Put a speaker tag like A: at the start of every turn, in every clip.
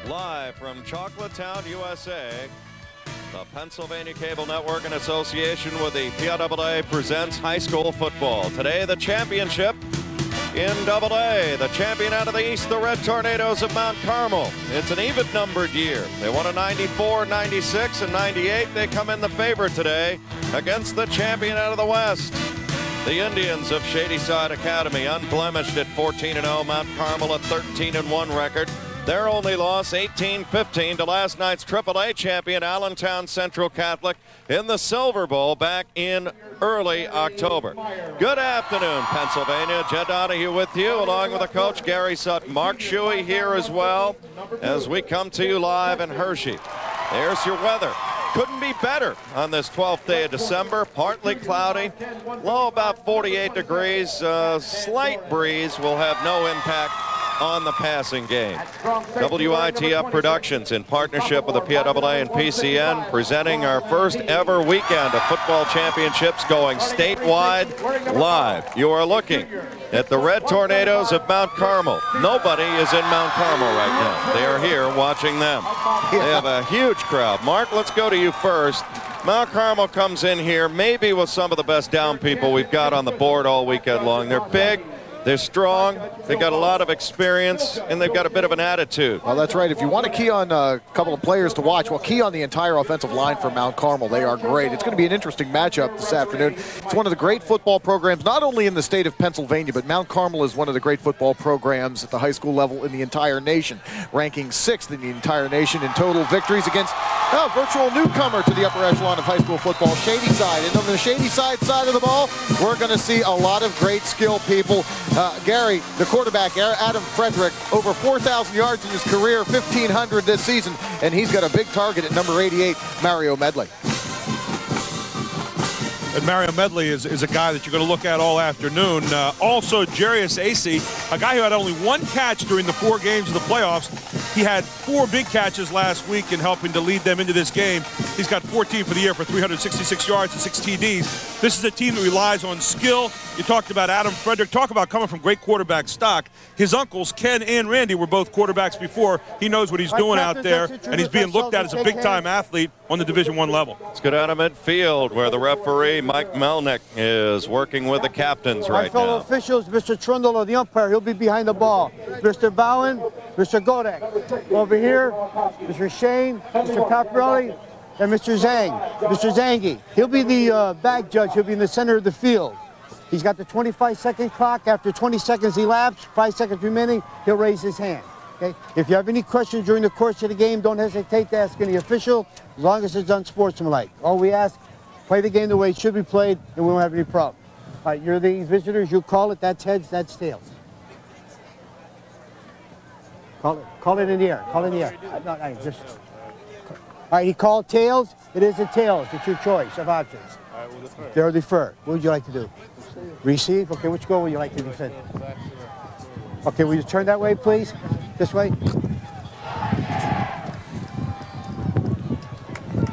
A: Live from Chocolatetown, USA, the Pennsylvania Cable Network in association with the PIAA presents high school football. Today, the championship in AA. The champion out of the East, the Red Tornadoes of Mount Carmel. It's an even-numbered year. They won a 94, 96, and 98. They come in the favorite today against the champion out of the West. The Indians of Shady Side Academy, unblemished at 14-0. Mount Carmel, a 13-1 record. Their only loss, 18-15, to last night's AAA champion, Allentown Central Catholic, in the Silver Bowl back in early October. Good afternoon, Pennsylvania. Jed Donahue with you, along with the coach, Gary Sutton. Mark Shuey here as well, as we come to you live in Hershey. There's your weather. Couldn't be better on this 12th day of December. Partly cloudy, low about 48 degrees. Slight breeze will have no impact on the passing game. WITF Productions, in partnership with the PIAA and PCN, presenting our first ever weekend of football championships going statewide live. You are looking at the Red Tornadoes of Mount Carmel. Nobody is in Mount Carmel right now. They are here watching them. They have a huge crowd. Mark, let's go to you first. Mount Carmel comes in here maybe with some of the best down people we've got on the board all weekend long. They're big. They're strong, they've got a lot of experience, and they've got a bit of an attitude.
B: Well, that's right. If you want to key on a couple of players to watch, well, key on the entire offensive line for Mount Carmel. They are great. It's going to be an interesting matchup this afternoon. It's one of the great football programs, not only in the state of Pennsylvania, but Mount Carmel is one of the great football programs at the high school level in the entire nation, ranking 6th in the entire nation in total victories against a virtual newcomer to the upper echelon of high school football, Shady Side. And on the Shady Side of the ball, we're going to see a lot of great skill people. Gary, the quarterback, Adam Frederick, over 4,000 yards in his career, 1,500 this season, and he's got a big target at number 88, Mario Medley.
C: And Mario Medley is a guy that you're going to look at all afternoon. Also, Jarius Acey, a guy who had only one catch during the 4 games of the playoffs. He had 4 big catches last week in helping to lead them into this game. He's got 14 for the year for 366 yards and 6 TDs. This is a team that relies on skill. You talked about Adam Frederick. Talk about coming from great quarterback stock. His uncles, Ken and Randy, were both quarterbacks before. He knows what he's doing out there, and he's being looked at as a big-time athlete on the Division I level.
A: Let's go down to midfield, where the referee, Mike Melnick, is working with the captains right now.
D: Our fellow officials, Mr. Trundle, the umpire, he'll be behind the ball. Mr. Bowen, Mr. Godek. Over here, Mr. Shane, Mr. Caprelli, and Mr. Zangi. He'll be the bag judge. He'll be in the center of the field. He's got the 25-second clock. After 20 seconds elapsed, 5 seconds remaining, he'll raise his hand. Okay? If you have any questions during the course of the game, don't hesitate to ask any official, as long as it's unsportsmanlike. All we ask, play the game the way it should be played, and we won't have any problem. All right, you're the visitors. You call it. That's heads, that's tails. Call it in the air. Call it in the air. No, just. All right, he called tails. It is a tails. It's your choice of options. They're defer. What would you like to do? Receive? Okay, which goal would you like to defend? Okay, will you turn that way, please? This way.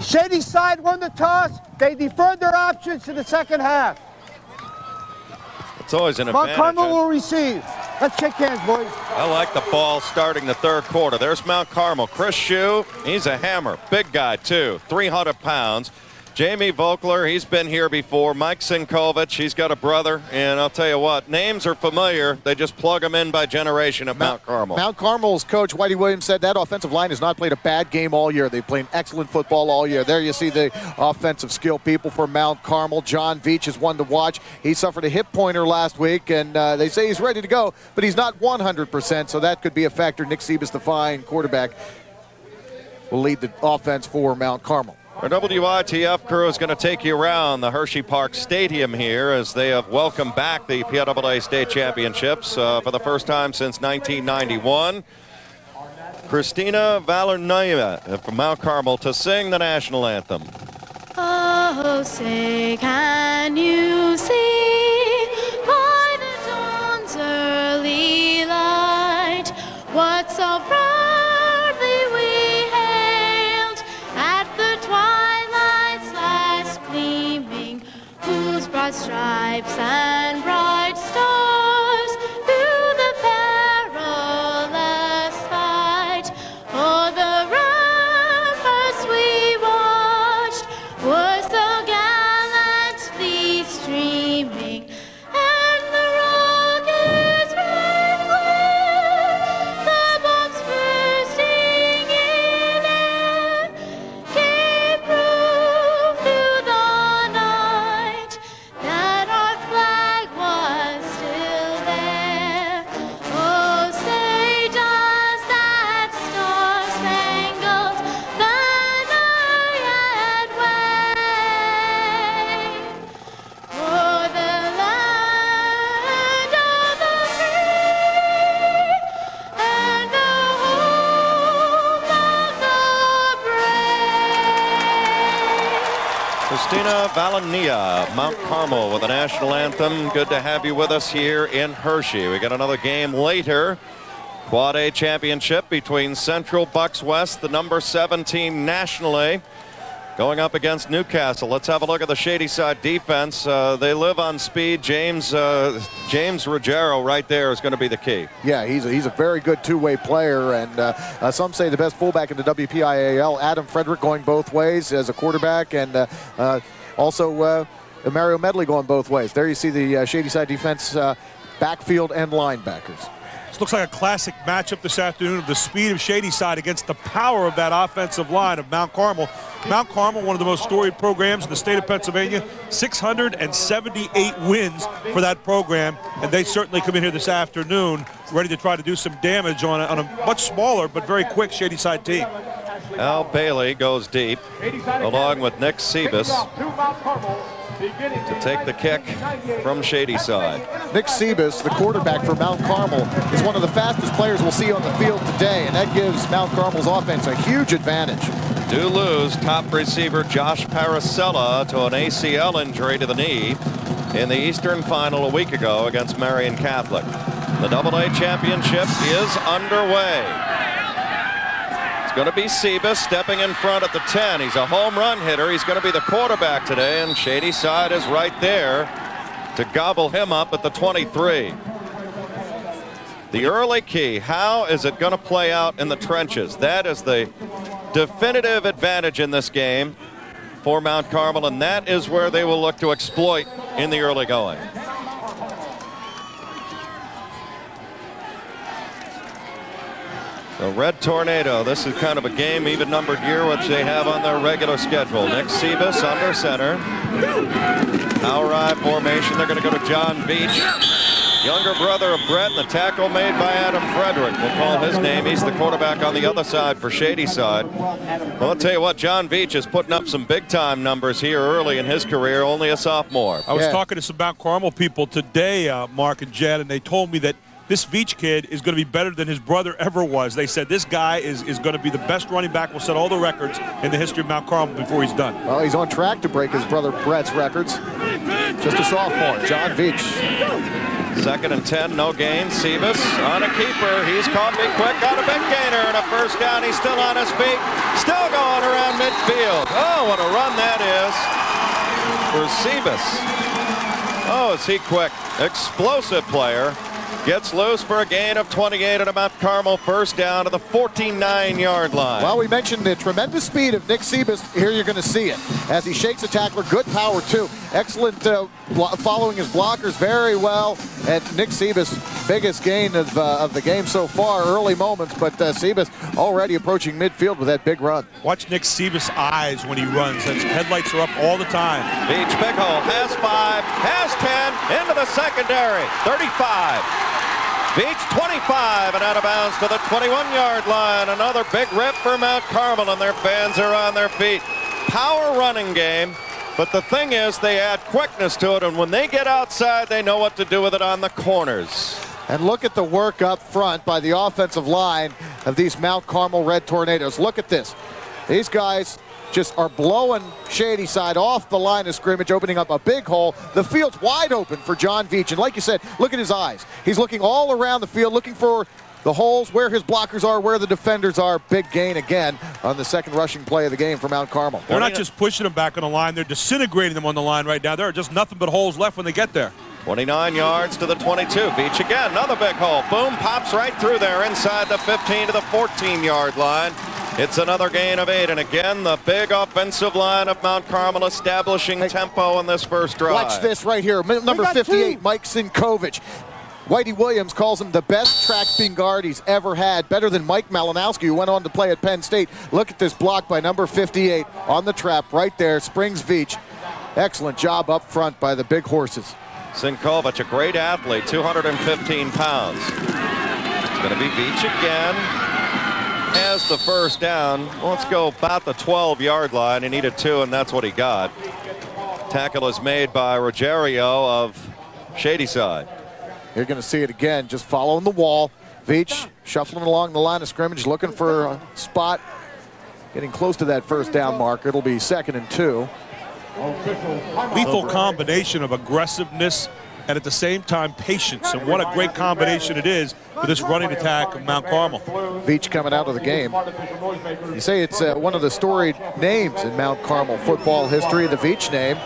D: Shady Side won the toss. They deferred their options to the second half.
A: It's always an advantage.
D: Mount Carmel will receive. Let's shake hands, boys.
A: I like the ball starting the third quarter. There's Mount Carmel. Chris Shue, he's a hammer. Big guy, too. 300 pounds. Jamie Vogler, he's been here before. Mike Sinkovich, he's got a brother. And I'll tell you what, names are familiar. They just plug them in by generation at Mount Carmel.
B: Mount Carmel's coach, Whitey Williams, said that offensive line has not played a bad game all year. They've played excellent football all year. There you see the offensive skill people for Mount Carmel. John Veach is one to watch. He suffered a hip pointer last week, and they say he's ready to go, but he's not 100%, so that could be a factor. Nick Sebas, the fine quarterback, will lead the offense for Mount Carmel.
A: Our WITF crew is going to take you around the Hershey Park Stadium here as they have welcomed back the PIAA State Championships for the first time since 1991. Christina Valerneva from Mount Carmel to sing the national anthem.
E: Oh, say can you see by the dawn's early light what so proudly we hailed at the twilight's last gleaming, whose broad stripes and bright stars through the perilous fight, oh,
A: Christina Valania, Mount Carmel with the national anthem. Good to have you with us here in Hershey. We got another game later. Quad A championship between Central Bucks West, the number 7 team nationally, going up against Newcastle. Let's have a look at the Shady Side defense. They live on speed. James Ruggiero right there is going to be the key. Yeah,
B: he's a very good two-way player, and some say the best fullback in the WPIAL. Adam Frederick going both ways as a quarterback, and also Mario Medley going both ways. There you see the Shady Side defense, backfield and linebackers.
C: Looks like a classic matchup this afternoon of the speed of Shady Side against the power of that offensive line of Mount Carmel. Mount Carmel, one of the most storied programs in the state of Pennsylvania, 678 wins for that program, and they certainly come in here this afternoon ready to try to do some damage on a much smaller but very quick Shady Side team.
A: Al Bailey goes deep, along with Nick Sebas, to take the kick from Shady Side.
B: Nick Sebas, the quarterback for Mount Carmel, is one of the fastest players we'll see on the field today, and that gives Mount Carmel's offense a huge advantage.
A: Do lose top receiver Josh Paracella to an ACL injury to the knee in the Eastern Final a week ago against Marion Catholic. The AA championship is underway. It's going to be Sebas stepping in front at the 10. He's a home run hitter. He's going to be the quarterback today, and Shady Side is right there to gobble him up at the 23. The early key, how is it going to play out in the trenches? That is the definitive advantage in this game for Mount Carmel, and that is where they will look to exploit in the early going. The Red Tornado, this is kind of a game, even numbered year, which they have on their regular schedule. Nick Sebas under center. Power I formation. They're going to go to John Veach, younger brother of Brett, and the tackle made by Adam Frederick. We'll call his name. He's the quarterback on the other side for Shady Side. Well, I'll tell you what, John Veach is putting up some big-time numbers here early in his career, only a sophomore.
C: I was talking to some Mount Carmel people today, Mark and Jed, and they told me that this Veach kid is going to be better than his brother ever was. They said this guy is going to be the best running back, will set all the records in the history of Mount Carmel before he's done.
B: Well, he's on track to break his brother Brett's records. Just a sophomore, John Veach.
A: 2nd and 10, no gain. Sebas on a keeper. He's caught me quick, got a big gainer and a first down. He's still on his feet, still going around midfield. Oh, what a run that is for Sebas. Oh, is he quick. Explosive player. Gets loose for a gain of 28 at a Mount Carmel first down to the 49-yard line.
B: Well, we mentioned the tremendous speed of Nick Sebas. Here you're going to see it as he shakes a tackler. Good power, too. Excellent following his blockers very well. And Nick Sebas, biggest gain of the game so far, early moments. But Sebas already approaching midfield with that big run.
C: Watch Nick Sebas' eyes when he runs. His headlights are up all the time.
A: Beach big hole, has 5, has 10, into the secondary, 35. Beach 25 and out of bounds to the 21-yard line. Another big rip for Mount Carmel, and their fans are on their feet. Power running game, but the thing is they add quickness to it, and when they get outside, they know what to do with it on the corners.
B: And look at the work up front by the offensive line of these Mount Carmel Red Tornadoes. Look at this. These guys just are blowing Shady Side off the line of scrimmage, opening up a big hole. The field's wide open for John Veach. And like you said, look at his eyes. He's looking all around the field, looking for the holes, where his blockers are, where the defenders are. Big gain again on the second rushing play of the game for Mount Carmel.
C: They're not just pushing them back on the line. They're disintegrating them on the line right now. There are just nothing but holes left when they get there.
A: 29 yards to the 22. Veach again, another big hole. Boom, pops right through there inside the 15 to the 14-yard line. It's another gain of 8, and again, the big offensive line of Mount Carmel establishing tempo in this first drive.
B: Watch this right here. Number 58, Mike Sinkovich. Whitey Williams calls him the best track speed guard he's ever had, better than Mike Malinowski, who went on to play at Penn State. Look at this block by number 58 on the trap right there. Springs Veach. Excellent job up front by the big horses.
A: Sinkovich, a great athlete, 215 pounds. It's going to be Veach again. Has the first down. Let's go about the 12-yard line. He needed 2, and that's what he got. Tackle is made by Ruggiero of Shady Side.
B: You're going to see it again, just following the wall. Veach shuffling along the line of scrimmage, looking for a spot, getting close to that first down mark. It'll be 2nd and 2.
C: lethal combination of aggressiveness and at the same time patience. And what a great combination it is for this running attack of Mount Carmel.
B: Veach coming out of the game. You say it's one of the storied names in Mount Carmel football history, the Veach name.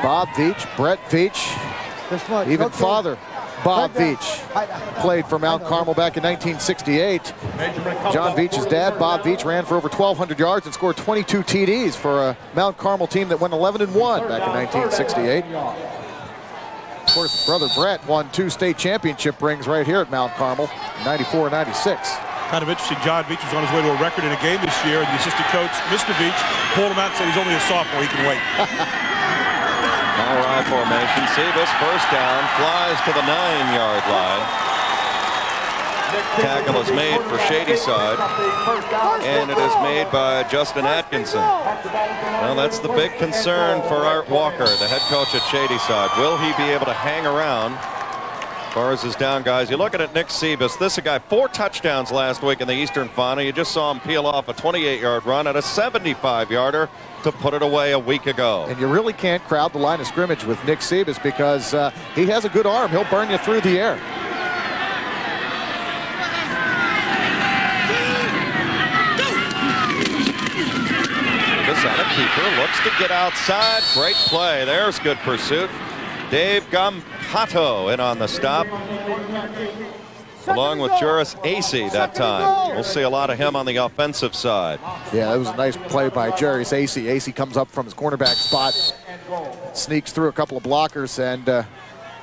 B: Bob Veach, Brett Veach, even father Bob Veach played for Mount Carmel back in 1968. John Veach's dad, Bob Veach, ran for over 1,200 yards and scored 22 TDs for a Mount Carmel team that went 11-1 back in 1968. Of course, brother Brett won 2 state championship rings right here at Mount Carmel, 94 and 96.
C: Kind of interesting, John Veach was on his way to a record in a game this year, and the assistant coach, Mr. Veach, pulled him out and said he's only a sophomore, he can wait.
A: All right, formation. Sebas, first down, flies to the 9-yard line. Tackle is made for Shady Side, and it is made by Justin Atkinson. Well, that's the big concern for Art Walker, the head coach at Shady Side. Will he be able to hang around as far as his down guys? You're looking at Nick Sebas. This is a guy, 4 touchdowns last week in the Eastern Final. You just saw him peel off a 28-yard run and a 75-yarder to put it away a week ago.
B: And you really can't crowd the line of scrimmage with Nick Sebas because he has a good arm. He'll burn you through the air.
A: On a keeper, looks to get outside. Great play. There's good pursuit. Dave Gampato in on the stop, along with Juris Acey that time. We'll see a lot of him on the offensive side.
B: Yeah, that was a nice play by Juris Acey. Acey comes up from his cornerback spot, sneaks through a couple of blockers, and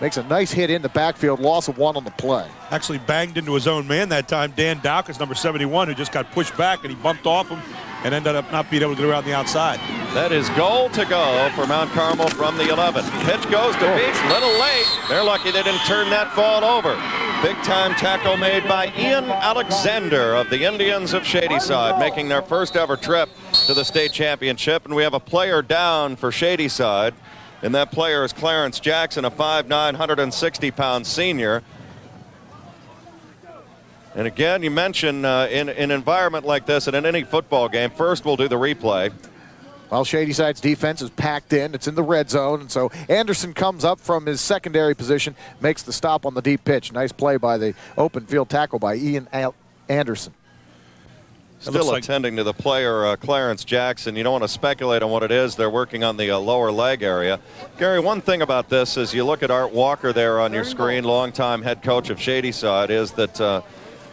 B: makes a nice hit in the backfield. Loss of 1 on the play.
C: Actually banged into his own man that time, Dan Dowkins, number 71, who just got pushed back, and he bumped off him and ended up not being able to get around the outside.
A: That is goal to go for Mount Carmel from the 11. Pitch goes to Veach, little late. They're lucky they didn't turn that ball over. Big time tackle made by Ian Alexander of the Indians of Shady Side, making their first ever trip to the state championship. And we have a player down for Shady Side, and that player is Clarence Jackson, a 5'9", 160-pound senior. And again, you mentioned in an environment like this and in any football game, first we'll do the replay.
B: Well, Shady Side's defense is packed in. It's in the red zone, and so Anderson comes up from his secondary position, makes the stop on the deep pitch. Nice play by the open field tackle by Ian Anderson.
A: Still attending to the player, Clarence Jackson. You don't want to speculate on what it is. They're working on the lower leg area. Gary, one thing about this is you look at Art Walker there on your screen, longtime head coach of Shady Side, is that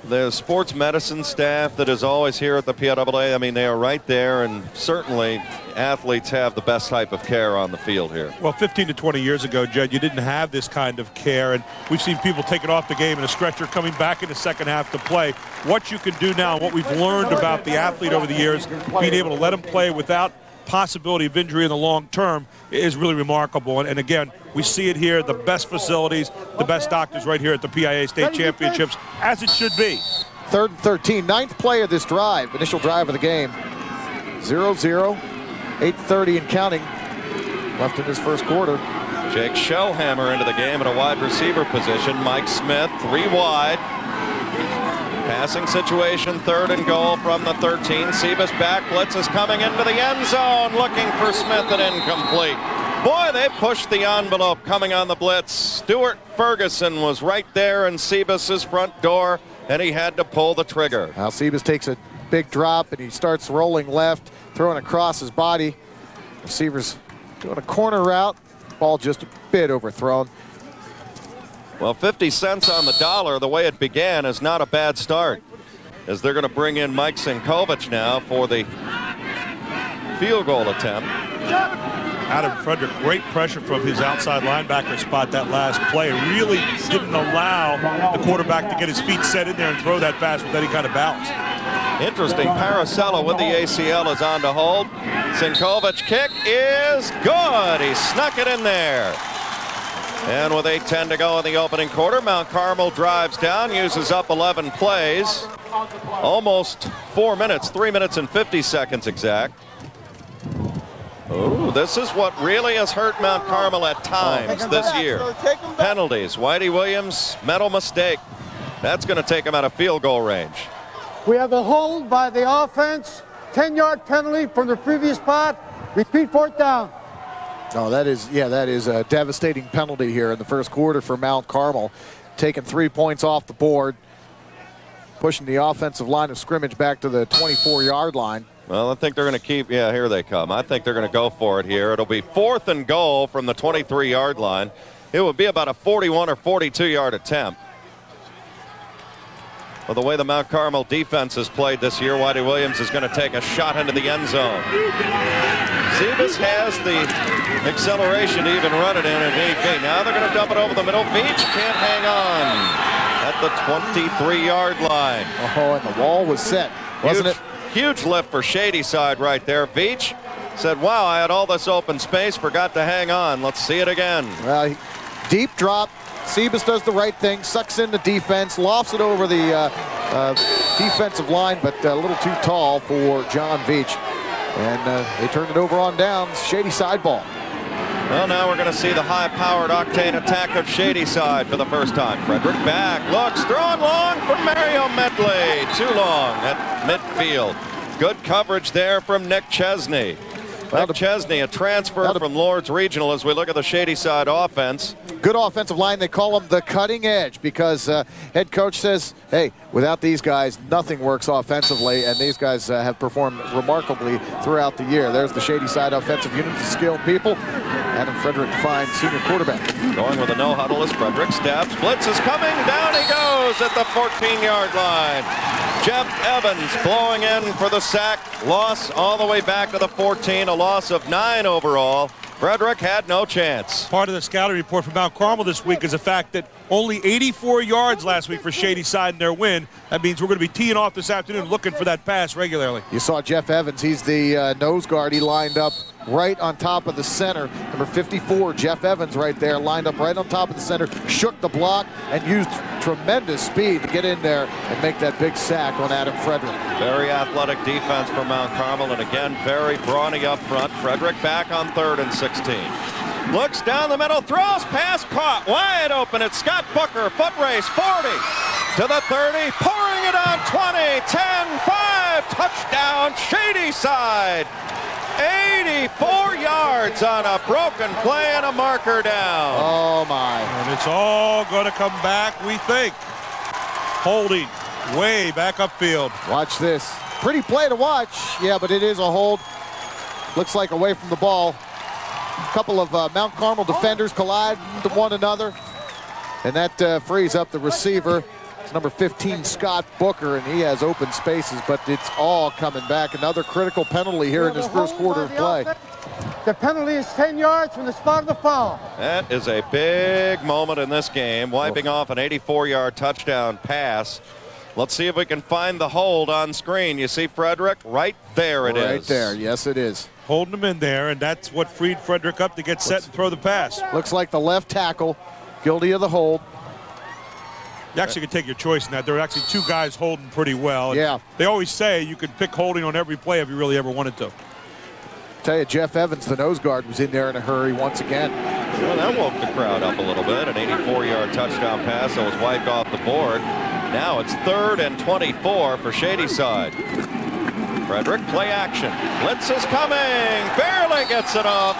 A: the sports medicine staff that is always here at the PIAA, I mean, they are right there, and certainly athletes have the best type of care on the field here.
C: Well, 15 to 20 years ago, Judd, you didn't have this kind of care, and we've seen people take it off the game in a stretcher coming back in the second half to play. What you can do now, what we've learned about the athlete over the years, being able to let him play without possibility of injury in the long term is really remarkable. And again, we see it here, the best facilities, the best doctors right here at the PIAA State Championships, as it should be.
B: 3rd and 13, 9th play of this drive, initial drive of the game. 0-0, 8:30 and counting left in this first quarter.
A: Jake Shellhammer into the game at a wide receiver position. Mike Smith, 3 wide. Passing situation, 3rd and goal from the 13. Sebas back, blitz is coming into the end zone, looking for Smith and incomplete. Boy, they pushed the envelope coming on the blitz. Stuart Ferguson was right there in Sebas's front door, and he had to pull the trigger.
B: Now Sebas takes a big drop, and he starts rolling left, throwing across his body. Receiver's doing a corner route. Ball just a bit overthrown.
A: Well, 50 cents on the dollar, the way it began, is not a bad start, as they're going to bring in Mike Sinkovich now for the field goal attempt.
C: Adam Frederick, great pressure from his outside linebacker spot that last play. Really didn't allow the quarterback to get his feet set in there and throw that pass with any kind of balance.
A: Interesting. Paracella with the ACL is on to hold. Sinkovich kick is good. He snuck it in there. And with 8:10 to go in the opening quarter, Mount Carmel drives down, uses up 11 plays. Almost 4 minutes, 3 minutes and 50 seconds exact. Oh, this is what really has hurt Mount Carmel at times this year. Penalties. Whitey Williams, mental mistake. That's going to take him out of field goal range.
D: We have a hold by the offense, 10-yard penalty from the previous spot, Repeat 4th down.
B: Oh, that is a devastating penalty here in the first quarter for Mount Carmel. Taking 3 points off the board, pushing the offensive line of scrimmage back to the 24-yard line.
A: Well, I think they're going to keep, yeah, here they come. I think they're going to go for it here. It'll be 4th and goal from the 23-yard line. It would be about a 41 or 42-yard attempt. Well, the way the Mount Carmel defense has played this year, Whitey Williams is going to take a shot into the end zone. Sebas has the acceleration to even run it in at VP. Now they're going to dump it over the middle. Veach can't hang on at the 23-yard line.
B: Oh, and the wall was set, wasn't it?
A: Huge lift for Shady Side right there. Veach said, wow, I had all this open space, forgot to hang on. Let's see it again.
B: Well, deep drop. Sebas does the right thing, sucks in the defense, lofts it over the defensive line, but a little too tall for John Veach. And they turned it over on downs. Shady Side ball.
A: Well, now we're going to see the high-powered octane attack of Shady Side for the first time. Frederick back, looks, throwing long for Mario Medley. Too long at midfield. Good coverage there from Nick Chesney. Nick Chesney, a transfer from Lord's Regional as we look at the Shady Side offense.
B: Good offensive line. They call them the cutting edge because head coach says, hey, without these guys, nothing works offensively, and these guys have performed remarkably throughout the year. There's the Shady Side offensive unit, the skilled people. Adam Frederick Fine, senior quarterback.
A: Going with a no huddle as Frederick steps. Blitz is coming. Down he goes at the 14-yard line. Jeff Evans blowing in for the sack. Loss all the way back to the 14. A loss of 9 overall. Frederick had no chance.
C: Part of the scouting report for Mount Carmel this week is the fact that only 84 yards last week for Shady Side in their win. That means we're going to be teeing off this afternoon looking for that pass regularly.
B: You saw Jeff Evans. He's the nose guard. He lined up right on top of the center. Number 54, Jeff Evans right there, lined up right on top of the center, shook the block, and used tremendous speed to get in there and make that big sack on Adam Frederick.
A: Very athletic defense for Mount Carmel, and again, very brawny up front. Frederick back on 3rd and 16. Looks down the middle, throws, pass caught, wide open. It's Scott Booker, foot race, 40 to the 30, pouring it on 20, 10, 5, touchdown, Shady Side. 84 yards on a broken play and a marker down.
B: Oh, my.
C: And it's all going to come back, we think. Holding way back upfield.
B: Watch this. Pretty play to watch. Yeah, but it is a hold. Looks like away from the ball. A couple of Mount Carmel defenders collide with one another. And that frees up the receiver. It's number 15, Scott Booker, and he has open spaces, but it's all coming back. Another critical penalty here in this first quarter of play.
D: The penalty is 10 yards from the spot of the foul.
A: That is a big moment in this game, wiping off an 84-yard touchdown pass. Let's see if we can find the hold on screen. You see Frederick? Right there it is.
B: Right there, yes it is.
C: Holding him in there, and that's what freed Frederick up to get set and throw the pass.
B: Looks like the left tackle, guilty of the hold.
C: You actually could take your choice in that. There are actually 2 guys holding pretty well.
B: Yeah.
C: They always say you could pick holding on every play if you really ever wanted to.
B: Tell you, Jeff Evans, the nose guard, was in there in a hurry once again.
A: Well, that woke the crowd up a little bit. An 84-yard touchdown pass that was wiped off the board. Now it's 3rd and 24 for Shady Side. Frederick, play action. Blitz is coming. Barely gets it off.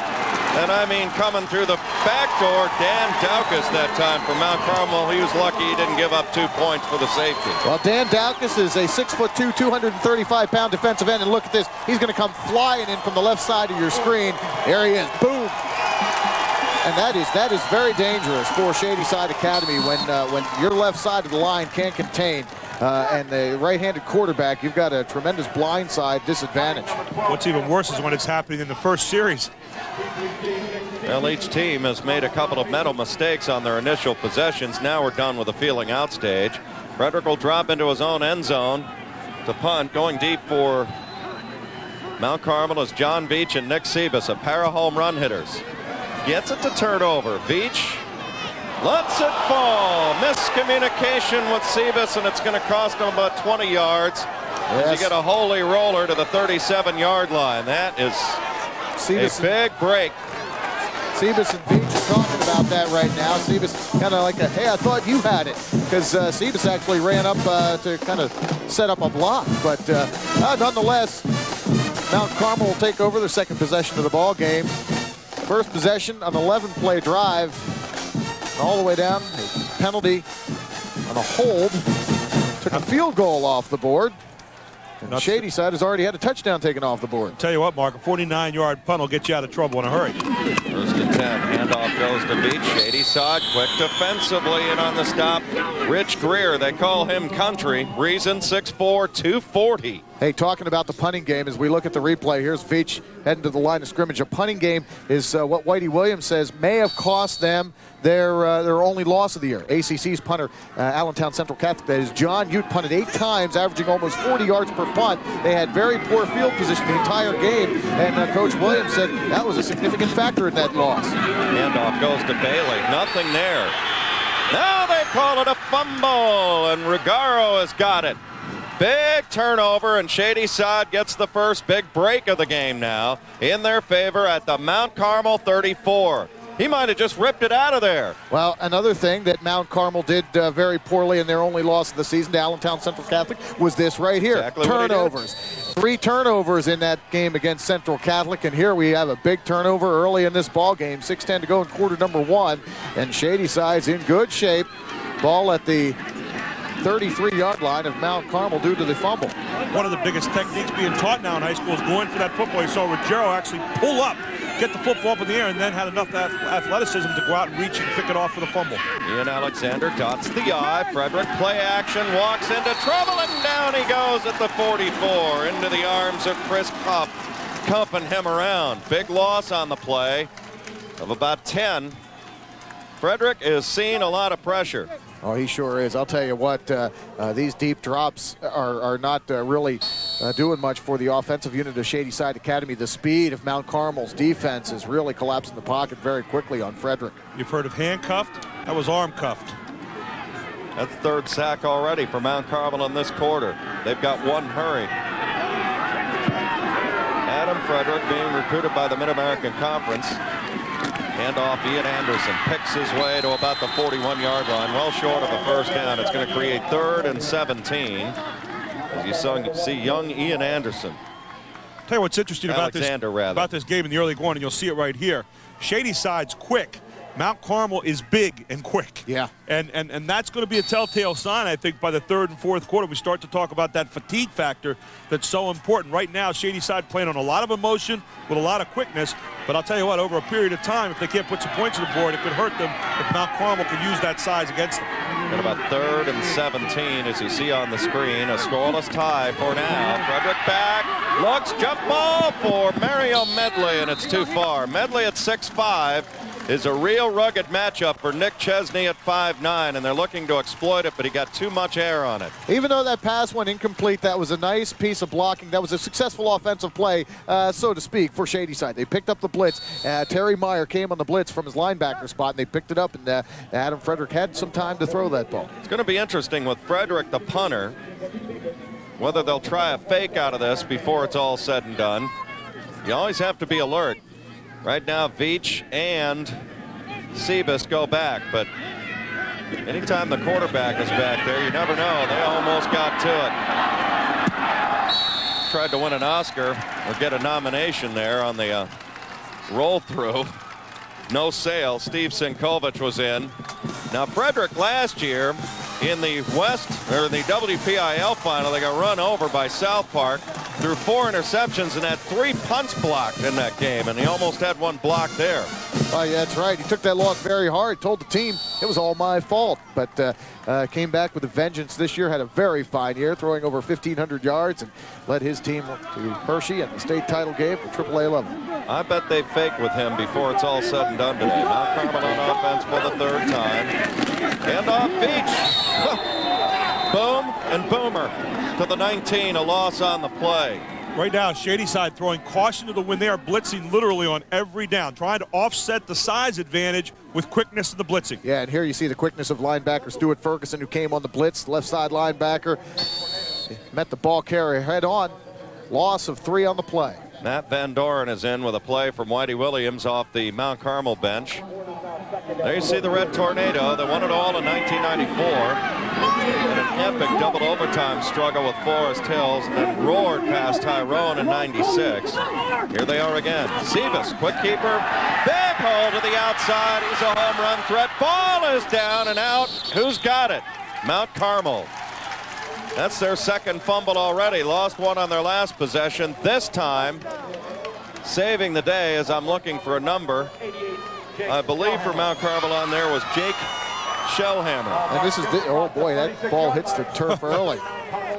A: And I mean, coming through the back door, Dan Daukus that time for Mount Carmel. He was lucky he didn't give up 2 points for the safety.
B: Well, Dan Daukus is a 6'2", 235-pound defensive end, and look at this. He's going to come flying in from the left side of your screen. There he is. Boom. And that is very dangerous for Shady Side Academy when your left side of the line can't contain. And the right-handed quarterback, you've got a tremendous blindside disadvantage.
C: What's even worse is when it's happening in the first series.
A: Well, each team has made a couple of mental mistakes on their initial possessions. Now we're done with the feeling out stage. Frederick will drop into his own end zone to punt. Going deep for Mount Carmel is John Veach and Nick Sebas, a pair of home run hitters. Gets it to turn over. Veach lets it fall. Miscommunication with Sebas, and it's going to cost him about 20 yards. Yes. You get a holy roller to the 37-yard line. That is a big break.
B: Sebas and Veach are talking about that right now. Sebas kind of like hey, I thought you had it, because Sebas actually ran up to kind of set up a block. But nonetheless, Mount Carmel will take over their second possession of the ball game. First possession, an 11-play drive, all the way down. A penalty on a hold. Took a field goal off the board. And Shady Side has already had a touchdown taken off the board.
C: Tell you what, Mark, a 49-yard punt will get you out of trouble in a hurry.
A: First and 10, handoff goes to Beach. Shady Side quick defensively, and on the stop, Rich Greer. They call him country. Reason 6'4", 240.
B: Hey, talking about the punting game, as we look at the replay, here's Veach heading to the line of scrimmage. A punting game is what Whitey Williams says may have cost them their only loss of the year. ACC's punter, Allentown Central Catholic, that is John Ute, punted 8 times, averaging almost 40 yards per punt. They had very poor field position the entire game, and Coach Williams said that was a significant factor in that loss.
A: Handoff goes to Bailey. Nothing there. Now they call it a fumble, and Ruggiero has got it. Big turnover, and Shady Side gets the first big break of the game now in their favor at the Mount Carmel 34. He might have just ripped it out of there.
B: Well, another thing that Mount Carmel did very poorly in their only loss of the season to Allentown Central Catholic was this right here.
A: Exactly
B: turnovers. 3 turnovers in that game against Central Catholic, and here we have a big turnover early in this ball game. 6:10 to go in quarter number 1, and Shady Side's in good shape. Ball at the 33-yard line of Mount Carmel due to the fumble.
C: One of the biggest techniques being taught now in high school is going for that football. You saw Ruggiero actually pull up, get the football up in the air, and then had enough athleticism to go out and reach and pick it off for the fumble.
A: Ian Alexander dots the I. Frederick play action, walks into trouble, and down he goes at the 44 into the arms of Chris Cupp, cupping him around. Big loss on the play of about 10. Frederick is seeing a lot of pressure.
B: Oh, he sure is. I'll tell you what, these deep drops are not really doing much for the offensive unit of Shady Side Academy. The speed of Mount Carmel's defense is really collapsing the pocket very quickly on Frederick.
C: You've heard of handcuffed? That was arm cuffed.
A: That's third sack already for Mount Carmel in this quarter. They've got one hurry. Adam Frederick being recruited by the Mid-American Conference. Handoff, Ian Anderson picks his way to about the 41-yard line, well short of a first down. It's going to create 3rd and 17. As you see young Ian Anderson.
C: Tell you what's interesting about this game in the early going, and you'll see it right here. Shady Side's quick. Mount Carmel is big and quick.
B: Yeah.
C: And that's going to be a telltale sign, I think, by the 3rd and 4th quarter. We start to talk about that fatigue factor that's so important. Right now, Shady Side playing on a lot of emotion with a lot of quickness. But I'll tell you what, over a period of time, if they can't put some points on the board, it could hurt them if Mount Carmel can use that size against them.
A: And about 3rd and 17, as you see on the screen, a scoreless tie for now. Frederick back, looks, jump ball for Mario Medley, and it's too far. Medley at 6'5". is a real rugged matchup for Nick Chesney at 5'9", and they're looking to exploit it, but he got too much air on it.
B: Even though that pass went incomplete, that was a nice piece of blocking. That was a successful offensive play, so to speak, for Shady Side. They picked up the blitz. Terry Meyer came on the blitz from his linebacker spot, and they picked it up, and Adam Frederick had some time to throw that ball.
A: It's going to be interesting with Frederick, the punter, whether they'll try a fake out of this before it's all said and done. You always have to be alert. Right now, Veach and Sebas go back, but anytime the quarterback is back there, you never know. They almost got to it. Tried to win an Oscar or get a nomination there on the roll-through. No sale. Steve Sinkovich was in. Now, Frederick last year in the the WPIAA final, they got run over by South Park, threw 4 interceptions and had 3 punts blocked in that game, and he almost had 1 blocked there.
B: Oh, yeah, that's right. He took that loss very hard, told the team it was all my fault, but came back with a vengeance this year, had a very fine year, throwing over 1,500 yards and led his team to Hershey and the state title game at AAA level.
A: I bet they fake with him before it's all said and done today. Mount Carmel on offense for the 3rd time. And off Beach. Boom and boomer to the 19, a loss on the play.
C: Right now, Shady Side throwing caution to the wind. They are blitzing literally on every down, trying to offset the size advantage with quickness in the blitzing.
B: Yeah, and here you see the quickness of linebacker Stuart Ferguson, who came on the blitz, left side linebacker. Met the ball carrier head on. Loss of 3 on the play.
A: Matt Van Doren is in with a play from Whitey Williams off the Mount Carmel bench. There you see the Red Tornado. They won it all in 1994. An epic double overtime struggle with Forest Hills, and then roared past Tyrone in 96. Here they are again. Sebas, quick keeper, big hole to the outside. He's a home run threat. Ball is down and out. Who's got it? Mount Carmel. That's their second fumble already. Lost one on their last possession. This time, saving the day as I'm looking for a number. I believe for Mount Carmel on there was Jake Shellhammer.
B: And this is, oh boy, that ball hits the turf early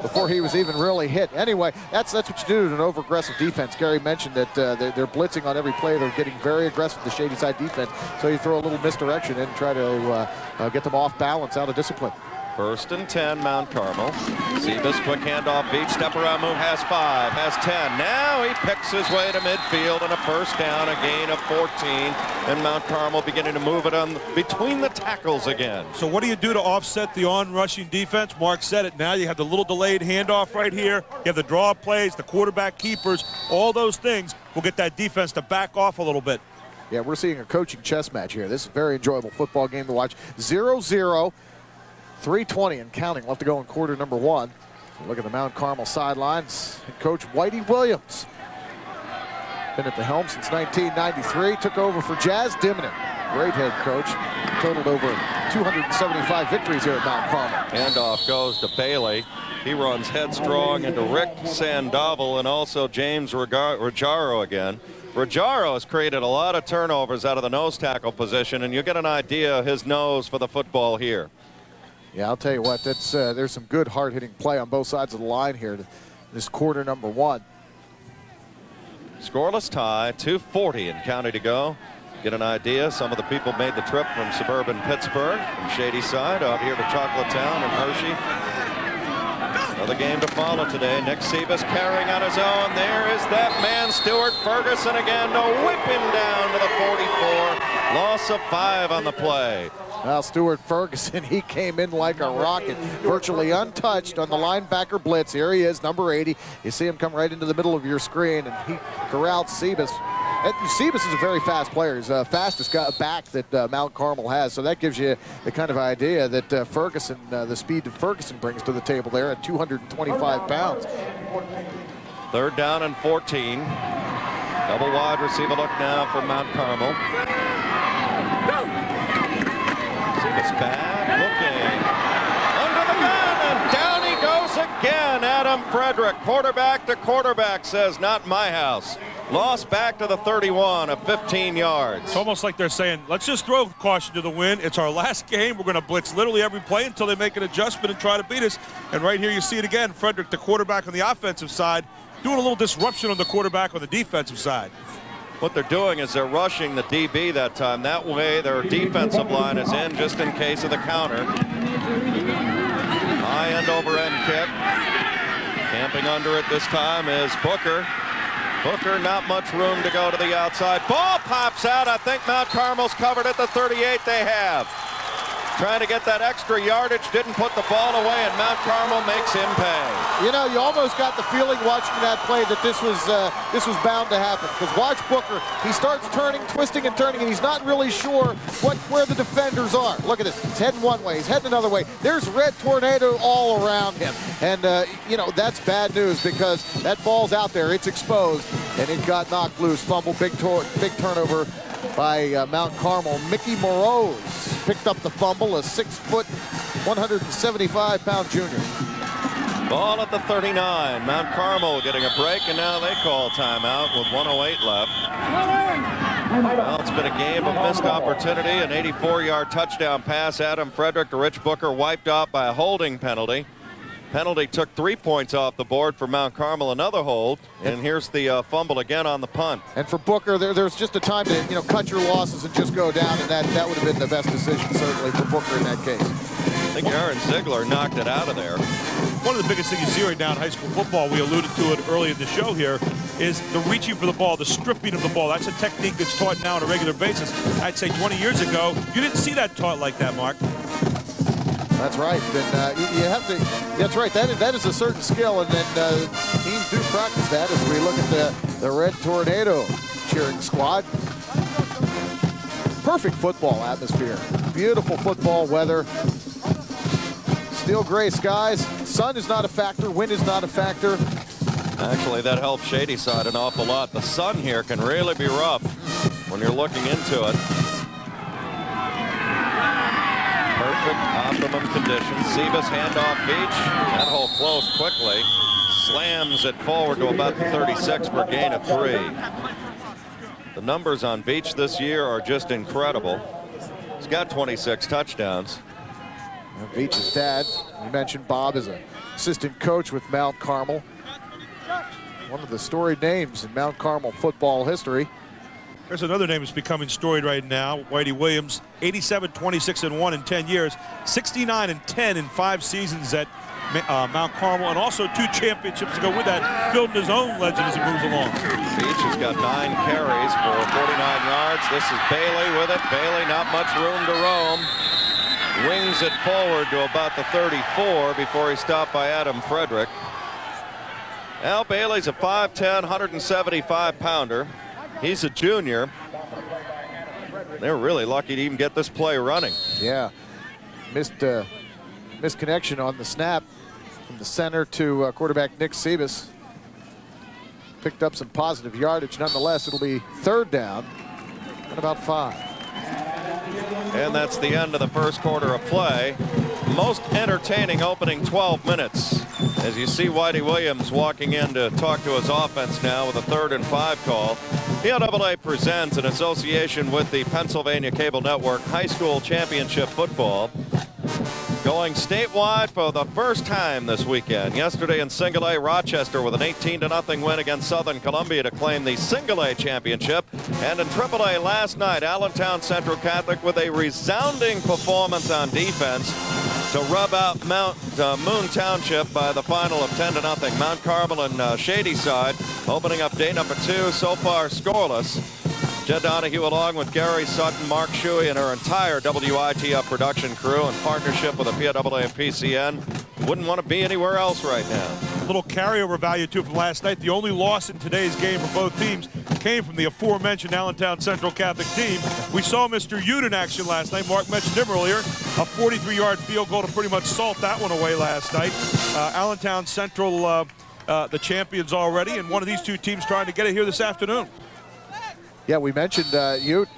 B: before he was even really hit. Anyway, that's what you do to an over-aggressive defense. Gary mentioned that they're blitzing on every play. They're getting very aggressive, the Shady Side defense. So you throw a little misdirection in and try to get them off balance, out of discipline.
A: 1st and 10, Mount Carmel. Sebas, quick handoff, beach, step around move, has 5, has 10. Now he picks his way to midfield and a first down, a gain of 14. And Mount Carmel beginning to move it on between the tackles again.
C: So what do you do to offset the on-rushing defense? Mark said it. Now you have the little delayed handoff right here. You have the draw plays, the quarterback keepers. All those things will get that defense to back off a little bit.
B: Yeah, we're seeing a coaching chess match here. This is a very enjoyable football game to watch. 0-0. 3:20 and counting left to go in quarter number 1. Look at the Mount Carmel sidelines. Head coach Whitey Williams. Been at the helm since 1993. Took over for Jazz Dimmonen. Great head coach. Totaled over 275 victories here at Mount Carmel.
A: Handoff goes to Bailey. He runs headstrong into Rick Sandoval and also James Ruggiero again. Ruggiero has created a lot of turnovers out of the nose tackle position, and you get an idea of his nose for the football here.
B: Yeah, I'll tell you what, that's there's some good hard-hitting play on both sides of the line here. This quarter number 1.
A: Scoreless tie, 2:40 and counting to go. Get an idea, some of the people made the trip from suburban Pittsburgh, from Shady Side, out here to Chocolatetown and Hershey. Another game to follow today. Nick Sebas carrying on his own. There is that man, Stuart Ferguson again, to whip him down to the 44. Loss of 5 on the play.
B: Well, Stuart Ferguson, he came in like a rocket, virtually untouched on the linebacker blitz. Here he is, number 80. You see him come right into the middle of your screen, and he corralled Sebas. And Sebas is a very fast player. He's the fastest back that Mount Carmel has, so that gives you the kind of idea that Ferguson, the speed that Ferguson brings to the table there at 225 pounds.
A: 3rd down and 14. Double wide receiver look now for Mount Carmel. Sebas bad looking. Under the gun, and down he goes again. Adam Frederick, quarterback to quarterback, says, not my house. Lost back to the 31 of 15 yards.
C: It's almost like they're saying, let's just throw caution to the wind. It's our last game. We're going to blitz literally every play until they make an adjustment and try to beat us. And right here you see it again. Frederick, the quarterback on the offensive side, doing a little disruption on the quarterback on the defensive side.
A: What they're doing is they're rushing the DB that time. That way their defensive line is in just in case of the counter. High end over end kick. Camping under it this time is Booker. Booker, not much room to go to the outside. Ball pops out. I think Mount Carmel's covered at the 38. They have. Trying to get that extra yardage, didn't put the ball away, and Mount Carmel makes him pay.
B: You know, you almost got the feeling watching that play that this was bound to happen. Because watch Booker, he starts turning, twisting and turning, and he's not really sure where the defenders are. Look at this. He's heading one way, he's heading another way. There's red tornado all around him. And, you know, that's bad news because that ball's out there. It's exposed, and it got knocked loose. Fumble, big turnover by Mount Carmel. Mickey Moroz picked up the fumble, a 6-foot, 175-pound junior.
A: Ball at the 39. Mount Carmel getting a break, and now they call timeout with 1:08 left. Well, it's been a game of missed opportunity. An 84-yard touchdown pass. Adam Frederick to Rich Booker wiped out by a holding penalty. Penalty took 3 points off the board for Mount Carmel, another hold, and here's the fumble again on the punt.
B: And for Booker, there's just a time to, you know, cut your losses and just go down, and that would have been the best decision, certainly, for Booker in that case.
A: I think Aaron Ziegler knocked it out of there.
C: One of the biggest things you see right now in high school football, we alluded to it early in the show here, is the reaching for the ball, the stripping of the ball. That's a technique that's taught now on a regular basis. I'd say 20 years ago, you didn't see that taught like that, Mark.
B: That's right. And you have to. That's right. That is a certain skill, and then teams do practice that. As we look at the Red Tornado cheering squad, perfect football atmosphere, beautiful football weather. Steel gray skies. Sun is not a factor. Wind is not a factor.
A: Actually, that helps Shady Side an awful lot. The sun here can really be rough when you're looking into it. Perfect, optimum conditions. Sebas handoff Beach. That hole closed quickly. Slams it forward to about 36 for a gain of 3. The numbers on Beach this year are just incredible. He's got 26 touchdowns.
B: Beach's dad, you mentioned Bob, is an assistant coach with Mount Carmel. One of the storied names in Mount Carmel football history.
C: There's another name that's becoming storied right now, Whitey Williams, 87-26-1 in 10 years, 69-10 in 5 seasons at Mount Carmel, and also 2 championships to go with that, building his own legend as he moves along.
A: Beach has got 9 carries for 49 yards. This is Bailey with it. Bailey, not much room to roam. Wings it forward to about the 34 before he's stopped by Adam Frederick. Al Bailey's a 5'10", 175-pounder. He's a junior. They were really lucky to even get this play running.
B: Yeah, missed connection on the snap from the center to quarterback Nick Sebas. Picked up some positive yardage. Nonetheless, it'll be 3rd down and about 5.
A: And that's the end of the first quarter of play. Most entertaining opening 12 minutes. As you see Whitey Williams walking in to talk to his offense now with a 3rd and 5 call. PIAA presents, in association with the Pennsylvania Cable Network, High School Championship Football. Going statewide for the first time this weekend. Yesterday in Single A, Rochester with an 18-0 win against Southern Columbia to claim the Single A championship. And in Triple A last night, Allentown Central Catholic with a resounding performance on defense to rub out Moon Township by the final of 10-0. Mount Carmel and Shady Side opening up day number 2, so far scoreless. Jed Donahue along with Gary Sutton, Mark Shuey, and her entire WITF production crew in partnership with the PIAA and PCN. Wouldn't want to be anywhere else right now.
C: A little carryover value, too, from last night. The only loss in today's game for both teams came from the aforementioned Allentown Central Catholic team. We saw Mr. Ute in action last night. Mark mentioned him earlier. A 43-yard field goal to pretty much salt that one away last night. Allentown Central, the champions already, and one of these 2 teams trying to get it here this afternoon.
B: Yeah, we mentioned Ute.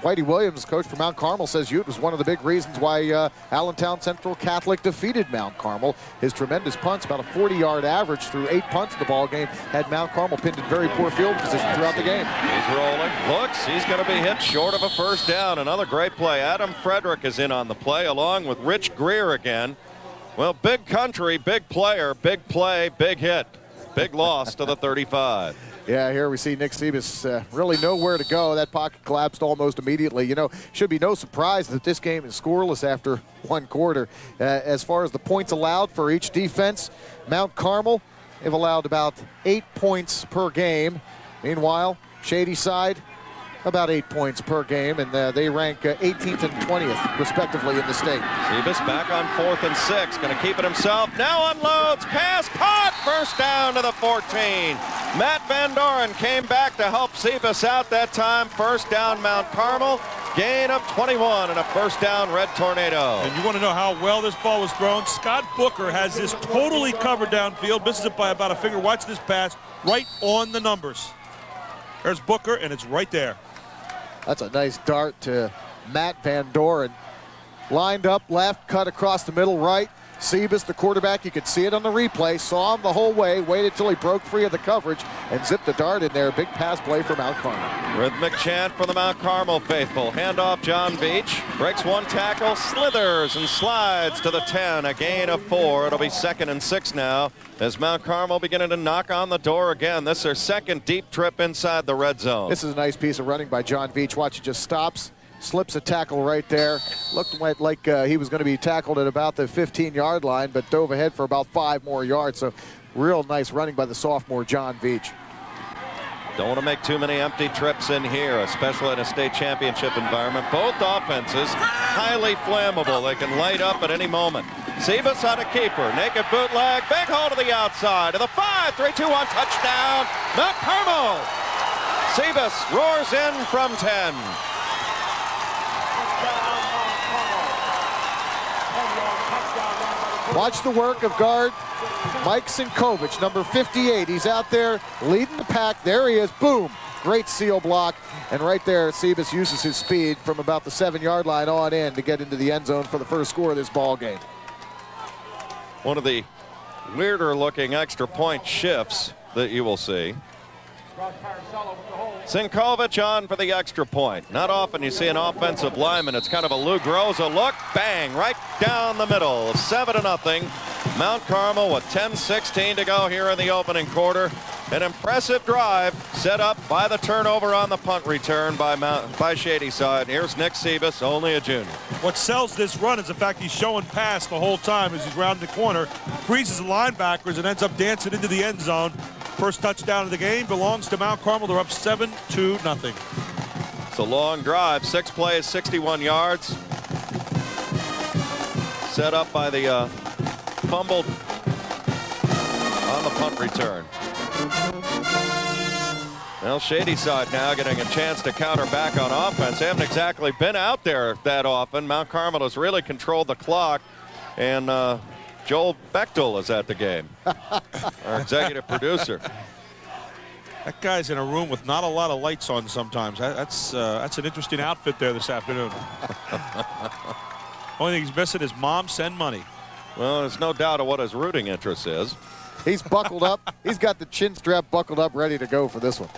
B: Whitey Williams, coach for Mount Carmel, says Ute was one of the big reasons why Allentown Central Catholic defeated Mount Carmel. His tremendous punts, about a 40-yard average through 8 punts in the ball game, had Mount Carmel pinned in very poor field position throughout the game.
A: He's rolling. Looks, he's going to be hit short of a first down. Another great play. Adam Frederick is in on the play, along with Rich Greer again. Well, big country, big player, big play, big hit. Big loss to the 35.
B: Yeah, here we see Nick Sebas really nowhere to go. That pocket collapsed almost immediately. You know, should be no surprise that this game is scoreless after 1 quarter. As far as the points allowed for each defense, Mount Carmel, they've allowed about 8 points per game. Meanwhile, Shady Side, about 8 points per game, and they rank 18th and 20th, respectively, in the state.
A: Sebas back on 4th and 6, going to keep it himself. Now unloads, pass, caught, first down to the 14. Matt Van Doren came back to help Sebas out that time. First down, Mount Carmel. Gain of 21 and a first down, Red Tornado.
C: And you want to know how well this ball was thrown? Scott Booker has this totally covered downfield, misses it by about a finger. Watch this pass, right on the numbers. There's Booker, and it's right there.
B: That's a nice dart to Matt Van Doren. Lined up left, cut across the middle right. Sebas, the quarterback, you could see it on the replay, saw him the whole way, waited till he broke free of the coverage, and zipped the dart in there. Big pass play for Mount Carmel.
A: Rhythmic chant for the Mount Carmel faithful. Handoff John Beach. Breaks 1 tackle, slithers and slides to the 10. A gain of 4. It'll be 2nd and 6 now as Mount Carmel beginning to knock on the door again. This is their 2nd deep trip inside the red zone.
B: This is a nice piece of running by John Beach. Watch, it just stops. Slips a tackle right there. Looked like he was going to be tackled at about the 15-yard line, but dove ahead for about 5 more yards. So real nice running by the sophomore John Beach.
A: Don't want to make too many empty trips in here, especially in a state championship environment. Both offenses highly flammable. They can light up at any moment. Sebas on a keeper. Naked bootleg. Big hole to the outside. To the 5. 3-2-1 touchdown. Mount Carmel. Sebas roars in from 10.
B: Watch the work of guard Mike Sinkovich, number 58. He's out there leading the pack. There he is. Boom. Great seal block. And right there, Sebas uses his speed from about the 7-yard line on in to get into the end zone for the first score of this ball game.
A: One of the weirder looking extra point shifts that you will see. Sinkovich on for the extra point. Not often you see an offensive lineman. It's kind of a Lou Groza look. Bang, right down the middle. 7-0. Mount Carmel with 10:16 to go here in the opening quarter. An impressive drive set up by the turnover on the punt return by Shady Side. Here's Nick Sebas, only a junior.
C: What sells this run is the fact he's showing pass the whole time as he's rounding the corner, freezes the linebackers, and ends up dancing into the end zone. First touchdown of the game belongs to Mount Carmel. They're up 7-0.
A: It's a long drive, 6 plays, 61 yards. Set up by the fumbled on the punt return. Well, Shady Side now getting a chance to counter back on offense. They haven't exactly been out there that often. Mount Carmel has really controlled the clock, and Joel Bechtel is at the game, our executive producer.
C: That guy's in a room with not a lot of lights on sometimes. That's an interesting outfit there this afternoon. Only thing he's missing is Mom Send Money.
A: Well, there's no doubt of what his rooting interest is.
B: He's buckled up. He's got the chin strap buckled up, ready to go for this one.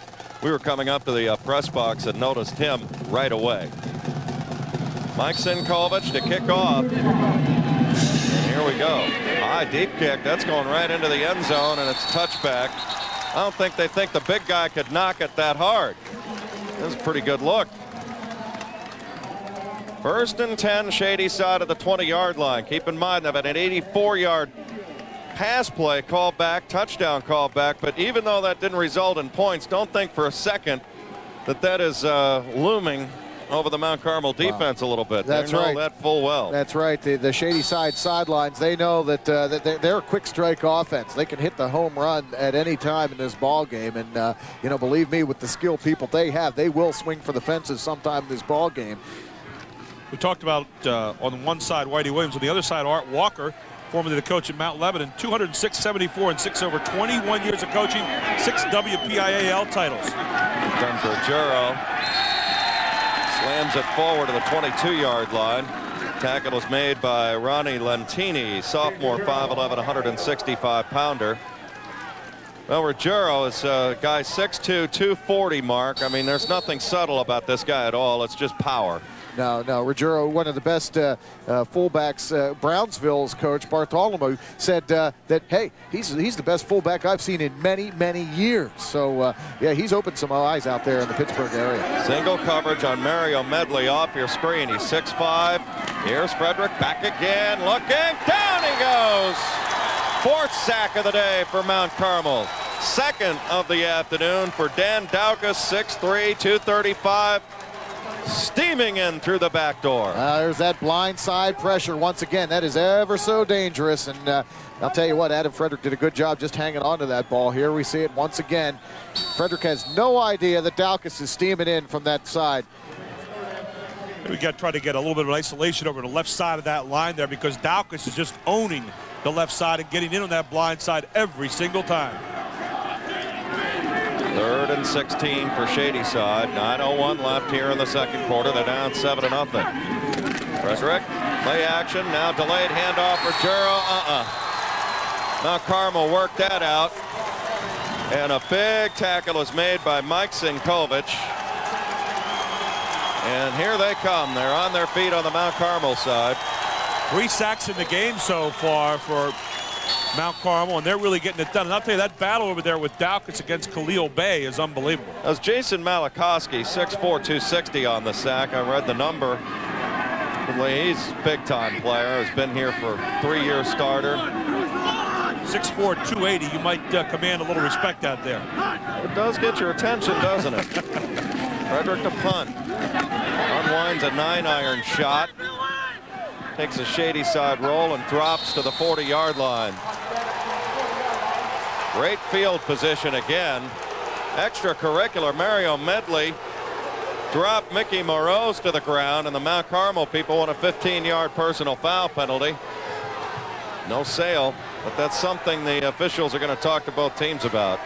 A: We were coming up to the press box and noticed him right away. Mike Sinkovich to kick off. And here we go. High deep kick. That's going right into the end zone, and it's touchback. I don't think they think the big guy could knock it that hard. This is a pretty good look. 1st and 10, Shady Side of the 20-yard line. Keep in mind they've had an 84-yard pass play called back, touchdown called back, but even though that didn't result in points, don't think for a second that that is looming over the Mount Carmel defense a little bit.
B: That's
A: they know
B: right.
A: that full well.
B: That's right. The Shady Side sidelines, they know that, they're a quick strike offense. They can hit the home run at any time in this ball game, and you know, believe me, with the skill people they have, they will swing for the fences sometime in this ball game.
C: We talked about on one side Whitey Williams, on the other side Art Walker, formerly the coach at Mount Lebanon. 206-74 and 6 over 21 years of coaching, 6 WPIAL titles.
A: From Bergero, slams it forward to the 22-yard line. Tackle was made by Ronnie Lentini, sophomore, 5'11", 165-pounder. Well, Ruggiero is a guy 6'2", 240 mark. I mean, there's nothing subtle about this guy at all. It's just power.
B: No, Ruggiero, one of the best fullbacks. Brownsville's coach, Bartholomew, said that, hey, he's the best fullback I've seen in many, many years. So, yeah, he's opened some eyes out there in the Pittsburgh area.
A: Single coverage on Mario Medley off your screen. He's 6'5". Here's Frederick back again, looking. Down he goes. 4th sack of the day for Mount Carmel. 2nd of the afternoon for Dan Daukus, 6'3", 235. Steaming in through the back door.
B: There's that blind side pressure once again. That is ever so dangerous. And I'll tell you what, Adam Frederick did a good job just hanging on to that ball. Here we see it once again. Frederick has no idea that Daukus is steaming in from that side.
C: We got to try to get a little bit of isolation over the left side of that line there, because Daukus is just owning the left side and getting in on that blind side every single time.
A: 3rd and 16 for Shady Side. 9:01 left here in the second quarter. They're down 7-0. Frederick, play action, now delayed handoff for Ruggiero. Mount Carmel worked that out. And a big tackle is made by Mike Sinkovich. And here they come. They're on their feet on the Mount Carmel side.
C: 3 sacks in the game so far for Mount Carmel, and they're really getting it done. And I'll tell you, that battle over there with Daukus against Khalil Bay is unbelievable.
A: That was Jason Malakowski, 6'4", 260 on the sack. I read the number. He's a big-time player. Has been here for 3-year starter.
C: 6'4", 280. You might command a little respect out there.
A: It does get your attention, doesn't it? Frederick to punt. Unwinds a 9-iron shot. Takes a Shady Side roll and drops to the 40-yard line. Great field position again. Extracurricular. Mario Medley dropped Mickey Morose to the ground, and the Mount Carmel people want a 15-yard personal foul penalty. No sale, but that's something the officials are going to talk to both teams about.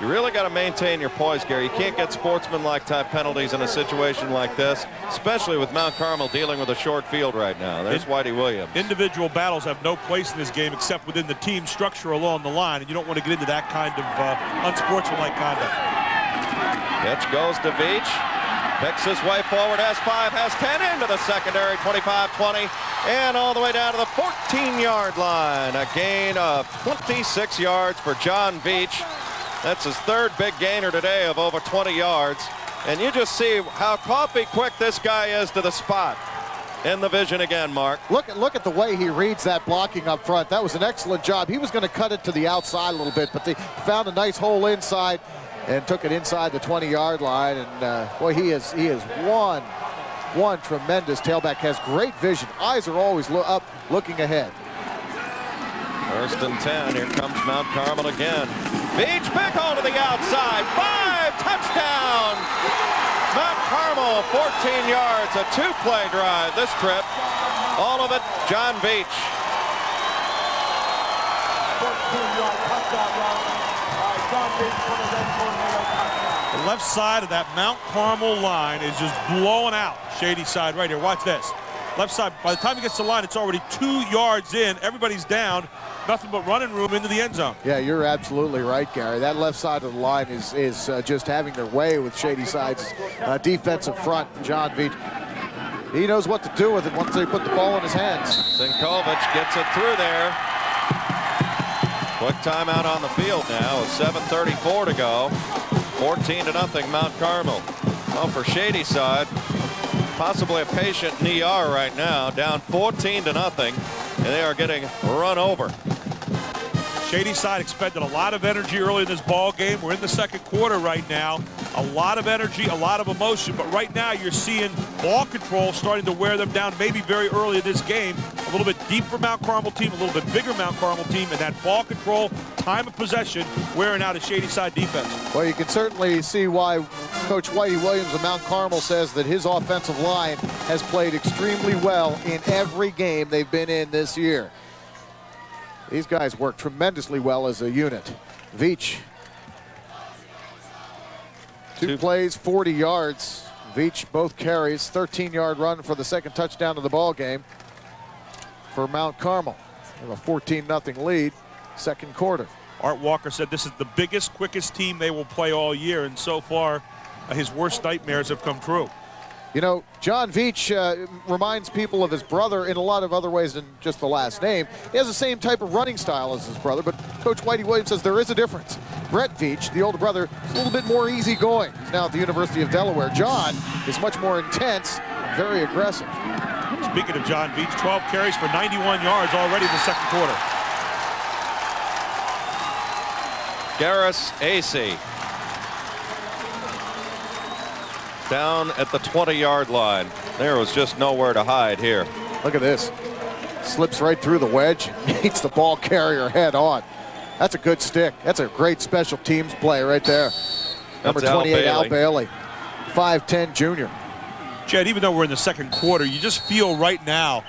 A: You really got to maintain your poise, Gary. You can't get sportsmanlike type penalties in a situation like this, especially with Mount Carmel dealing with a short field right now. There's Whitey Williams.
C: Individual battles have no place in this game except within the team structure along the line, and you don't want to get into that kind of unsportsmanlike conduct.
A: Pitch goes to Veach. Picks his way forward, has 5, has 10 into the secondary, 25-20, and all the way down to the 14-yard line. A gain of 26 yards for John Veach. That's his third big gainer today of over 20 yards. And you just see how coffee quick this guy is to the spot. In the vision again, Mark.
B: Look at the way he reads that blocking up front. That was an excellent job. He was going to cut it to the outside a little bit, but they found a nice hole inside and took it inside the 20-yard line. And boy, he is one tremendous tailback. Has great vision. Eyes are always up, looking ahead.
A: 1st and 10. Here comes Mount Carmel again. Veach big hole to the outside. 5, touchdown. Mount Carmel, 14 yards, a 2-play drive this trip. All of it, John Veach.
D: 14-yard touchdown run by John Veach for the Red Tornado touchdown.
C: The left side of that Mount Carmel line is just blowing out. Shady Side right here. Watch this. Left side, by the time he gets to the line, it's already 2 yards in. Everybody's down. Nothing but running room into the end zone.
B: Yeah, you're absolutely right, Gary. That left side of the line is just having their way with Shady Side's defensive front. John Veach, he knows what to do with it once they put the ball in his hands.
A: Sinkovic gets it through there. Quick timeout on the field now. 7:34 to go. 14-0 Mount Carmel. Well, for Shady Side, possibly a patient ER right now, down 14-0, and they are getting run over.
C: Shady Side expended a lot of energy early in this ball game. We're in the second quarter right now. A lot of energy, a lot of emotion, but right now you're seeing ball control starting to wear them down maybe very early in this game. A little bit deeper Mount Carmel team, a little bit bigger Mount Carmel team, and that ball control, time of possession, wearing out a Shady Side defense.
B: Well, you can certainly see why Coach Whitey Williams of Mount Carmel says that his offensive line has played extremely well in every game they've been in this year. These guys work tremendously well as a unit. Veach, two plays, 40 yards. Veach, both carries, 13-yard run for the second touchdown of the ball game for Mount Carmel. They have a 14-0 lead, second quarter.
C: Art Walker said this is the biggest, quickest team they will play all year, and so far his worst nightmares have come true.
B: You know, John Veach reminds people of his brother in a lot of other ways than just the last name. He has the same type of running style as his brother, but Coach Whitey Williams says there is a difference. Brett Veach, the older brother, is a little bit more easygoing. He's now at the University of Delaware. John is much more intense, very aggressive.
C: Speaking of John Veach, 12 carries for 91 yards already in the second quarter.
A: Garris AC down at the 20-yard line. There was just nowhere to hide here.
B: Look at this. Slips right through the wedge, meets the ball carrier head on. That's a good stick. That's a great special teams play right there. Number 28, Al Bailey. 5'10 junior.
C: Jed, even though we're in the second quarter, you just feel right now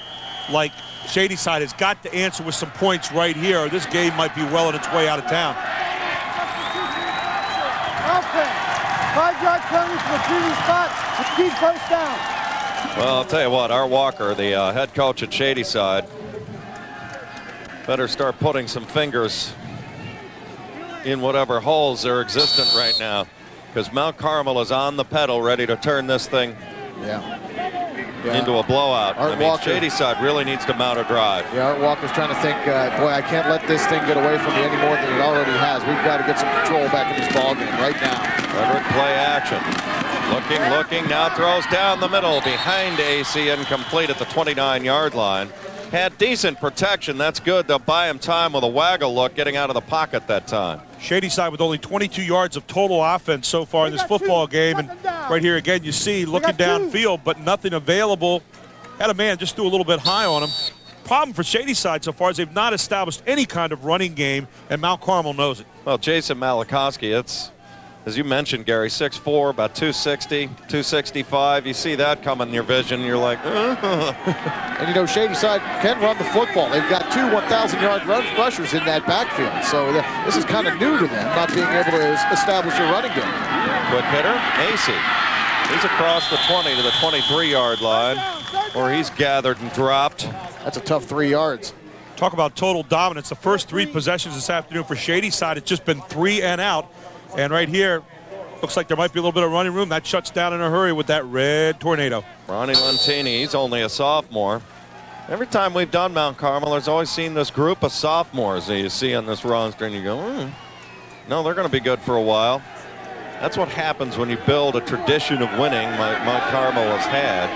C: like Shady Side has got to answer with some points right here, or this game might be well on its way out of town.
D: 5-yard penalty for the previous spot. A key first down.
A: Well, I'll tell you what, Art Walker, the head coach at Shady Side, better start putting some fingers in whatever holes are existent right now, because Mount Carmel is on the pedal ready to turn this thing into a blowout.
B: Art
A: I mean,
B: Walker.
A: Shady Side really needs to mount a drive.
B: Yeah, Art Walker's trying to think, boy, I can't let this thing get away from me any more than it already has. We've got to get some control back in this ballgame right now.
A: Frederick play action. Looking, now throws down the middle behind AC, incomplete at the 29-yard line. Had decent protection. That's good. They'll buy him time with a waggle look getting out of the pocket that time.
C: Shady Side with only 22 yards of total offense so far in this football game. And right here again, you see looking downfield, but nothing available. Had a man just threw a little bit high on him. Problem for Shady Side so far is they've not established any kind of running game, and Mount Carmel knows it.
A: Well, Jason Malakowski, it's As you mentioned, Gary, 6'4", about 260, 265. You see that come in your vision, you're like,
B: And you know, Shady Side can run the football. They've got 2 1,000-yard rushers in that backfield. So this is kind of new to them, not being able to establish a running game.
A: Quick hitter, AC. He's across the 20 to the 23-yard line, where he's gathered and dropped.
B: That's a tough 3 yards.
C: Talk about total dominance. The first 3 possessions this afternoon for Shady Side, it's just been 3 and out. And right here, looks like there might be a little bit of running room. That shuts down in a hurry with that red tornado.
A: Ronnie Lentini, he's only a sophomore. Every time we've done Mount Carmel, there's always seen this group of sophomores that you see on this roster, and you go, no, they're going to be good for a while. That's what happens when you build a tradition of winning like Mount Carmel has had.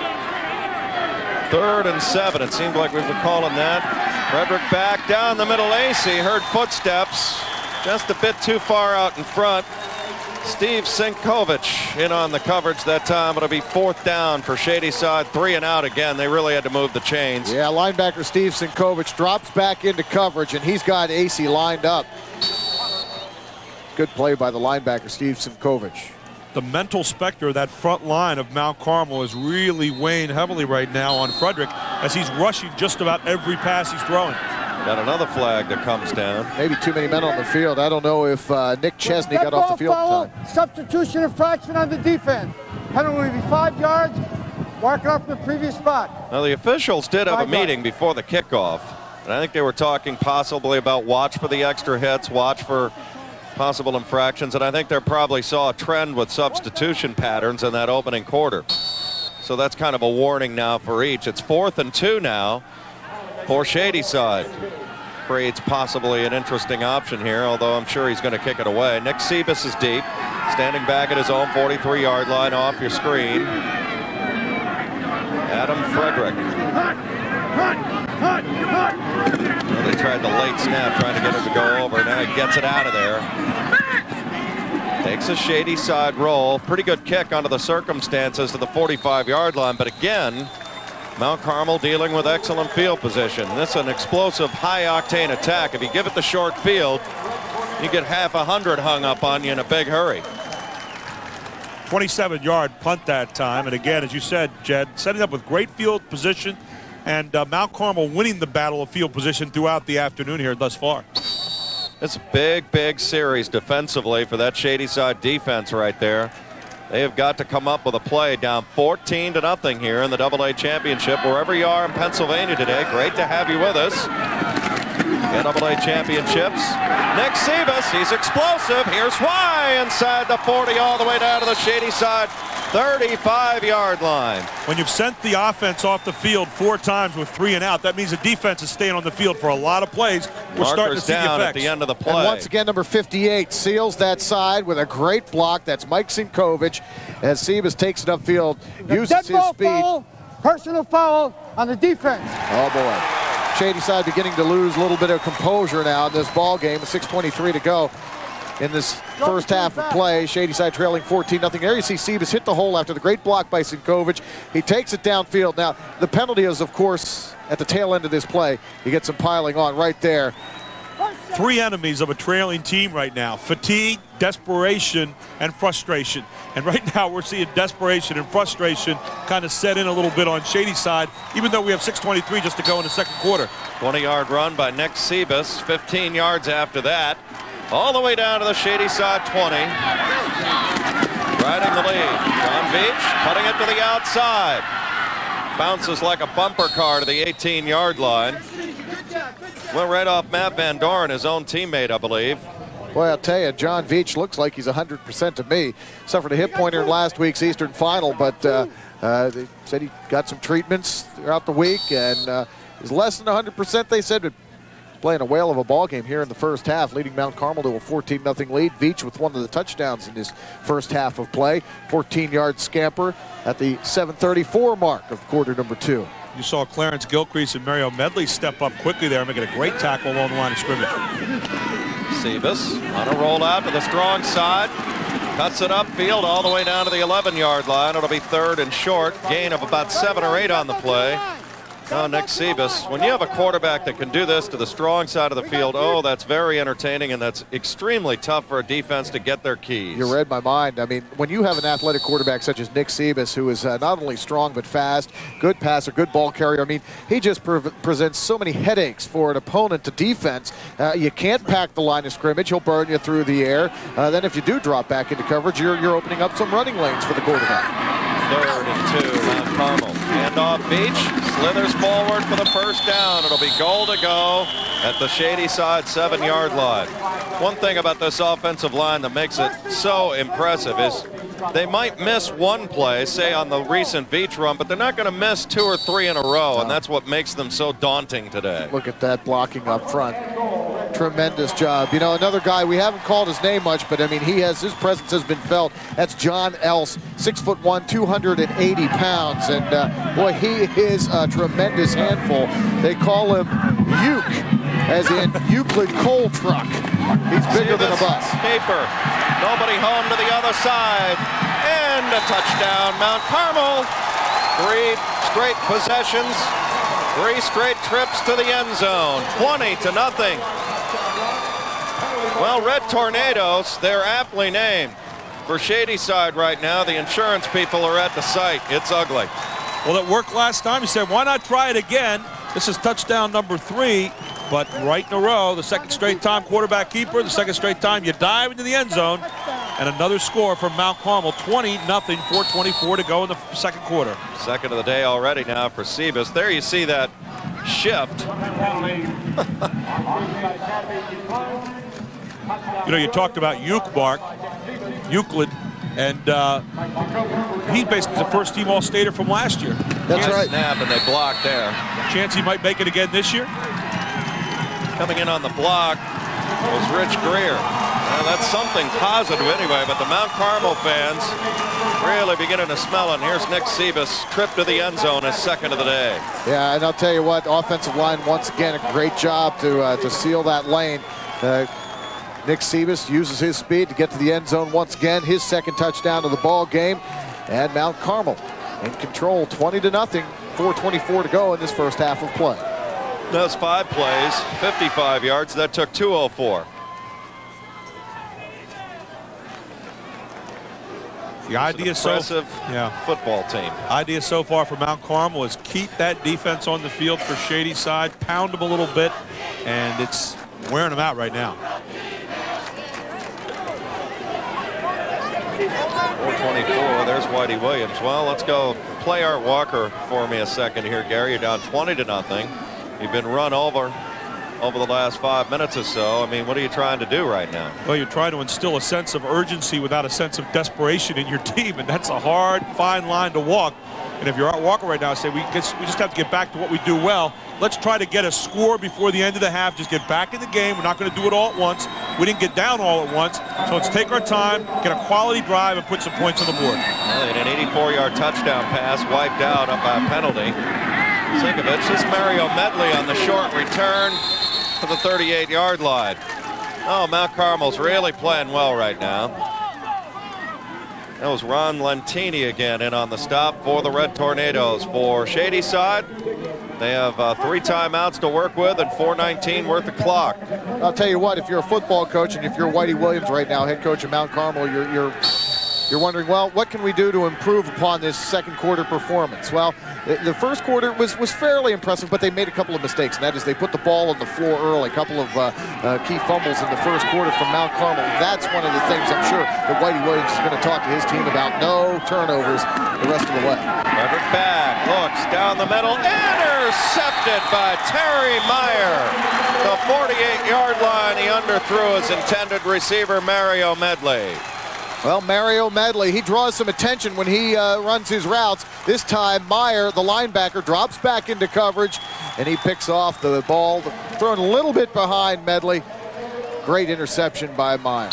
A: 3rd and 7, it seems like we've been calling that. Frederick back down the middle. AC heard footsteps just a bit too far out in front. Steve Sinkovich in on the coverage that time. It'll be 4th down for Shady Side. 3 and out again. They really had to move the chains.
B: Yeah, linebacker Steve Sinkovich drops back into coverage, and he's got AC lined up. Good play by the linebacker Steve Sinkovich.
C: The mental specter of that front line of Mount Carmel is really weighing heavily right now on Frederick as he's rushing just about every pass he's throwing.
A: Got another flag that comes down.
B: Maybe too many men on the field. I don't know if Nick Chesney got off the field in time.
D: Substitution infraction on the defense. Penalty will be 5 yards. Mark it up from the previous spot.
A: Now the officials did have a meeting before the kickoff, and I think they were talking possibly about watch for the extra hits, watch for possible infractions, and I think they probably saw a trend with substitution patterns in that opening quarter. So that's kind of a warning now for each. It's 4th and 2 now for Shady Side. Creates possibly an interesting option here, although I'm sure he's going to kick it away. Nick Sebas is deep, standing back at his own 43-yard line off your screen. Adam Frederick. Well, they tried the late snap, trying to get him to go over. Now he gets it out of there. Takes a Shady Side roll. Pretty good kick under the circumstances to the 45-yard line, but again, Mount Carmel dealing with excellent field position. This is an explosive, high-octane attack. If you give it the short field, you get half 100 hung up on you in a big hurry.
C: 27-yard punt that time. And again, as you said, Jed, setting up with great field position, and Mount Carmel winning the battle of field position throughout the afternoon here thus far.
A: It's a big, big series defensively for that Shady Side defense right there. They have got to come up with a play down 14-0 here in the AA championship. Wherever you are in Pennsylvania today, great to have you with us. AA championships. Nick Sebas, he's explosive. Here's why inside the 40 all the way down to the Shady Side 35-yard line.
C: When you've sent the offense off the field 4 times with 3 and out, that means the defense is staying on the field for a lot of plays. We're starting to see the
A: down
C: effects
A: at the end of the play.
B: And once again, number 58 seals that side with a great block. That's Mike Sinkovich as Sebas takes it upfield, uses his speed.
D: Foul, personal foul on the defense.
B: Oh boy. Shady Side beginning to lose a little bit of composure now in this ball game. 6:23 to go in this first half of play. Shady Side trailing 14-0. There you see Sebas hit the hole after the great block by Sinkovich. He takes it downfield. Now, the penalty is, of course, at the tail end of this play. You get some piling on right there.
C: 3 enemies of a trailing team right now: fatigue, desperation, and frustration. And right now we're seeing desperation and frustration kind of set in a little bit on Shady Side, even though we have 6:23 just to go in the second quarter.
A: 20-yard run by Nick Sebas, 15 yards after that. All the way down to the Shady Side 20. Riding the lead. John Beach putting it to the outside. Bounces like a bumper car to the 18-yard line. Went right off Matt Van Doren, his own teammate, I believe.
B: Boy, I'll tell you, John Veach looks like he's 100% to me. Suffered a hip pointer in last week's Eastern Final, but they said he got some treatments throughout the week, and he's less than 100%, they said, but playing a whale of a ball game here in the first half, leading Mount Carmel to a 14-0 lead. Veach with one of the touchdowns in his first half of play. 14-yard scamper at the 7:34 mark of quarter number 2.
C: You saw Clarence Gilcrease and Mario Medley step up quickly there, making a great tackle along the line of scrimmage.
A: Sebas on a rollout to the strong side. Cuts it upfield all the way down to the 11-yard line. It'll be 3rd and short. Gain of about 7 or 8 on the play. Oh, Nick Sebas, when you have a quarterback that can do this to the strong side of the field, oh, that's very entertaining, and that's extremely tough for a defense to get their keys.
B: You read my mind. I mean, when you have an athletic quarterback such as Nick Sebas, who is not only strong but fast, good passer, good ball carrier, I mean, he just presents so many headaches for an opponent to defense. You can't pack the line of scrimmage. He'll burn you through the air. Then if you do drop back into coverage, you're opening up some running lanes for the quarterback.
A: 3rd and 2, Mount Carmel. Handoff Beach, slithers forward for the first down. It'll be goal to go at the Shady Side 7-yard line. One thing about this offensive line that makes it so impressive is they might miss one play, say on the recent Beach run, but they're not going to miss 2 or 3 in a row, and that's what makes them so daunting today.
B: Look at that blocking up front. Tremendous job. You know, another guy, we haven't called his name much, but I mean, his presence has been felt. That's John Else, 6'1", 280 pounds, and boy, he is a tremendous handful. They call him Uke, as in Euclid coal truck. He's bigger than a bus.
A: Keeper, nobody home to the other side, and a touchdown, Mount Carmel. 3 straight possessions, 3 straight trips to the end zone, 20-0. Well, Red Tornadoes, they're aptly named. For Shady Side right now, the insurance people are at the site. It's ugly.
C: Well, it worked last time. He said, why not try it again? This is touchdown number 3, but right in a row, the second straight time quarterback keeper, the second straight time you dive into the end zone, and another score from Mount Carmel, 20-0, 4:24 to go in the second quarter.
A: Second of the day already now for Sebas. There you see that shift.
C: You know, you talked about Euclid, and he basically is a first-team All-Stater from last year.
B: That's right.
A: Snap, and they blocked there.
C: Chance he might make it again this year?
A: Coming in on the block was Rich Greer. Well, that's something positive anyway, but the Mount Carmel fans really beginning to smell it. And here's Nick Sebas, trip to the end zone, his second of the day.
B: Yeah, and I'll tell you what, offensive line, once again, a great job to seal that lane. Nick Sebas uses his speed to get to the end zone once again. His second touchdown of the ball game. And Mount Carmel in control, 20-0, 4:24 to go in this first half of play.
A: Those 5 plays, 55 yards. That took 2:04.
C: The idea
A: football team.
C: Idea so far for Mount Carmel is keep that defense on the field for Shady Side, pound them a little bit, and it's wearing them out right now.
A: 4:24, there's Whitey Williams. Well, let's go play Art Walker for me a second here, Gary. You're down 20-0. You've been run over the last 5 minutes or so. I mean, what are you trying to do right now?
C: Well, you're trying to instill a sense of urgency without a sense of desperation in your team, and that's a hard, fine line to walk. And if you're Art Walker right now, I say we just have to get back to what we do well. Let's try to get a score before the end of the half. Just get back in the game. We're not going to do it all at once. We didn't get down all at once. So let's take our time, get a quality drive, and put some points on the board.
A: Well, an 84-yard touchdown pass wiped out up by a penalty. Zinkovich, this Mario Medley on the short return to the 38-yard line. Oh, Mount Carmel's really playing well right now. That was Ron Lentini again in on the stop for the Red Tornadoes. For Shady Side, they have 3 timeouts to work with and 4:19 worth of clock.
B: I'll tell you what, if you're a football coach and if you're Whitey Williams right now, head coach of Mount Carmel, you're wondering, well, what can we do to improve upon this second quarter performance? Well, the first quarter was fairly impressive, but they made a couple of mistakes, and that is they put the ball on the floor early. A couple of key fumbles in the first quarter from Mount Carmel. That's one of the things I'm sure that Whitey Williams is going to talk to his team about. No turnovers the rest of the way.
A: Frederick back, looks down the middle, intercepted by Terry Meyer. The 48-yard line, he underthrew his intended receiver, Mario Medley.
B: Well, Mario Medley, he draws some attention when he runs his routes. This time, Meyer, the linebacker, drops back into coverage, and he picks off the ball, thrown a little bit behind Medley. Great interception by Meyer.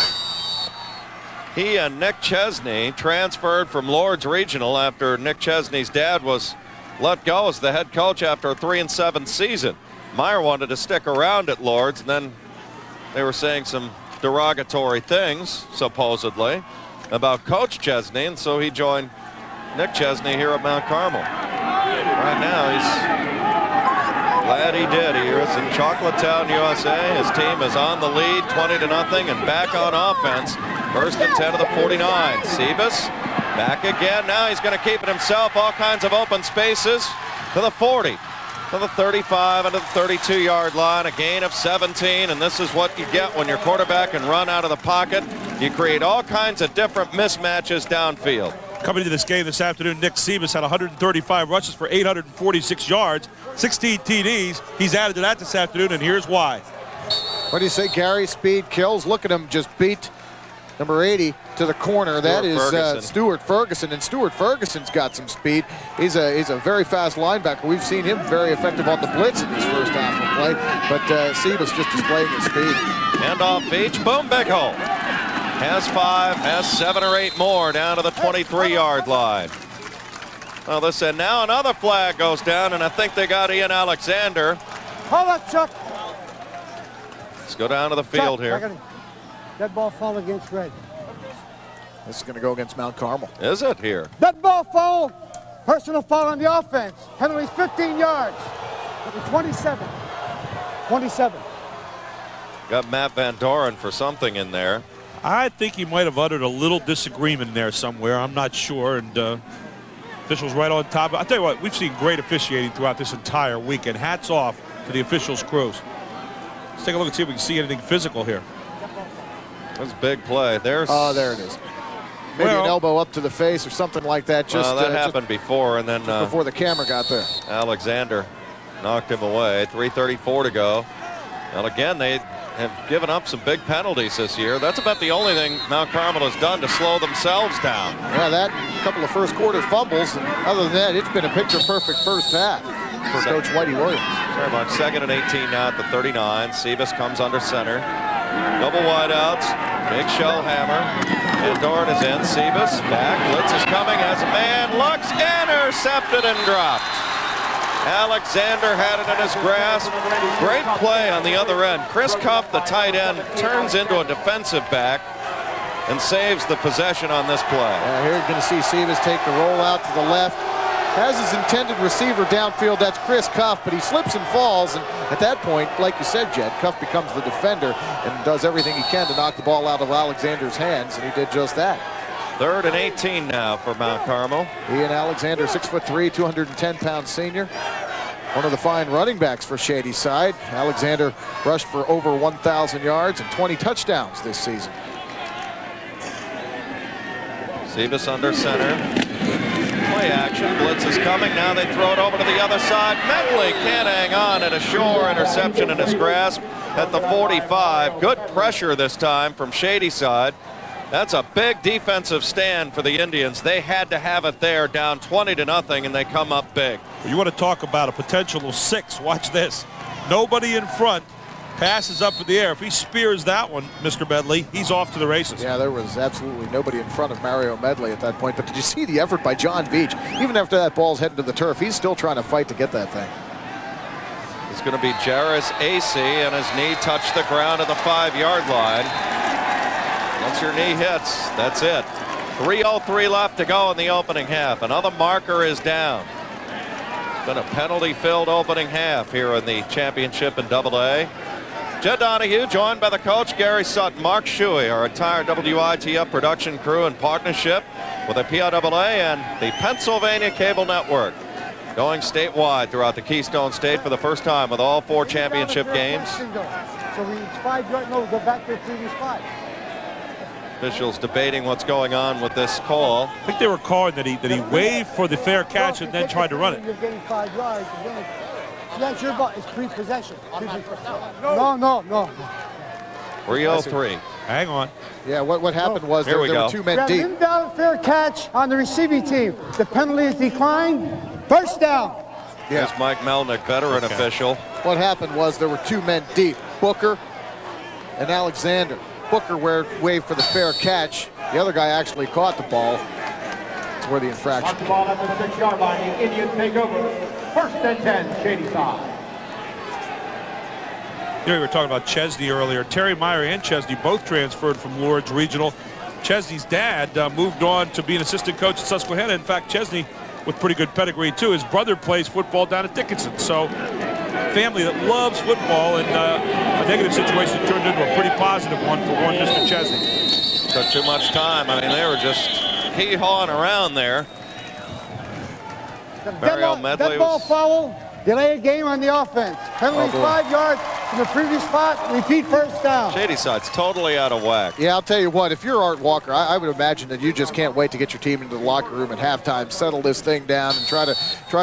A: He and Nick Chesney transferred from Lourdes Regional after Nick Chesney's dad was let go as the head coach after a 3-7 season. Meyer wanted to stick around at Lourdes, and then they were saying some derogatory things, supposedly, about Coach Chesney, and so he joined Nick Chesney here at Mount Carmel. Right now, he's Glad he did. He was in Chocolatetown, USA. His team is on the lead, 20-0, and back on offense. First and 10 of the 49. Sebas back again. Now he's going to keep it himself. All kinds of open spaces to the 40, to the 35, and to the 32-yard line. A gain of 17, and this is what you get when your quarterback can run out of the pocket. You create all kinds of different mismatches downfield.
C: Coming into this game this afternoon, Nick Sebas had 135 rushes for 846 yards, 16 TDs. He's added to that this afternoon, and here's why.
B: What do you say, Gary? Speed kills. Look at him just beat number 80 to the corner. That is Stuart Ferguson, and Stuart Ferguson's got some speed. He's a very fast linebacker. We've seen him very effective on the blitz in this first half of play, but Sebas just displaying his speed.
A: Hand off Beach, boom, big hole. Has 5, has 7 or 8 more down to the 23-yard line. Well, listen, now another flag goes down, and I think they got Ian Alexander.
D: Hold up, Chuck.
A: Let's go down to the field here.
D: That ball fall against red.
B: This is going to go against Mount Carmel.
A: Is it here?
D: That ball fall, personal foul on the offense. Penalties 15 yards. 27. 27.
A: Got Matt Van Doren for something in there.
C: I think he might have uttered a little disagreement in there somewhere. I'm not sure, and officials right on top. I'll tell you what, we've seen great officiating throughout this entire weekend. Hats off to the officials' crews. Let's take a look and see if we can see anything physical here.
A: That's a big play. There
B: it is. Maybe an elbow up to the face or something like that.
A: That happened before, and then
B: before the camera got there.
A: Alexander knocked him away. 3:34 to go. Well, again, they have given up some big penalties this year. That's about the only thing Mount Carmel has done to slow themselves down.
B: Yeah, that couple of first quarter fumbles. And other than that, it's been a picture-perfect first half for Coach Whitey Williams.
A: Very much. 2nd and 18 now at the 39. Sebas comes under center. Double wideouts. Big shell hammer. And Doran is in. Sebas back. Blitz is coming as a man looks. Intercepted and dropped. Alexander had it in his grasp. Great play on the other end. Chris Cuff, the tight end, turns into a defensive back and saves the possession on this play.
B: Yeah, here you're going to see Sebas take the roll out to the left. Has his intended receiver downfield. That's Chris Cuff, but he slips and falls. And at that point, like you said, Jed, Cuff becomes the defender and does everything he can to knock the ball out of Alexander's hands, and he did just that.
A: 3rd and 18 now for Mount Carmel.
B: Ian Alexander, 6'3", 210-pound senior. One of the fine running backs for Shady Side. Alexander rushed for over 1,000 yards and 20 touchdowns this season.
A: Sebas under center. Play action. Blitz is coming. Now they throw it over to the other side. Medley can't hang on, and a sure interception in his grasp at the 45. Good pressure this time from Shady Side. That's a big defensive stand for the Indians. They had to have it there, down 20-0, and they come up big.
C: You want to talk about a potential of 6. Watch this. Nobody in front. Passes up in the air. If he spears that one, Mr. Medley, he's off to the races.
B: Yeah, there was absolutely nobody in front of Mario Medley at that point. But did you see the effort by John Veach? Even after that ball's headed to the turf, he's still trying to fight to get that thing.
A: It's going to be Jairus AC, and his knee touched the ground at the 5-yard line. Once your knee hits, that's it. 3:03 left to go in the opening half. Another marker is down. It's been a penalty-filled opening half here in the championship in AA. Jed Donahue, joined by the coach, Gary Sutton, Mark Shuey, our entire WITF production crew in partnership with the PIAA and the Pennsylvania Cable Network. Going statewide throughout the Keystone State for the first time with all 4 championship games.
D: So it's 5 yards, no, go back to the previous 5.
A: Officials debating what's going on with this call.
C: I think they were calling that he waved for the fair catch and then tried to run it.
D: You're getting 5 yards. That's your ball. It's pre-possession. No.
A: 3:03.
C: Hang on.
B: Yeah, what happened was there were 2 men deep.
D: Invalid fair catch on the receiving team. The penalty is declined. First down.
A: Here's Mike Melnick, veteran official.
B: What happened was there were 2 men deep, Booker and Alexander. Booker waved for the fair catch. The other guy actually caught the ball. That's where the infraction.
F: The ball at the 6-yard line. The Indians take over. 1st and 10, Shady Side.
C: You know, we were talking about Chesney earlier. Terry Meyer and Chesney both transferred from Lourdes Regional. Chesney's dad moved on to be an assistant coach at Susquehanna. In fact, Chesney with pretty good pedigree too. His brother plays football down at Dickinson. So family that loves football, and a negative situation turned into a pretty positive one for one Mr. Chesney.
A: Took too much time. I mean, they were just hee-hawing around there.
D: Dead ball foul, delay a game on the offense. Penalty 5 yards from the previous spot, repeat first down.
A: Shady Side's totally out of whack.
B: Yeah, I'll tell you what, if you're Art Walker, I would imagine that you just can't wait to get your team into the locker room at halftime, settle this thing down, and try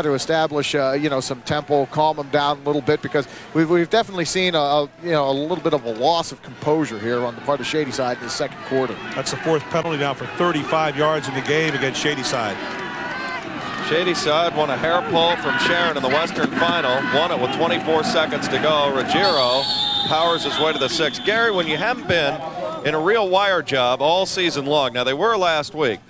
B: to establish some tempo, calm them down a little bit, because we've definitely seen a little bit of a loss of composure here on the part of Shady Side in the second quarter.
C: That's the 4th penalty now for 35 yards in the game against Shady Side.
A: Shady Side won a hair pull from Sharon in the Western Final, won it with 24 seconds to go. Ruggiero powers his way to the 6th. Gary, when you haven't been in a real wire job all season long, now they were last week,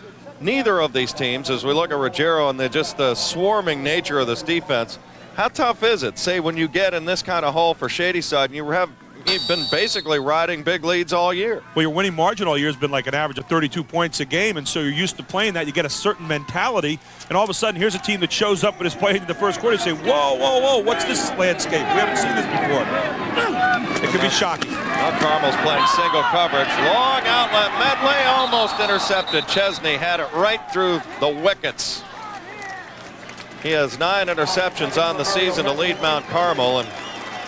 A: neither of these teams, as we look at Ruggiero and the swarming nature of this defense, how tough is it, say, when you get in this kind of hole for Shady Side and you've been basically riding big leads all year?
C: Well, your winning margin all year has been like an average of 32 points a game, and so you're used to playing that. You get a certain mentality, and all of a sudden, here's a team that shows up and is playing in the first quarter. You say, whoa, whoa, whoa, what's this landscape? We haven't seen this before. It could be shocking.
A: Now Carmel's playing single coverage. Long outlet medley, almost intercepted. Chesney had it right through the wickets. He has 9 interceptions on the season to lead Mount Carmel, and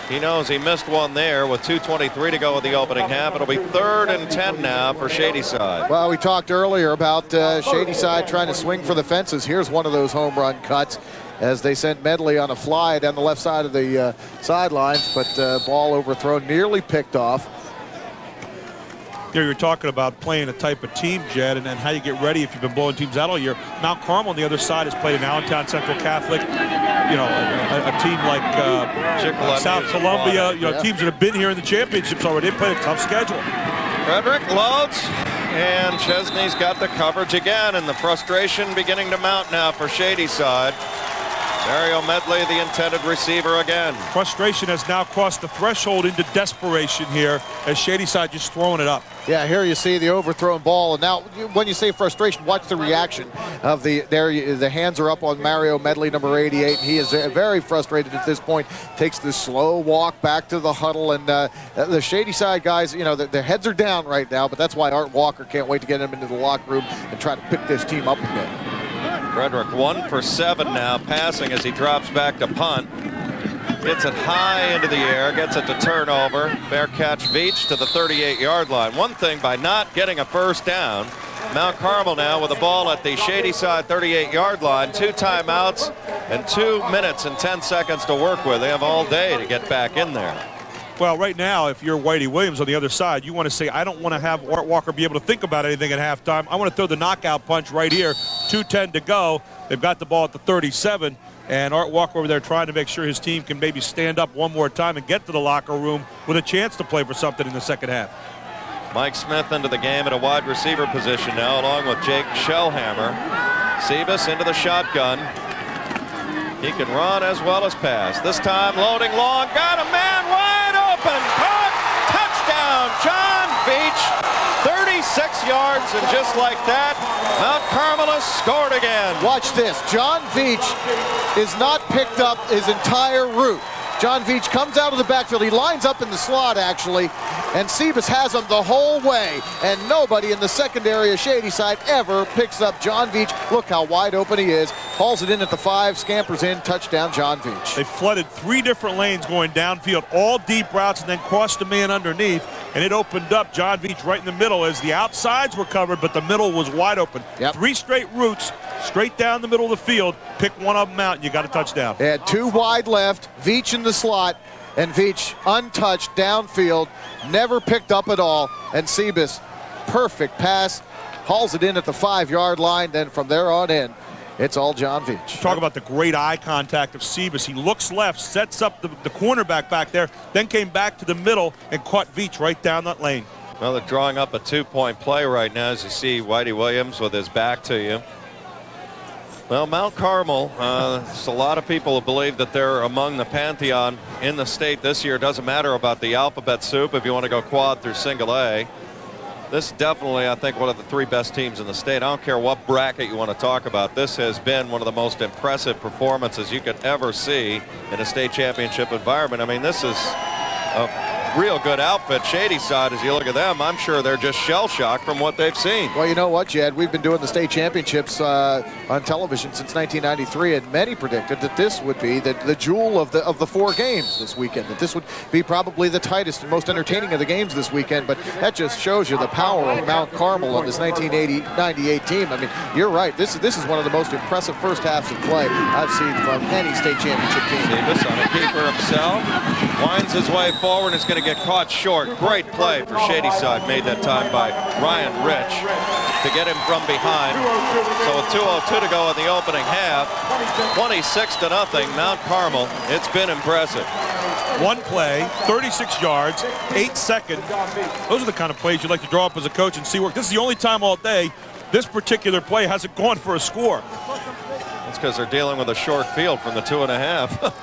A: he knows he missed one there with 2:23 to go in the opening half. It'll be 3rd and 10 now for Shady Side.
B: Well, we talked earlier about Shady Side trying to swing for the fences. Here's one of those home run cuts as they sent Medley on a fly down the left side of the sidelines, but ball overthrown, nearly picked off.
C: Here you're talking about playing a type of team, Jed, and then how you get ready if you've been blowing teams out all year. Mount Carmel on the other side has played in Allentown Central Catholic, a team like South Columbia, teams that have been here in the championships already. They played a tough schedule.
A: Frederick loads, and Chesney's got the coverage again, and the frustration beginning to mount now for Shady Side. Mario Medley, the intended receiver again.
C: Frustration has now crossed the threshold into desperation here as Shady Side just throwing it up.
B: Yeah, here you see the overthrown ball, and now when you say frustration, watch the reaction of the hands are up on Mario Medley, number 88. He is very frustrated at this point. Takes this slow walk back to the huddle, and the Shady Side guys, their heads are down right now, but that's why Art Walker can't wait to get him into the locker room and try to pick this team up again.
A: Frederick 1 for 7 now, passing as he drops back to punt. Gets it high into the air, gets it to turnover. Fair catch, Veach to the 38-yard line. One thing, by not getting a first down, Mount Carmel now with the ball at the Shady Side 38-yard line. 2 timeouts and 2 minutes and 10 seconds to work with. They have all day to get back in there.
C: Well, right now, if you're Whitey Williams on the other side, you want to say, I don't want to have Art Walker be able to think about anything at halftime. I want to throw the knockout punch right here. 2:10 to go. They've got the ball at the 37, and Art Walker over there trying to make sure his team can maybe stand up one more time and get to the locker room with a chance to play for something in the second half.
A: Mike Smith into the game at a wide receiver position now, along with Jake Shellhammer. Sebas into the shotgun. He can run as well as pass. This time loading long, got a man wide open, caught, touchdown, John Veach, 36 yards, and just like that, Mount Carmel has scored again.
B: Watch this, John Veach is not picked up his entire route. John Veach comes out of the backfield. He lines up in the slot, actually, and Sebas has him the whole way, and nobody in the secondary of Shady Side ever picks up John Veach. Look how wide open he is. Hauls it in at the 5, scampers in, touchdown, John Veach.
C: They flooded 3 different lanes going downfield, all deep routes, and then crossed a man underneath, and it opened up John Veach right in the middle as the outsides were covered, but the middle was wide open.
B: Yep.
C: 3 straight routes, straight down the middle of the field. Pick one of them out, and you got a touchdown.
B: They had 2 wide left, Veach in the slot, and Veach untouched downfield, never picked up at all, and Sebas, perfect pass, hauls it in at the 5-yard line, then from there on in, it's all John Veach.
C: Talk about the great eye contact of Sebas. He looks left, sets up the cornerback back there, then came back to the middle and caught Veach right down that lane.
A: Well, they're drawing up a 2-point play right now, as you see Whitey Williams with his back to you. Well, Mount Carmel, there's a lot of people who believe that they're among the pantheon in the state this year. It doesn't matter about the alphabet soup if you want to go quad through single A. This is definitely, I think, one of the 3 best teams in the state. I don't care what bracket you want to talk about. This has been one of the most impressive performances you could ever see in a state championship environment. I mean, this is a real good outfit. Shady Side, as you look at them, I'm sure they're just shell-shocked from what they've seen.
B: Well, you know what, Jed? We've been doing the state championships on television since 1993, and many predicted that this would be the jewel of the 4 games this weekend, that this would be probably the tightest and most entertaining of the games this weekend. But that just shows you the power of Mount Carmel on this 1998 team. I mean, you're right. This is one of the most impressive first halves of play I've seen from any state championship team.
A: Davis on a keeper himself, winds his way forward, and is going to get caught short. Great play for Shady Side, made that time by Ryan Rich to get him from behind. So with 2:02 to go in the opening half, 26-0, Mount Carmel. It's been impressive.
C: One play, 36 yards, 8 seconds. Those are the kind of plays you like to draw up as a coach and see work. This is the only time all day this particular play hasn't gone for a score.
A: That's because they're dealing with a short field from the 2.5.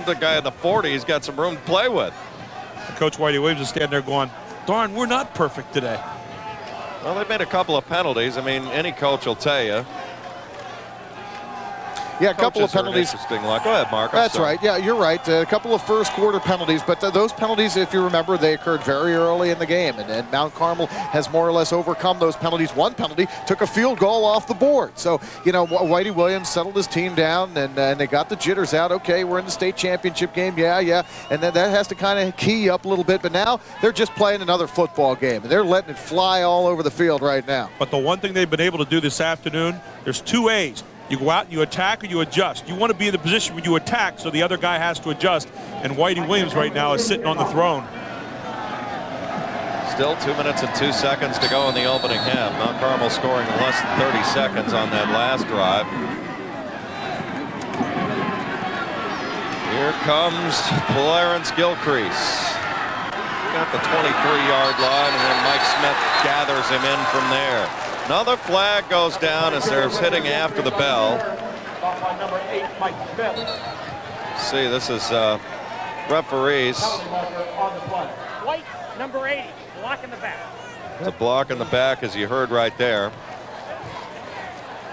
A: The guy in the 40's got some room to play with.
C: Coach Whitey Williams is standing there going, darn, we're not perfect today.
A: Well, they've made a couple of penalties. I mean, any coach will tell you.
B: Yeah, a couple of penalties.
A: Interesting luck. Go ahead, Mark.
B: That's right. Yeah, you're right. A couple of first quarter penalties, but those penalties, if you remember, they occurred very early in the game, and Mount Carmel has more or less overcome those penalties. One penalty took a field goal off the board. So, you know, Whitey Williams settled his team down, and they got the jitters out. Okay, we're in the state championship game. Yeah. And then that has to kind of key up a little bit, but now they're just playing another football game, and they're letting it fly all over the field right now.
C: But the one thing they've been able to do this afternoon, there's 2 A's. You go out and you attack or you adjust. You want to be in the position where you attack so the other guy has to adjust. And Whitey Williams right now is sitting on the throne.
A: Still 2 minutes and 2 seconds to go in the opening half. Mount Carmel scoring in less than 30 seconds on that last drive. Here comes Clarence Gilcrease. Got the 23-yard line, and then Mike Smith gathers him in from there. Another flag goes down as they're hitting after the bell.
F: Number 8, Mike Smith.
A: See, this is referees.
G: White, number 80, block in the back.
A: It's a block in the back, as you heard right there.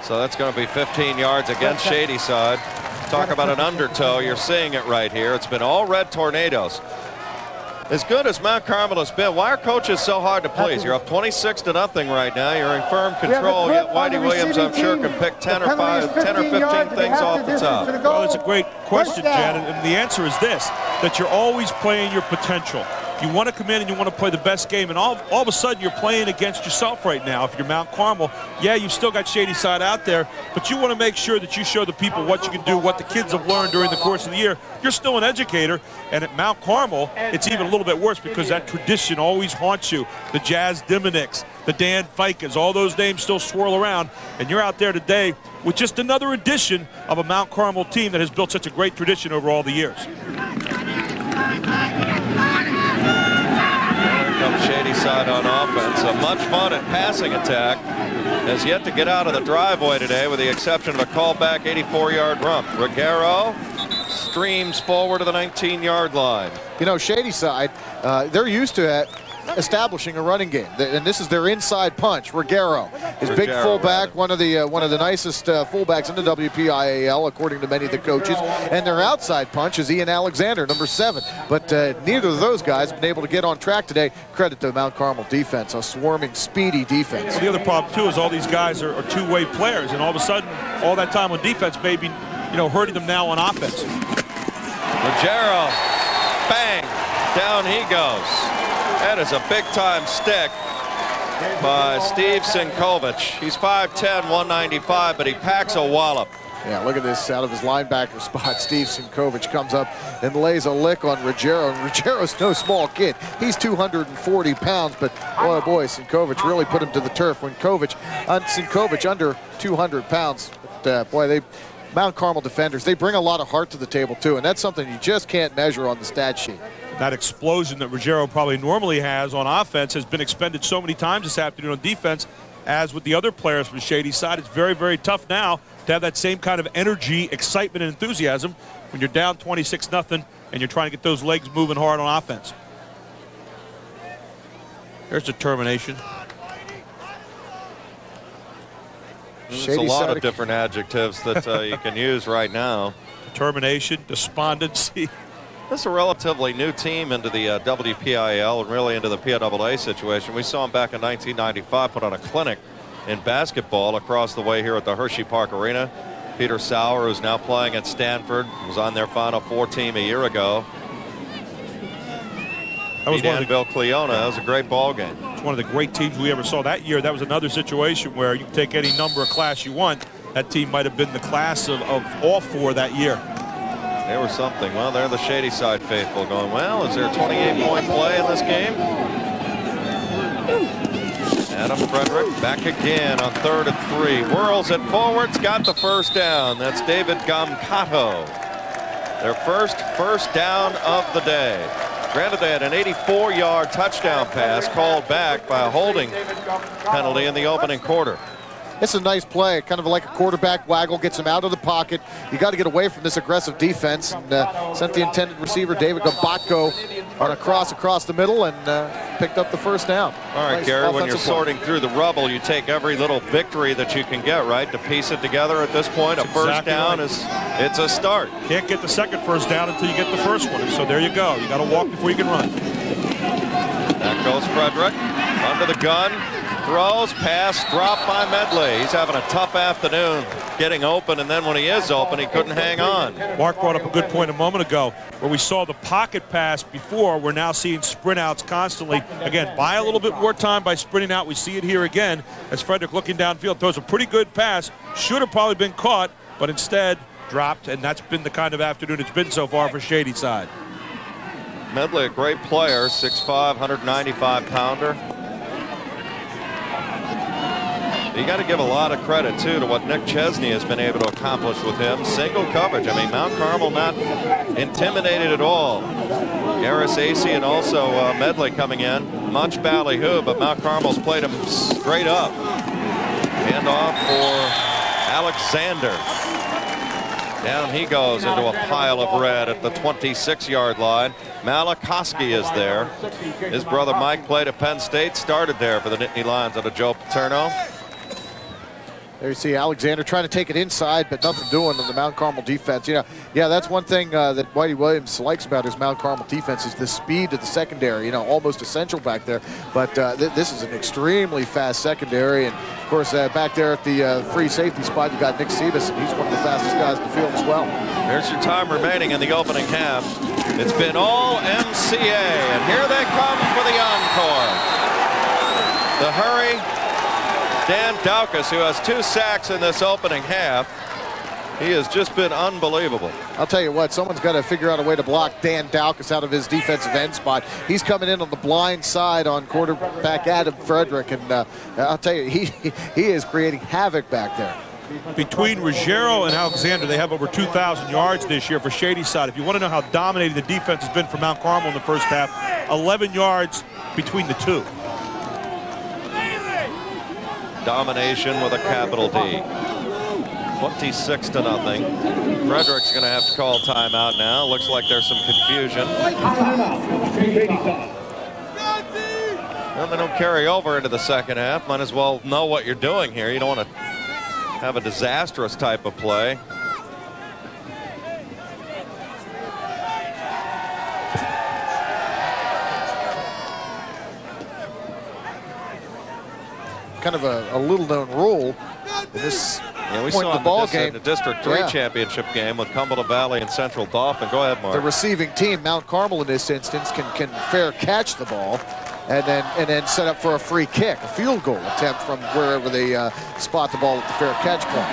A: So that's going to be 15 yards against Shady Side. Talk about an undertow. You're seeing it right here. It's been all red tornadoes. As good as Mount Carmel has been, why are coaches so hard to please? You're up 26-0 right now. You're in firm control. Yet Whitey Williams, I'm sure, can pick 10 or 15 things off the top.
C: Well, it's a great question, Jan, and the answer is this, that you're always playing your potential. You want to come in and you want to play the best game, and all of a sudden you're playing against yourself right now. If you're Mount Carmel, yeah, you've still got Shady Side out there, but you want to make sure that you show the people what you can do, what the kids have learned during the course of the year. You're still an educator, and at Mount Carmel, it's even a little bit worse because that tradition always haunts you. The Jazz Diminics, the Dan Ficas, all those names still swirl around, and you're out there today with just another edition of a Mount Carmel team that has built such a great tradition over all the years.
A: Shady Side on offense. A much fun and passing attack has yet to get out of the driveway today, with the exception of a callback 84-yard run. Ruggiero streams forward to the 19-yard line.
B: You know, Shady Side, they're used to establishing a running game, and this is their inside punch. Ruggiero is big fullback, one of the nicest fullbacks in the WPIAL, according to many of the coaches. And their outside punch is Ian Alexander, number 7. But neither of those guys have been able to get on track today. Credit to Mount Carmel defense, a swarming, speedy defense.
C: Well, the other problem too is all these guys are two-way players, and all of a sudden, all that time on defense may be, hurting them now on offense.
A: Ruggiero, bang, down he goes. That is a big-time stick by Steve Sinkovich. He's 5'10", 195, but he packs a wallop.
B: Yeah, look at this out of his linebacker spot. Steve Sinkovich comes up and lays a lick on Ruggiero. And Ruggiero's no small kid. He's 240 pounds, but boy, oh boy, Sinkovich really put him to the turf. When Sinkovich under 200 pounds, but boy, Mount Carmel defenders, they bring a lot of heart to the table too, and that's something you just can't measure on the stat sheet.
C: That explosion that Ruggiero probably normally has on offense has been expended so many times this afternoon on defense, as with the other players from Shady Side. It's very, very tough now to have that same kind of energy, excitement, and enthusiasm when you're down 26-0 and you're trying to get those legs moving hard on offense. There's determination.
A: There's a lot of different adjectives that you can use right now.
C: Determination, despondency.
A: This is a relatively new team into the WPIAL and really into the PIAA situation. We saw them back in 1995 put on a clinic in basketball across the way here at the Hershey Park Arena. Peter Sauer, who's now playing at Stanford, was on their Final Four team a year ago.
C: That was
A: Danville Cleona. That was a great ball game.
C: It's one of the great teams we ever saw that year. That was another situation where you can take any number of class you want. That team might have been the class of all four that year.
A: They were something. Well, they're the Shady Side faithful going, well, is there a 28-point play in this game? Adam Frederick back again on 3rd and 3. Whirls it forwards, got the first down. That's David Gamcato. Their first down of the day. Granted, they had an 84-yard touchdown pass called back by a holding penalty in the opening quarter.
B: It's a nice play, kind of like a quarterback waggle, gets him out of the pocket. You got to get away from this aggressive defense. And sent the intended receiver, David Gamcato, on a cross across the middle and picked up the first down.
A: All right,
B: nice
A: Gary, when you're sorting through the rubble, you take every little victory that you can get, right, to piece it together at this point.
C: That's
A: a first
C: exactly
A: down
C: right.
A: it's a start.
C: Can't get the second first down until you get the first one. So there you go. You got to walk before you can run.
A: That goes Frederick under the gun. Throws, pass, dropped by Medley. He's having a tough afternoon getting open, and then when he is open, he couldn't hang on.
C: Mark brought up a good point a moment ago where we saw the pocket pass before. We're now seeing sprint outs constantly. Again, buy a little bit more time by sprinting out. We see it here again as Frederick looking downfield throws a pretty good pass. Should have probably been caught, but instead dropped, and that's been the kind of afternoon it's been so far for Shady Side.
A: Medley, a great player, 6'5", 195-pounder. You got to give a lot of credit, too, to what Nick Chesney has been able to accomplish with him. Single coverage. I mean, Mount Carmel not intimidated at all. Garris AC and also Medley coming in. Much ballyhoo, but Mount Carmel's played him straight up. Handoff for Alexander. Down he goes into a pile of red at the 26-yard line. Malachowski is there. His brother Mike played at Penn State, started there for the Nittany Lions under Joe Paterno.
B: There you see Alexander trying to take it inside, but nothing doing in the Mount Carmel defense. Yeah, that's one thing that Whitey Williams likes about his Mount Carmel defense is the speed of the secondary, almost essential back there. But this is an extremely fast secondary. And, of course, back there at the free safety spot, you got Nick Sebas, and he's one of the fastest guys in the field as well.
A: There's your time remaining in the opening half. It's been all MCA, and here they come for the encore. The hurry. Dan Daukus, who has 2 sacks in this opening half. He has just been unbelievable.
B: I'll tell you what, someone's got to figure out a way to block Dan Daukus out of his defensive end spot. He's coming in on the blind side on quarterback Adam Frederick, and I'll tell you, he is creating havoc back there.
C: Between Ruggiero and Alexander, they have over 2,000 yards this year for Shady Side. If you want to know how dominating the defense has been for Mount Carmel in the first half, 11 yards between the two.
A: Domination with a capital D. 26-0. Frederick's going to have to call timeout now. Looks like there's some confusion. Well, they don't carry over into the second half. Might as well know what you're doing here. You don't want to have a disastrous type of play.
B: Kind of a little-known rule in this
A: we
B: point
A: saw
B: of the ball game.
A: In the District 3 championship game with Cumberland Valley and Central Dauphin. Go ahead, Mark.
B: The receiving team, Mount Carmel in this instance, can fair catch the ball and then set up for a free kick, a field goal attempt from wherever they spot the ball at the fair catch point.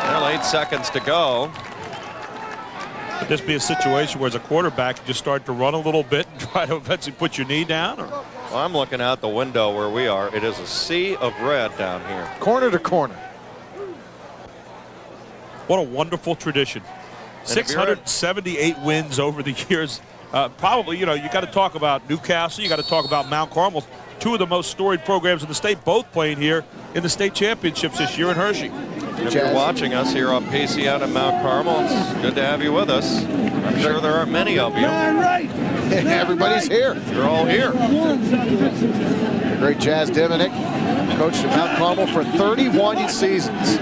A: Well, 8 seconds to go.
C: Could this be a situation where as a quarterback you just start to run a little bit and try to eventually put your knee down? Or?
A: Well, I'm looking out the window where we are. It is a sea of red down here.
B: Corner to corner.
C: What a wonderful tradition. 678 wins over the years. Probably, you got to talk about Newcastle. You got to talk about Mount Carmel. 2 of the most storied programs in the state, both playing here in the state championships this year in Hershey.
A: If you're watching us here on PCN at Mount Carmel, it's good to have you with us. I'm sure there aren't many of you.
B: Everybody's here.
A: They're all here.
B: Great Jazz Divanik, coached at Mount Carmel for 31 seasons.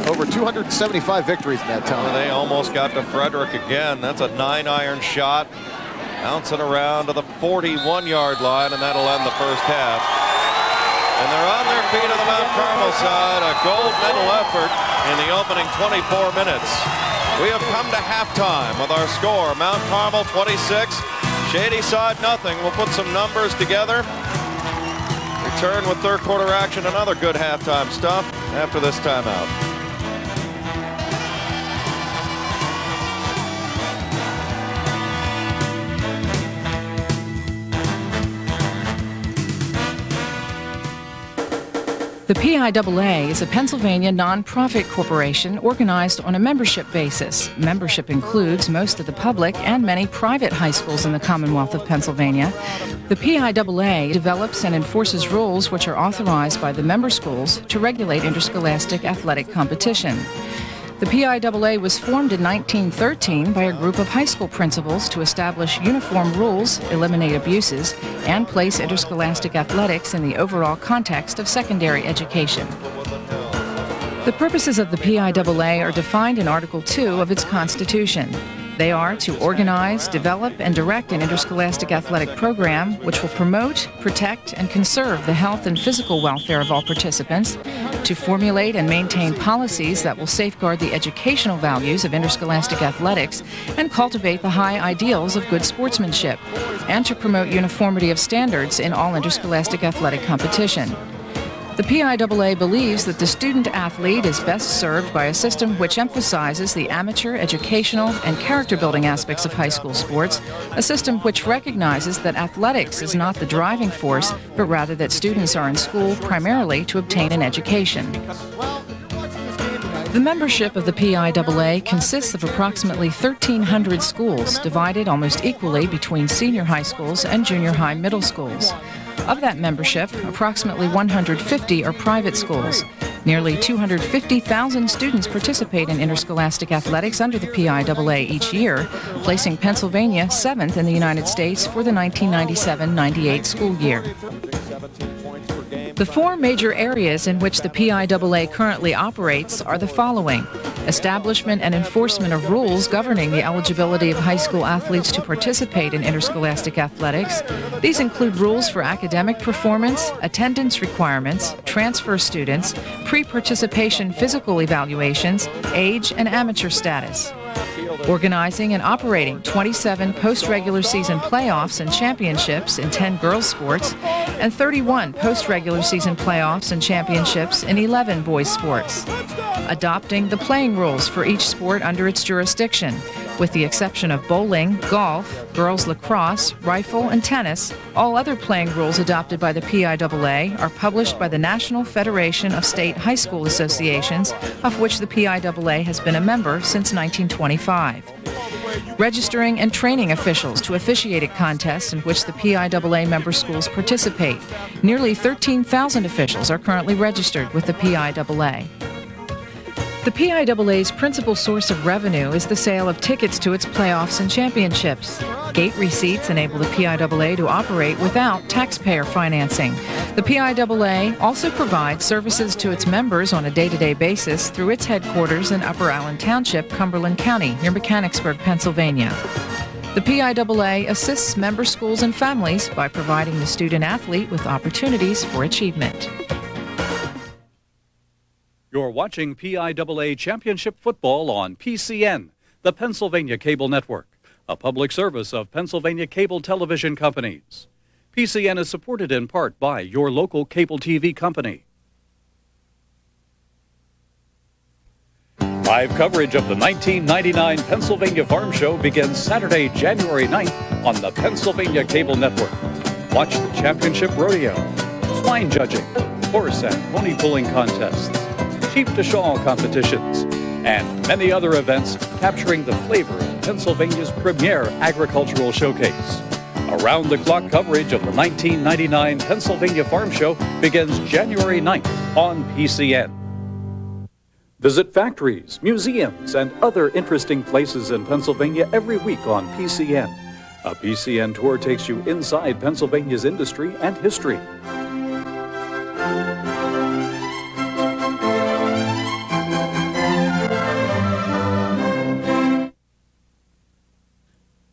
B: Over 275 victories in that time.
A: They almost got to Frederick again. That's a 9-iron shot. Bouncing around to the 41-yard line, and that'll end the first half. And they're on their feet on the Mount Carmel side. A gold medal effort in the opening 24 minutes. We have come to halftime with our score. Mount Carmel 26, Shady Side nothing. We'll put some numbers together. Return with third quarter action and other good halftime stuff after this timeout.
H: The PIAA is a Pennsylvania nonprofit corporation organized on a membership basis. Membership includes most of the public and many private high schools in the Commonwealth of Pennsylvania. The PIAA develops and enforces rules which are authorized by the member schools to regulate interscholastic athletic competition. The PIAA was formed in 1913 by a group of high school principals to establish uniform rules, eliminate abuses, and place interscholastic athletics in the overall context of secondary education. The purposes of the PIAA are defined in Article 2 of its Constitution. They are to organize, develop, and direct an interscholastic athletic program which will promote, protect, and conserve the health and physical welfare of all participants, to formulate and maintain policies that will safeguard the educational values of interscholastic athletics and cultivate the high ideals of good sportsmanship, and to promote uniformity of standards in all interscholastic athletic competition. The PIAA believes that the student-athlete is best served by a system which emphasizes the amateur, educational, and character-building aspects of high school sports, a system which recognizes that athletics is not the driving force, but rather that students are in school primarily to obtain an education. The membership of the PIAA consists of approximately 1,300 schools, divided almost equally between senior high schools and junior high middle schools. Of that membership, approximately 150 are private schools. Nearly 250,000 students participate in interscholastic athletics under the PIAA each year, placing Pennsylvania 7th in the United States for the 1997-98 school year. The four major areas in which the PIAA currently operates are the following: establishment and enforcement of rules governing the eligibility of high school athletes to participate in interscholastic athletics. These include rules for academic performance, attendance requirements, transfer students, pre-participation physical evaluations, age, and amateur status. Organizing and operating 27 post-regular season playoffs and championships in 10 girls sports, and 31 post-regular season playoffs and championships in 11 boys sports. Adopting the playing rules for each sport under its jurisdiction. With the exception of bowling, golf, girls lacrosse, rifle, and tennis, all other playing rules adopted by the PIAA are published by the National Federation of State High School Associations, of which the PIAA has been a member since 1925. Registering and training officials to officiate at contests in which the PIAA member schools participate. Nearly 13,000 officials are currently registered with the PIAA. The PIAA's principal source of revenue is the sale of tickets to its playoffs and championships. Gate receipts enable the PIAA to operate without taxpayer financing. The PIAA also provides services to its members on a day-to-day basis through its headquarters in Upper Allen Township, Cumberland County, near Mechanicsburg, Pennsylvania. The PIAA assists member schools and families by providing the student-athlete with opportunities for achievement.
I: You're watching PIAA Championship Football on PCN, the Pennsylvania Cable Network, a public service of Pennsylvania Cable Television Companies. PCN is supported in part by your local cable TV company. Live coverage of the 1999 Pennsylvania Farm Show begins Saturday, January 9th on the Pennsylvania Cable Network. Watch the championship rodeo, swine judging, horse and pony pulling contests, sheep-to-shawl competitions, and many other events capturing the flavor of Pennsylvania's premier agricultural showcase. Around-the-clock coverage of the 1999 Pennsylvania Farm Show begins January 9th on PCN. Visit factories, museums, and other interesting places in Pennsylvania every week on PCN. A PCN tour takes you inside Pennsylvania's industry and history.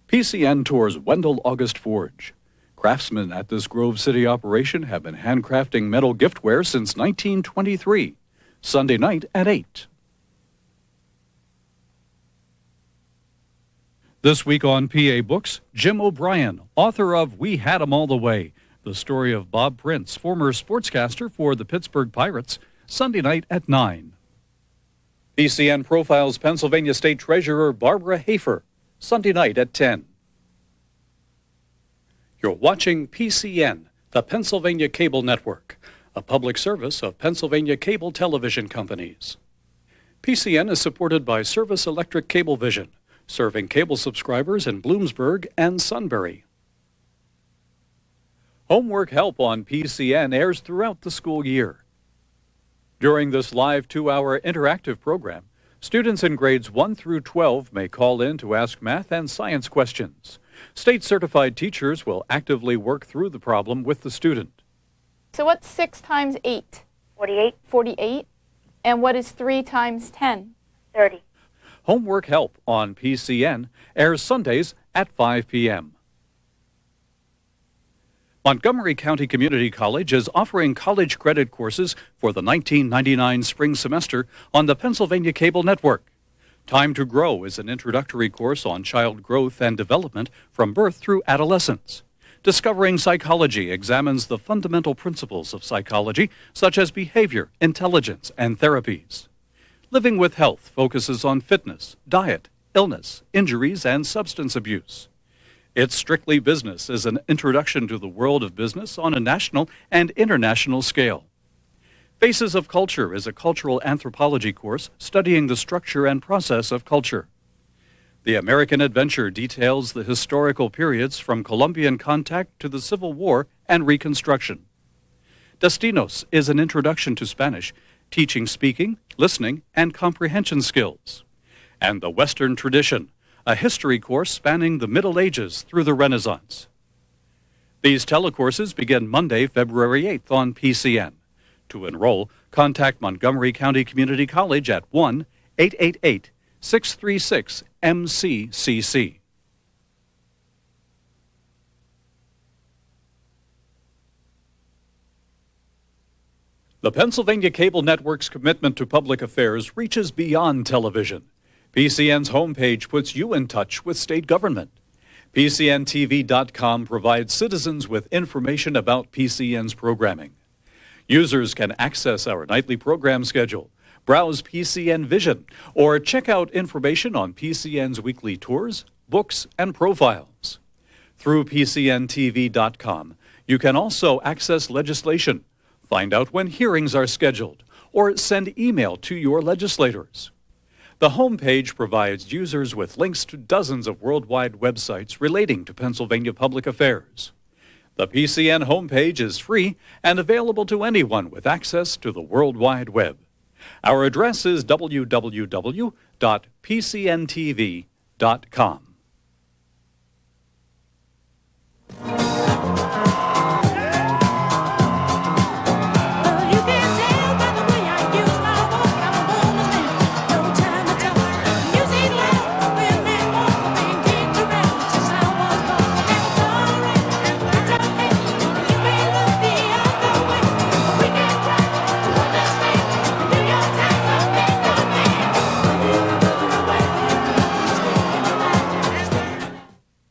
I: PCN tours Wendell August Forge. Craftsmen at this Grove City operation have been handcrafting metal giftware since 1923. Sunday night at 8. This week on PA Books, Jim O'Brien, author of We Had 'Em All the Way, the story of Bob Prince, former sportscaster for the Pittsburgh Pirates, Sunday night at 9. PCN profiles Pennsylvania State Treasurer Barbara Hafer, Sunday night at 10. You're watching PCN, the Pennsylvania Cable Network, a public service of Pennsylvania Cable Television Companies. PCN is supported by Service Electric Cablevision, serving cable subscribers in Bloomsburg and Sunbury. Homework Help on PCN airs throughout the school year. During this live 2-hour interactive program, students in grades 1 through 12 may call in to ask math and science questions. State-certified teachers will actively work through the problem with the student.
J: So what's 6 times 8?
K: 48.
J: 48. And what is 3 times 10?
K: 30.
I: Homework Help on PCN airs Sundays at 5 p.m. Montgomery County Community College is offering college credit courses for the 1999 spring semester on the Pennsylvania Cable Network. Time to Grow is an introductory course on child growth and development from birth through adolescence. Discovering Psychology examines the fundamental principles of psychology, such as behavior, intelligence, and therapies. Living with Health focuses on fitness, diet, illness, injuries, and substance abuse. It's Strictly Business is an introduction to the world of business on a national and international scale. Faces of Culture is a cultural anthropology course studying the structure and process of culture. The American Adventure details the historical periods from Columbian contact to the Civil War and Reconstruction. Destinos is an introduction to Spanish, teaching speaking, listening, and comprehension skills. And the Western Tradition, a history course spanning the Middle Ages through the Renaissance. These telecourses begin Monday, February 8th on PCN. To enroll, contact Montgomery County Community College at 1-888-636-MCCC. The Pennsylvania Cable Network's commitment to public affairs reaches beyond television. PCN's homepage puts you in touch with state government. PCNTV.com provides citizens with information about PCN's programming. Users can access our nightly program schedule, browse PCN Vision, or check out information on PCN's weekly tours, books, and profiles. Through PCNTV.com, you can also access legislation, find out when hearings are scheduled, or send email to your legislators. The homepage provides users with links to dozens of worldwide websites relating to Pennsylvania public affairs. The PCN homepage is free and available to anyone with access to the World Wide Web. Our address is www.pcntv.com.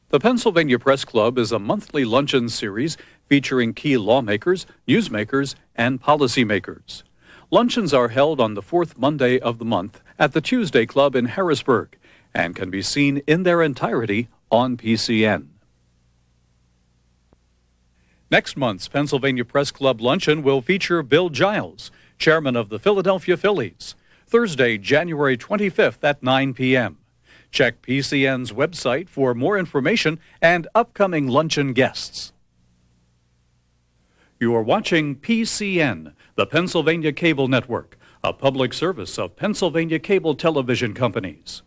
I: The Pennsylvania Press Club is a monthly luncheon series featuring key lawmakers, newsmakers, and policymakers. Luncheons are held on the fourth Monday of the month at the Tuesday Club in Harrisburg and can be seen in their entirety on PCN. Next month's Pennsylvania Press Club luncheon will feature Bill Giles, chairman of the Philadelphia Phillies, Thursday, January 25th at 9 p.m. Check PCN's website for more information and upcoming luncheon guests. You are watching PCN, the Pennsylvania Cable Network, a public service of Pennsylvania Cable Television Companies.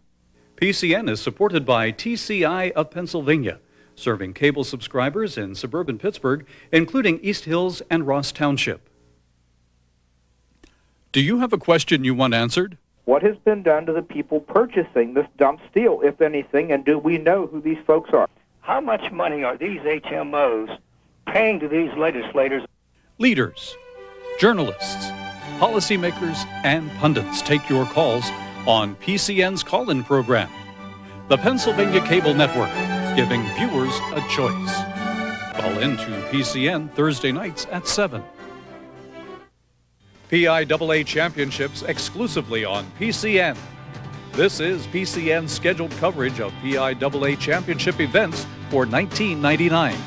I: PCN is supported by TCI of Pennsylvania, serving cable subscribers in suburban Pittsburgh, including East Hills and Ross Township. Do you have a question you want answered?
K: What has been done to the people purchasing this dump steel, if anything, and do we know who these folks are?
L: How much money are these HMOs paying to these legislators?
I: Leaders, journalists, policymakers, and pundits take your calls on PCN's call-in program. The Pennsylvania Cable Network, giving viewers a choice. Call in to PCN Thursday nights at 7. PIAA Championships exclusively on PCN. This is PCN's scheduled coverage of PIAA Championship events for 1999.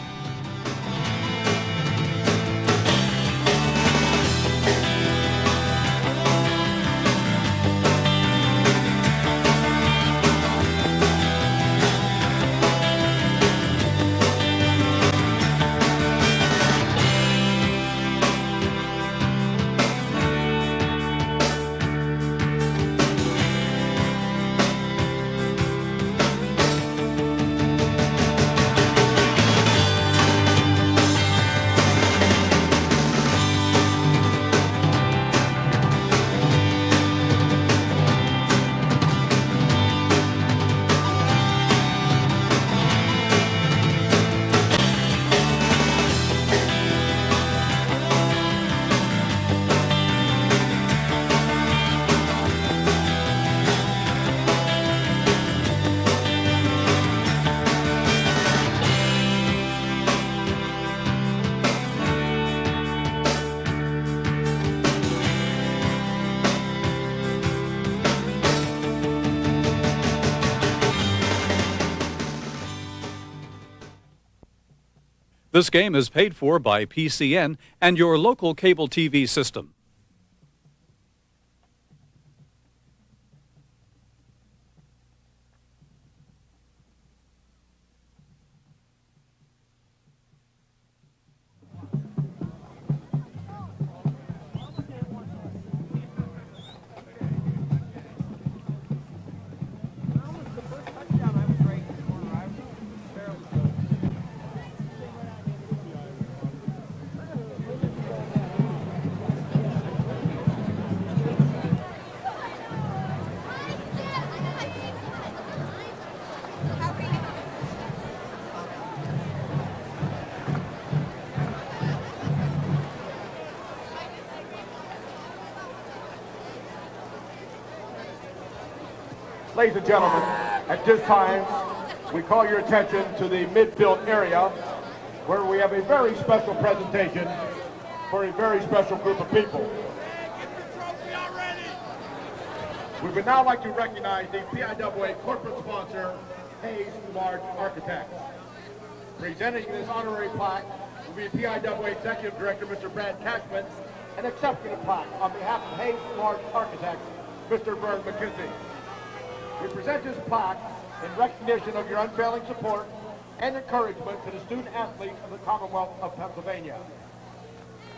I: This game is paid for by PCN and your local cable TV system.
F: Ladies and gentlemen, at this time, we call your attention to the midfield area where we have a very special presentation for a very special group of people. We would now like to recognize the PIAA corporate sponsor, Hayes Large Architects. Presenting this honorary plaque will be PIAA Executive Director, Mr. Brad Cashman, and accepting the plaque on behalf of Hayes Large Architects, Mr. Vern McKenzie. We present this plaque in recognition of your unfailing support and encouragement to the student athletes of the Commonwealth of Pennsylvania.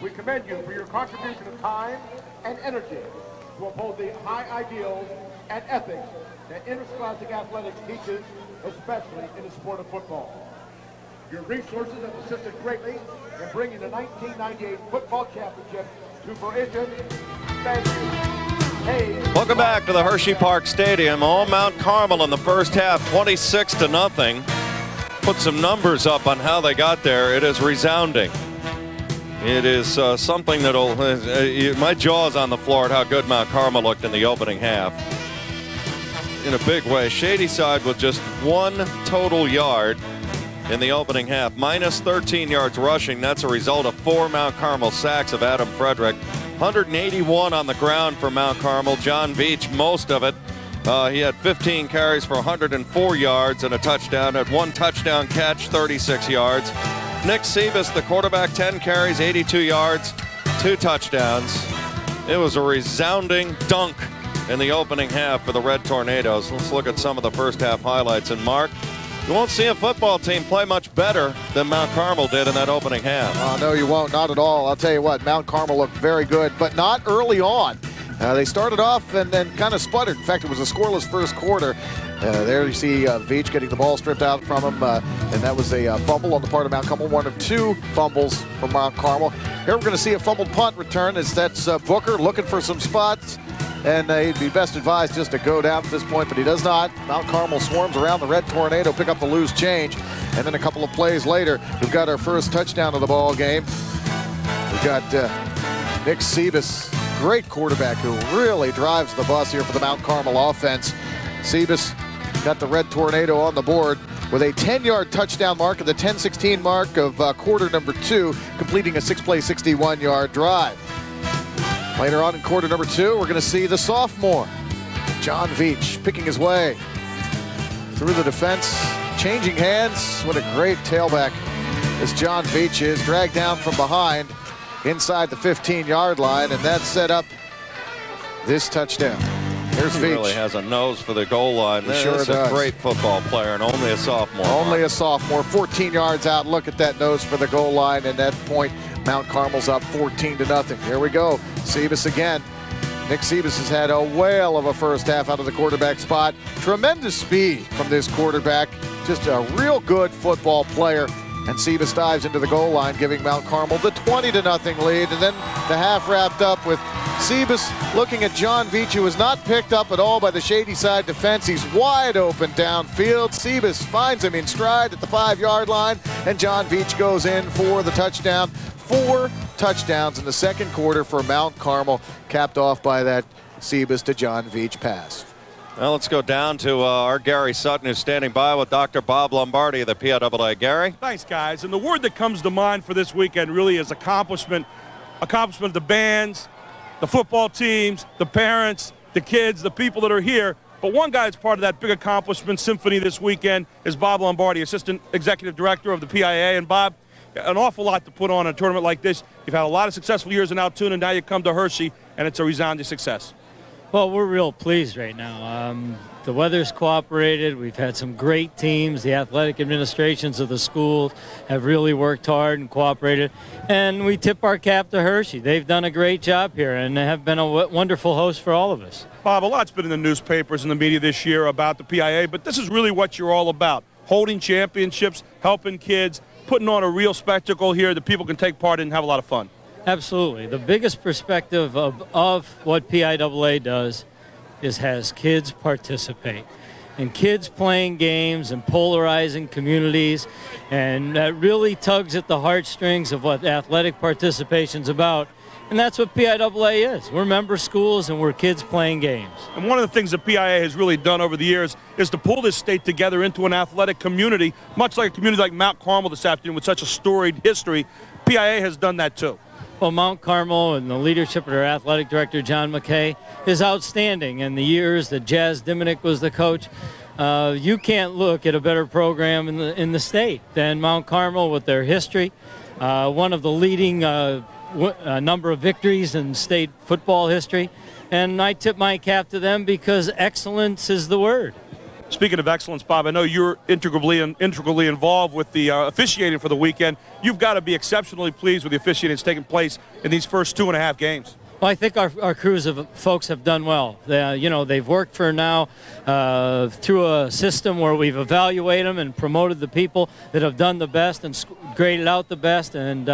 F: We commend you for your contribution of time and energy to uphold the high ideals and ethics that interscholastic athletics teaches, especially in the sport of football. Your resources have assisted greatly in bringing the 1998 football championship to fruition. Thank you.
A: Welcome back to the Hershey Park Stadium. All Mount Carmel in the first half, 26-0. Put some numbers up on how they got there. It is resounding. It is something that'll, my jaw's on the floor at how good Mount Carmel looked in the opening half. In a big way. Shady Side with just 1 total yard in the opening half. Minus 13 yards rushing. That's a result of 4 Mount Carmel sacks of Adam Frederick. 181 on the ground for Mount Carmel. John Veach, most of it. He had 15 carries for 104 yards and a touchdown. Had 1 touchdown catch, 36 yards. Nick Sebas, the quarterback, 10 carries, 82 yards, 2 touchdowns. It was a resounding dunk in the opening half for the Red Tornadoes. Let's look at some of the first half highlights. And Mark, you won't see a football team play much better than Mount Carmel did in that opening half.
B: No, you won't. Not at all. I'll tell you what, Mount Carmel looked very good, but not early on. They started off and then kind of sputtered. In fact, it was a scoreless first quarter. There you see Veach getting the ball stripped out from him, and that was a fumble on the part of Mount Carmel, one of 2 fumbles from Mount Carmel. Here we're going to see a fumbled punt return as that's Booker looking for some spots, and he'd be best advised just to go down at this point, but he does not. Mount Carmel swarms around the Red Tornado, pick up the loose change, and then a couple of plays later, we've got our first touchdown of the ball game. We've got Nick Sebas, great quarterback who really drives the bus here for the Mount Carmel offense. Sebas got the Red Tornado on the board with a 10-yard touchdown mark at the 10-16 mark of quarter number 2, completing a 6-play, 61-yard drive. Later on in quarter number 2, we're going to see the sophomore, John Veach, picking his way through the defense, changing hands. What a great tailback this John Veach is, dragged down from behind inside the 15-yard line, and that set up this touchdown. There's Veach.
A: He really has a nose for the goal line.
B: He sure
A: does. A great football player and only a sophomore.
B: Only a sophomore. 14 yards out. Look at that nose for the goal line. And that point, Mount Carmel's up 14-0. Here we go. Sebas again. Nick Sebas has had a whale of a first half out of the quarterback spot. Tremendous speed from this quarterback. Just a real good football player. And Sebas dives into the goal line, giving Mount Carmel the 20-0 lead. And then the half wrapped up with Sebas looking at John Veach, who was not picked up at all by the Shady Side defense. He's wide open downfield. Sebas finds him in stride at the 5-yard line, and John Veach goes in for the touchdown. 4 touchdowns in the second quarter for Mount Carmel, capped off by that Sebas to John Veach pass.
A: Well, let's go down to our Gary Sutton, who's standing by with Dr. Bob Lombardi of the PIAA. Gary?
C: Thanks, guys. And the word that comes to mind for this weekend really is accomplishment. Accomplishment of the bands, the football teams, the parents, the kids, the people that are here. But one guy that's part of that big accomplishment symphony this weekend is Bob Lombardi, Assistant Executive Director of the PIAA. And Bob, an awful lot to put on a tournament like this. You've had a lot of successful years in Altoona, now you come to Hershey, and it's a resounding success.
M: Well, we're real pleased right now. The weather's cooperated. We've had some great teams. The athletic administrations of the schools have really worked hard and cooperated. And we tip our cap to Hershey. They've done a great job here and have been a wonderful host for all of us.
C: Bob, a lot's been in the newspapers and the media this year about the PIAA, but this is really what you're all about. Holding championships, helping kids, putting on a real spectacle here that people can take part in and have a lot of fun.
M: Absolutely. The biggest perspective of what PIAA does is has kids participate. And kids playing games and polarizing communities. And that really tugs at the heartstrings of what athletic participation's about. And that's what PIAA is. We're member schools and we're kids playing games.
C: And one of the things that PIAA has really done over the years is to pull this state together into an athletic community, much like a community like Mount Carmel this afternoon with such a storied history. PIAA has done that too.
M: Well, Mount Carmel and the leadership of their athletic director, John McKay, is outstanding. In the years that Jazz Diminick was the coach, you can't look at a better program in the state than Mount Carmel with their history. One of the leading number of victories in state football history. And I tip my cap to them because excellence is the word.
C: Speaking of excellence, Bob, I know you're integrally involved with the officiating for the weekend. You've got to be exceptionally pleased with the officiating that's taking place in these first 2.5 games.
M: Well, I think our crews of folks have done well. They've worked for now through a system where we've evaluated them and promoted the people that have done the best and graded out the best. And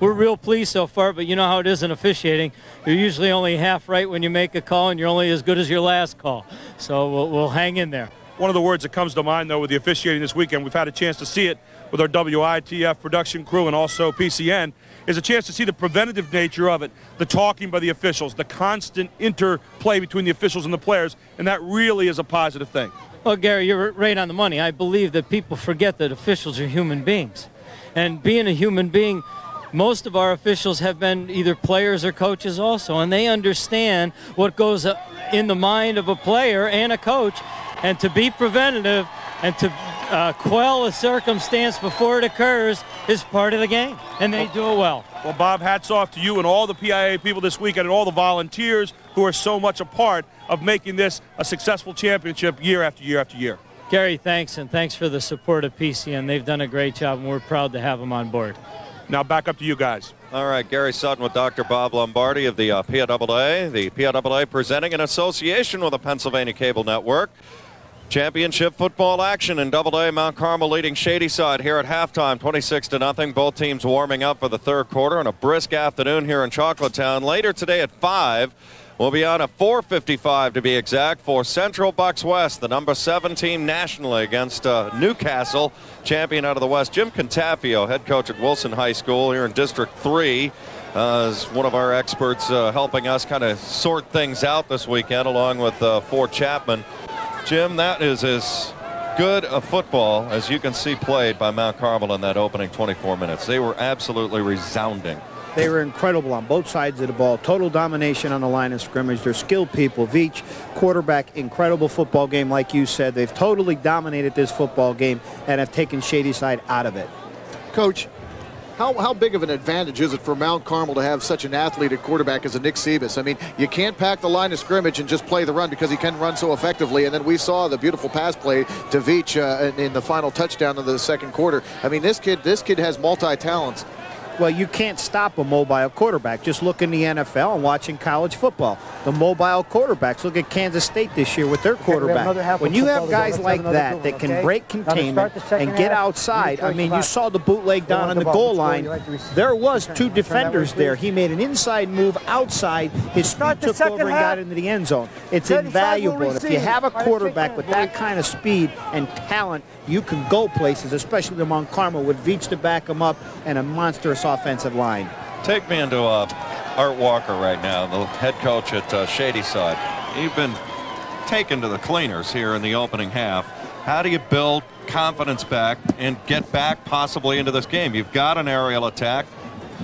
M: we're real pleased so far, but you know how it is in officiating. You're usually only half right when you make a call, and you're only as good as your last call. So we'll hang in there.
C: One of the words that comes to mind, though, with the officiating this weekend, we've had a chance to see it with our WITF production crew and also PCN, is a chance to see the preventative nature of it, the talking by the officials, the constant interplay between the officials and the players, and that really is a positive thing.
M: Well, Gary, you're right on the money. I believe that people forget that officials are human beings. And being a human being, most of our officials have been either players or coaches also, and they understand what goes in the mind of a player and a coach. And to be preventative and to quell a circumstance before it occurs is part of the game, and they do it well.
C: Well, Bob, hats off to you and all the PIAA people this weekend and all the volunteers who are so much a part of making this a successful championship year after year after year.
M: Gary, thanks, and thanks for the support of PCN. They've done a great job, and we're proud to have them on board.
C: Now back up to you guys.
A: All right, Gary Sutton with Dr. Bob Lombardi of the PIAA. The PIAA presenting in association with the Pennsylvania Cable Network. Championship football action in AA. Mount Carmel leading Shady Side here at halftime, 26-0. Both teams warming up for the third quarter on a brisk afternoon here in Chocolatetown. Later today at 5, we'll be on at 4:55 to be exact for Central Bucks West, the number 7 team nationally against Newcastle, champion out of the West. Jim Contafio, head coach at Wilson High School here in District 3, is one of our experts helping us kind of sort things out this weekend along with Fort Chapman. Jim, that is as good a football as you can see played by Mount Carmel in that opening 24 minutes. They were absolutely resounding.
N: They were incredible on both sides of the ball. Total domination on the line of scrimmage. They're skilled people. Veach, quarterback, incredible football game, like you said. They've totally dominated this football game and have taken Shady Side out of it.
B: Coach, how big of an advantage is it for Mount Carmel to have such an athlete at quarterback as a Nick Sebas? I mean, you can't pack the line of scrimmage and just play the run because he can run so effectively. And then we saw the beautiful pass play to Veach in the final touchdown of the second quarter. I mean, this kid has multi-talents.
N: Well, you can't stop a mobile quarterback. Just look in the NFL and watching college football. The mobile quarterbacks. Look at Kansas State this year with their quarterback. When you have guys like that that can break containment and get outside, I mean, you saw the bootleg down on the goal line. There was 2 defenders there. He made an inside move outside. His speed took over and got into the end zone. It's invaluable. And if you have a quarterback with that kind of speed and talent, you can go places, especially the Mount Carmel with Veach to back him up and a monstrous offensive line.
A: Take me into Art Walker right now, the head coach at Shady Side. You've been taken to the cleaners here in the opening half. How do you build confidence back and get back possibly into this game? You've got an aerial attack.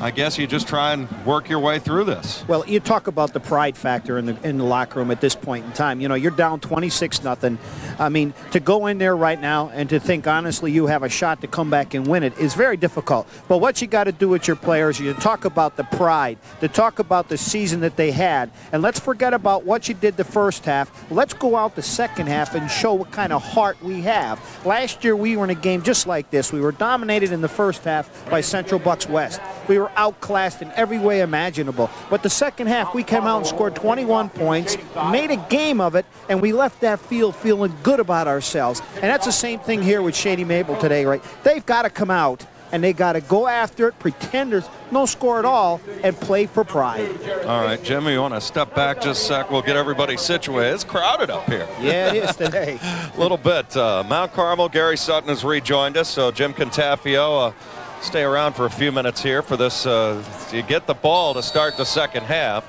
A: I guess you just try and work your way through this.
N: Well, you talk about the pride factor in the locker room at this point in time. You know, you're down 26-0. I mean, to go in there right now and to think honestly you have a shot to come back and win it is very difficult. But what you got to do with your players, you talk about the pride, to talk about the season that they had, and let's forget about what you did the first half. Let's go out the second half and show what kind of heart we have. Last year we were in a game just like this. We were dominated in the first half by Central Bucks West. We were outclassed in every way imaginable. But the second half, we came out and scored 21 points, made a game of it, and we left that field feeling good about ourselves. And that's the same thing here with Shady Maple today, right? They've got to come out, and they got to go after it, pretend there's no score at all, and play for pride.
A: All right, Jimmy, you want to step back just a sec? We'll get everybody situated. It's crowded up here.
N: Yeah, it is today.
A: A little bit. Mount Carmel, Gary Sutton has rejoined us, so Jim Contafio, stay around for a few minutes here for this. You get the ball to start the second half.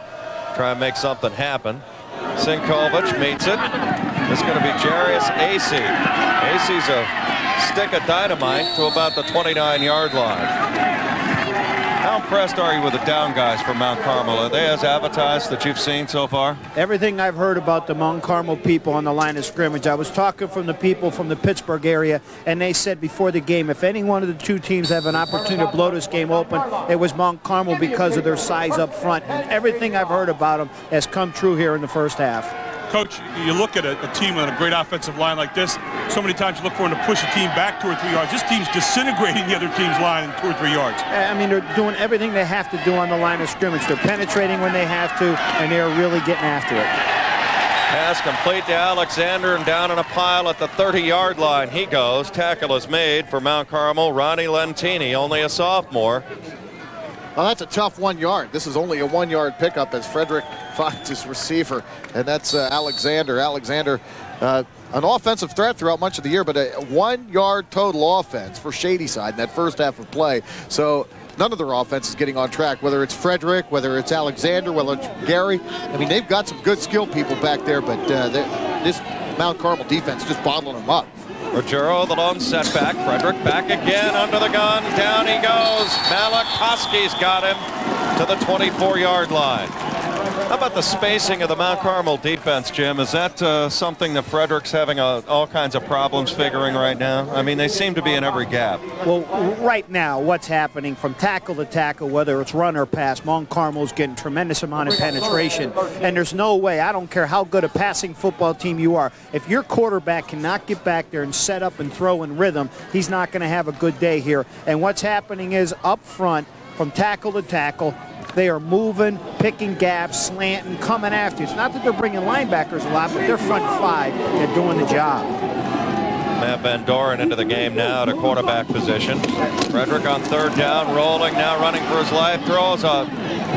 A: Try and make something happen. Sinkovich meets it. It's going to be Jarius AC. AC's a stick of dynamite to about the 29-yard line. How impressed are you with the down guys from Mount Carmel? Are they as advertised that you've seen so far?
N: Everything I've heard about the Mount Carmel people on the line of scrimmage. I was talking from the people from the Pittsburgh area, and they said before the game, if any one of the 2 teams have an opportunity to blow this game open, it was Mount Carmel because of their size up front. And everything I've heard about them has come true here in the first half.
C: Coach, you look at a team with a great offensive line like this, so many times you look for them to push a team back 2 or 3 yards. This team's disintegrating the other team's line in 2 or 3 yards.
N: I mean, they're doing everything they have to do on the line of scrimmage. They're penetrating when they have to, and they're really getting after it.
A: Pass complete to Alexander and down in a pile at the 30-yard line. He goes. Tackle is made for Mount Carmel. Ronnie Lentini, only a sophomore.
B: Well, that's a tough 1 yard. This is only a 1 yard pickup as Frederick finds his receiver, and that's Alexander. Alexander, an offensive threat throughout much of the year, but a 1 yard total offense for Shady Side in that first half of play. So none of their offense is getting on track, whether it's Frederick, whether it's Alexander, whether it's Gary. I mean, they've got some good skill people back there, but this Mount Carmel defense just bottling them up.
A: Ruggiero, the long setback. Frederick back again under the gun. Down he goes. Malachowski's got him to the 24-yard line. How about the spacing of the Mount Carmel defense, Jim? Is that something that Frederick's having all kinds of problems figuring right now? I mean, they seem to be in every gap.
N: Well, right now, what's happening from tackle to tackle, whether it's run or pass, Mount Carmel's getting tremendous amount of penetration. And there's no way, I don't care how good a passing football team you are, if your quarterback cannot get back there and set up and throw in rhythm, he's not going to have a good day here. And what's happening is up front, from tackle to tackle, they are moving, picking gaps, slanting, coming after you. It's not that they're bringing linebackers a lot, but they're front five. They're doing the job.
A: Matt Van Doren into the game now to quarterback position. Frederick on third down, rolling now, running for his life, throws a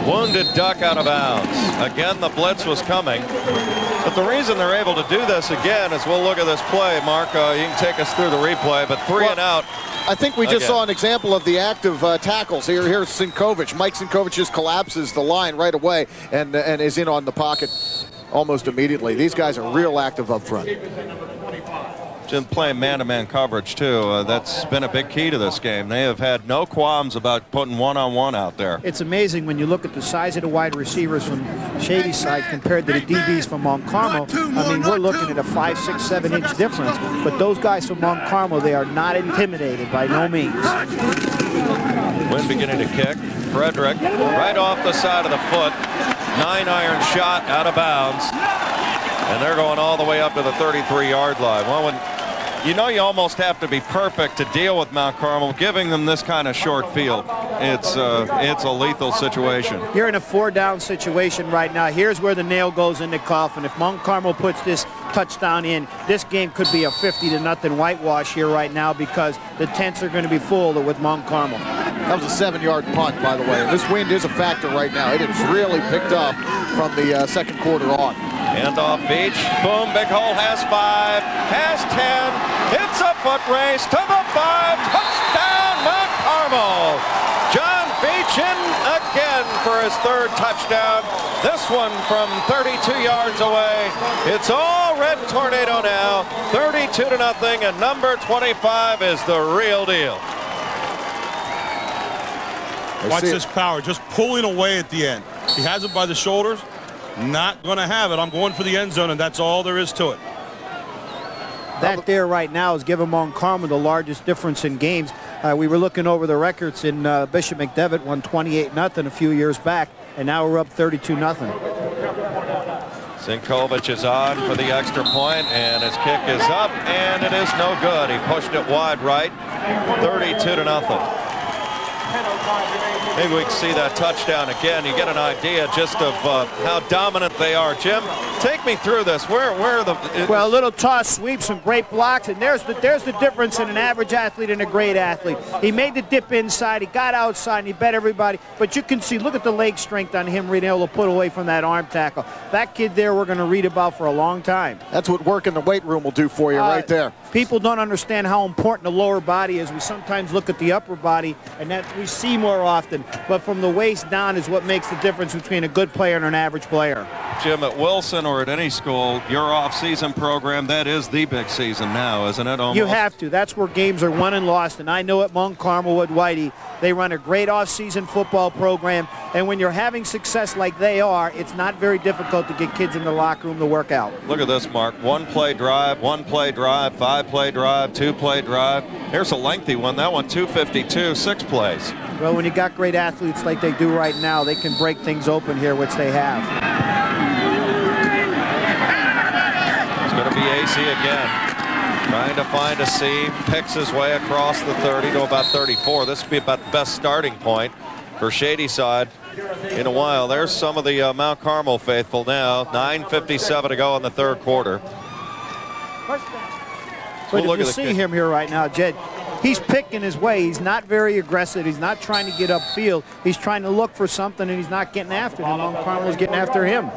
A: wounded duck out of bounds. Again, the blitz was coming. But the reason they're able to do this again is we'll look at this play. Mark, you can take us through the replay, but three and out.
B: I think we just saw an example of the active tackles. Here's Sinkovich. Mike Sinkovich just collapses the line right away and is in on the pocket almost immediately. These guys are real active up front.
A: Jim playing man-to-man coverage, too. That's been a big key to this game. They have had no qualms about putting one-on-one out there.
N: It's amazing when you look at the size of the wide receivers from Shady Side compared to the DBs from Mount Carmel. I mean, we're looking at a 5, 6, 7-inch difference. But those guys from Mount Carmel, they are not intimidated by no means.
A: Wind beginning to kick. Frederick right off the side of the foot. 9-iron shot out of bounds. And they're going all the way up to the 33-yard line. Well, you know you almost have to be perfect to deal with Mount Carmel, giving them this kind of short field. It's a lethal situation.
N: You're in a 4-down situation right now. Here's where the nail goes in the coffin. If Mount Carmel puts this touchdown in, this game could be a 50-0 whitewash here right now because the tents are going to be full with Mount Carmel.
B: That was a 7-yard punt, by the way. This wind is a factor right now. It has really picked up from the second quarter on.
A: Handoff Beach. Boom. Big hole has 5. Has 10. It's a foot race to the 5. Touchdown, Mount Carmel. John Beach in again for his third touchdown. This one from 32 yards away. It's all Red Tornado now. 32-0, and number 25 is the real deal.
C: Watch this power, just pulling away at the end. He has it by the shoulders. Not going to have it. I'm going for the end zone, and that's all there is to it.
N: That there right now is giving Mount Carmel the largest difference in games. We were looking over the records, and Bishop McDevitt won 28-0 a few years back, and now we're up 32-0.
A: Sinkovich is on for the extra point, and his kick is up, and it is no good. He pushed it wide right, 32-0. Maybe we can see that touchdown again. You get an idea just of how dominant they are. Jim, take me through this. Where are the...
N: Well, a little toss sweep, some great blocks, and there's the difference in an average athlete and a great athlete. He made the dip inside, he got outside, and he bet everybody. But you can see, look at the leg strength on him being able to put away from that arm tackle. That kid there we're going to read about for a long time.
B: That's what work in the weight room will do for you right there.
N: People don't understand how important the lower body is. We sometimes look at the upper body, and that we see more often. But from the waist down is what makes the difference between a good player and an average player.
A: Jim, at Wilson or at any school, your off-season program, that is the big season now, isn't it? Almost?
N: You have to. That's where games are won and lost. And I know at Mount Carmel with Whitey, they run a great off-season football program. And when you're having success like they are, it's not very difficult to get kids in the locker room to work out.
A: Look at this, Mark. 1-play drive, 1-play drive, 5-play drive, 2-play drive. Here's a lengthy one. That one, 252, 6 plays.
N: Well, when you got great athletes like they do right now, they can break things open here, which they have.
A: It's going to be AC again. Trying to find a seam, picks his way across the 30 to about 34. This would be about the best starting point for Shady Side in a while. There's some of the Mount Carmel faithful now. 9:57 to go in the third quarter.
N: But if you see him here right now, Jed, he's picking his way. He's not very aggressive. He's not trying to get upfield. He's trying to look for something, and he's not getting after him. Mount Carmel's getting after him.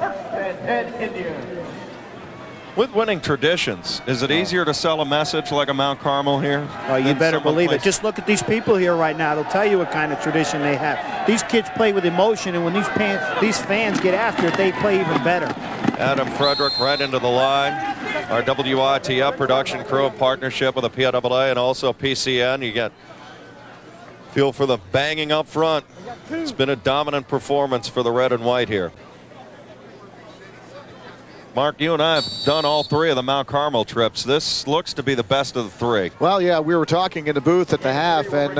A: With winning traditions, is it easier to sell a message like a Mount Carmel here?
N: Oh, you better believe it. Just look at these people here right now. It'll tell you what kind of tradition they have. These kids play with emotion, and when these fans get after it, they play even better.
A: Adam Frederick right into the line. Our WITF production crew in partnership with the PIAA and also PCN. You get feel for the banging up front. It's been a dominant performance for the red and white here. Mark, you and I have done all 3 of the Mount Carmel trips. This looks to be the best of the 3.
B: Well, yeah, we were talking in the booth at the half, and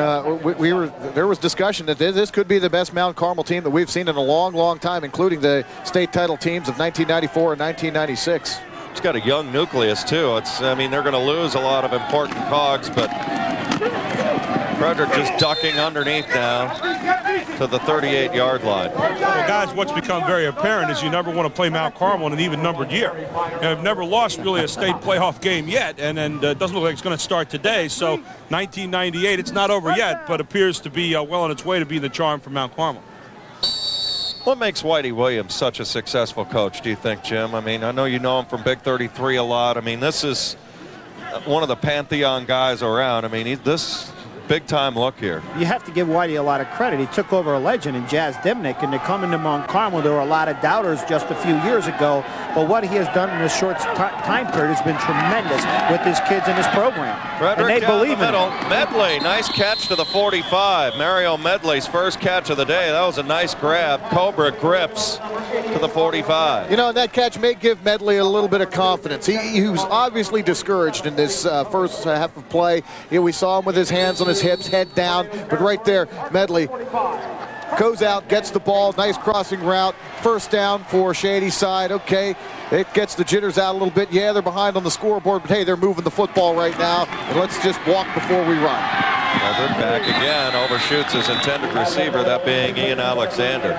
B: there was discussion that this could be the best Mount Carmel team that we've seen in a long, long time, including the state title teams of 1994 and 1996.
A: It's got a young nucleus, too. I mean, they're going to lose a lot of important cogs, but Frederick just ducking underneath now to the 38-yard line.
C: Well, guys, what's become very apparent is you never want to play Mount Carmel in an even-numbered year. I've never lost really a state playoff game yet, and it doesn't look like it's going to start today. So 1998, it's not over yet, but appears to be well on its way to being the charm for Mount Carmel.
A: What makes Whitey Williams such a successful coach, do you think, Jim? I mean, I know you know him from Big 33 a lot. I mean, this is one of the pantheon guys around. I mean, this big-time look here.
N: You have to give Whitey a lot of credit. He took over a legend in Jazz Dimnick, and to come into Mount Carmel, there were a lot of doubters just a few years ago. But what he has done in this short time period has been tremendous with his kids in his program.
A: Frederick
N: and they
A: down
N: believe
A: the middle.
N: in him.
A: Medley, nice catch to the 45. Mario Medley's first catch of the day. That was a nice grab. Cobra grips to the 45.
B: You know, that catch may give Medley a little bit of confidence. He was obviously discouraged in this first half of play. We saw him with his hands on his hips, head down, but right there, Medley goes out, gets the ball, nice crossing route, first down for Shady Side. Okay, it gets the jitters out a little bit. Yeah, they're behind on the scoreboard, but hey, they're moving the football right now, and let's just walk before we run.
A: Frederick back again, overshoots his intended receiver, that being Ian Alexander.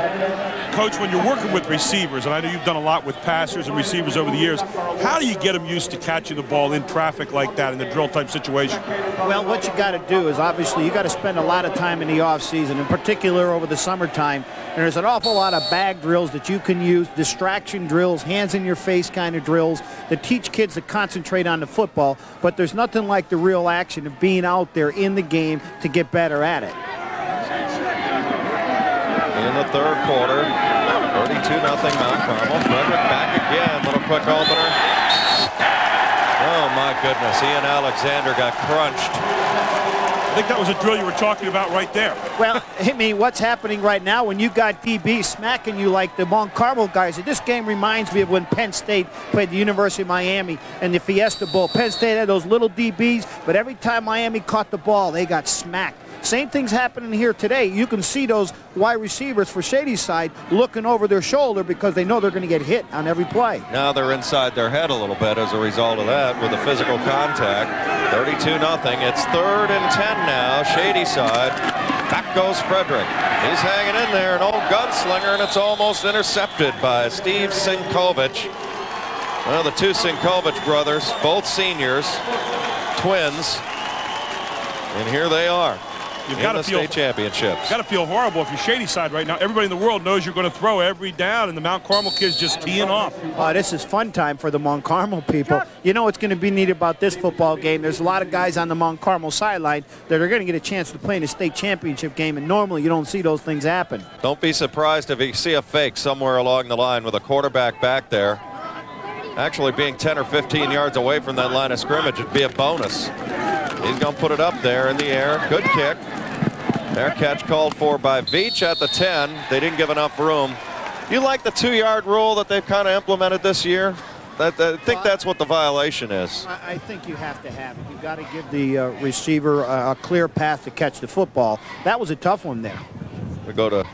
C: Coach, when you're working with receivers, and I know you've done a lot with passers and receivers over the years, how do you get them used to catching the ball in traffic like that in the drill type situation?
N: Well, what you got to do is obviously you got to spend a lot of time in the off season, in particular over the summertime. And there's an awful lot of bag drills that you can use, distraction drills, hands in your face kind of drills that teach kids to concentrate on the football. But there's nothing like the real action of being out there in the game to get better at it.
A: In the third quarter, 32-0 Mount Carmel. Frederick back again, little quick opener. Oh my goodness, Ian Alexander got crunched.
C: I think that was a drill you were talking about right there.
N: Well, I mean, what's happening right now when you got DB smacking you like the Mount Carmel guys? This game reminds me of when Penn State played the University of Miami in the Fiesta Bowl. Penn State had those little DBs, but every time Miami caught the ball, they got smacked. Same thing's happening here today. You can see those wide receivers for Shady Side looking over their shoulder because they know they're going to get hit on every play.
A: Now they're inside their head a little bit as a result of that with the physical contact. 32-0. It's 3rd and 10 now. Shady Side. Back goes Frederick. He's hanging in there, an old gunslinger, and it's almost intercepted by Steve Sinkovich. Well, the two Sinkovich brothers, both seniors, twins, and here they are.
C: You've got to feel
A: state championships.
C: Got to feel horrible if you're Shady Side right now. Everybody in the world knows you're going to throw every down, and the Mount Carmel kids just teeing off.
N: Oh, this is fun time for the Mount Carmel people. You know what's going to be neat about this football game? There's a lot of guys on the Mount Carmel sideline that are going to get a chance to play in a state championship game, and normally you don't see those things happen.
A: Don't be surprised if you see a fake somewhere along the line with a quarterback back there. Actually being 10 or 15 yards away from that line of scrimmage would be a bonus. He's going to put it up there in the air. Good kick. Their catch called for by Veach at the 10. They didn't give enough room. You like the 2-yard rule that they've kind of implemented this year? I think that's what the violation is.
N: I think you have to have it. You've got to give the receiver a clear path to catch the football. That was a tough one there.
A: We go to...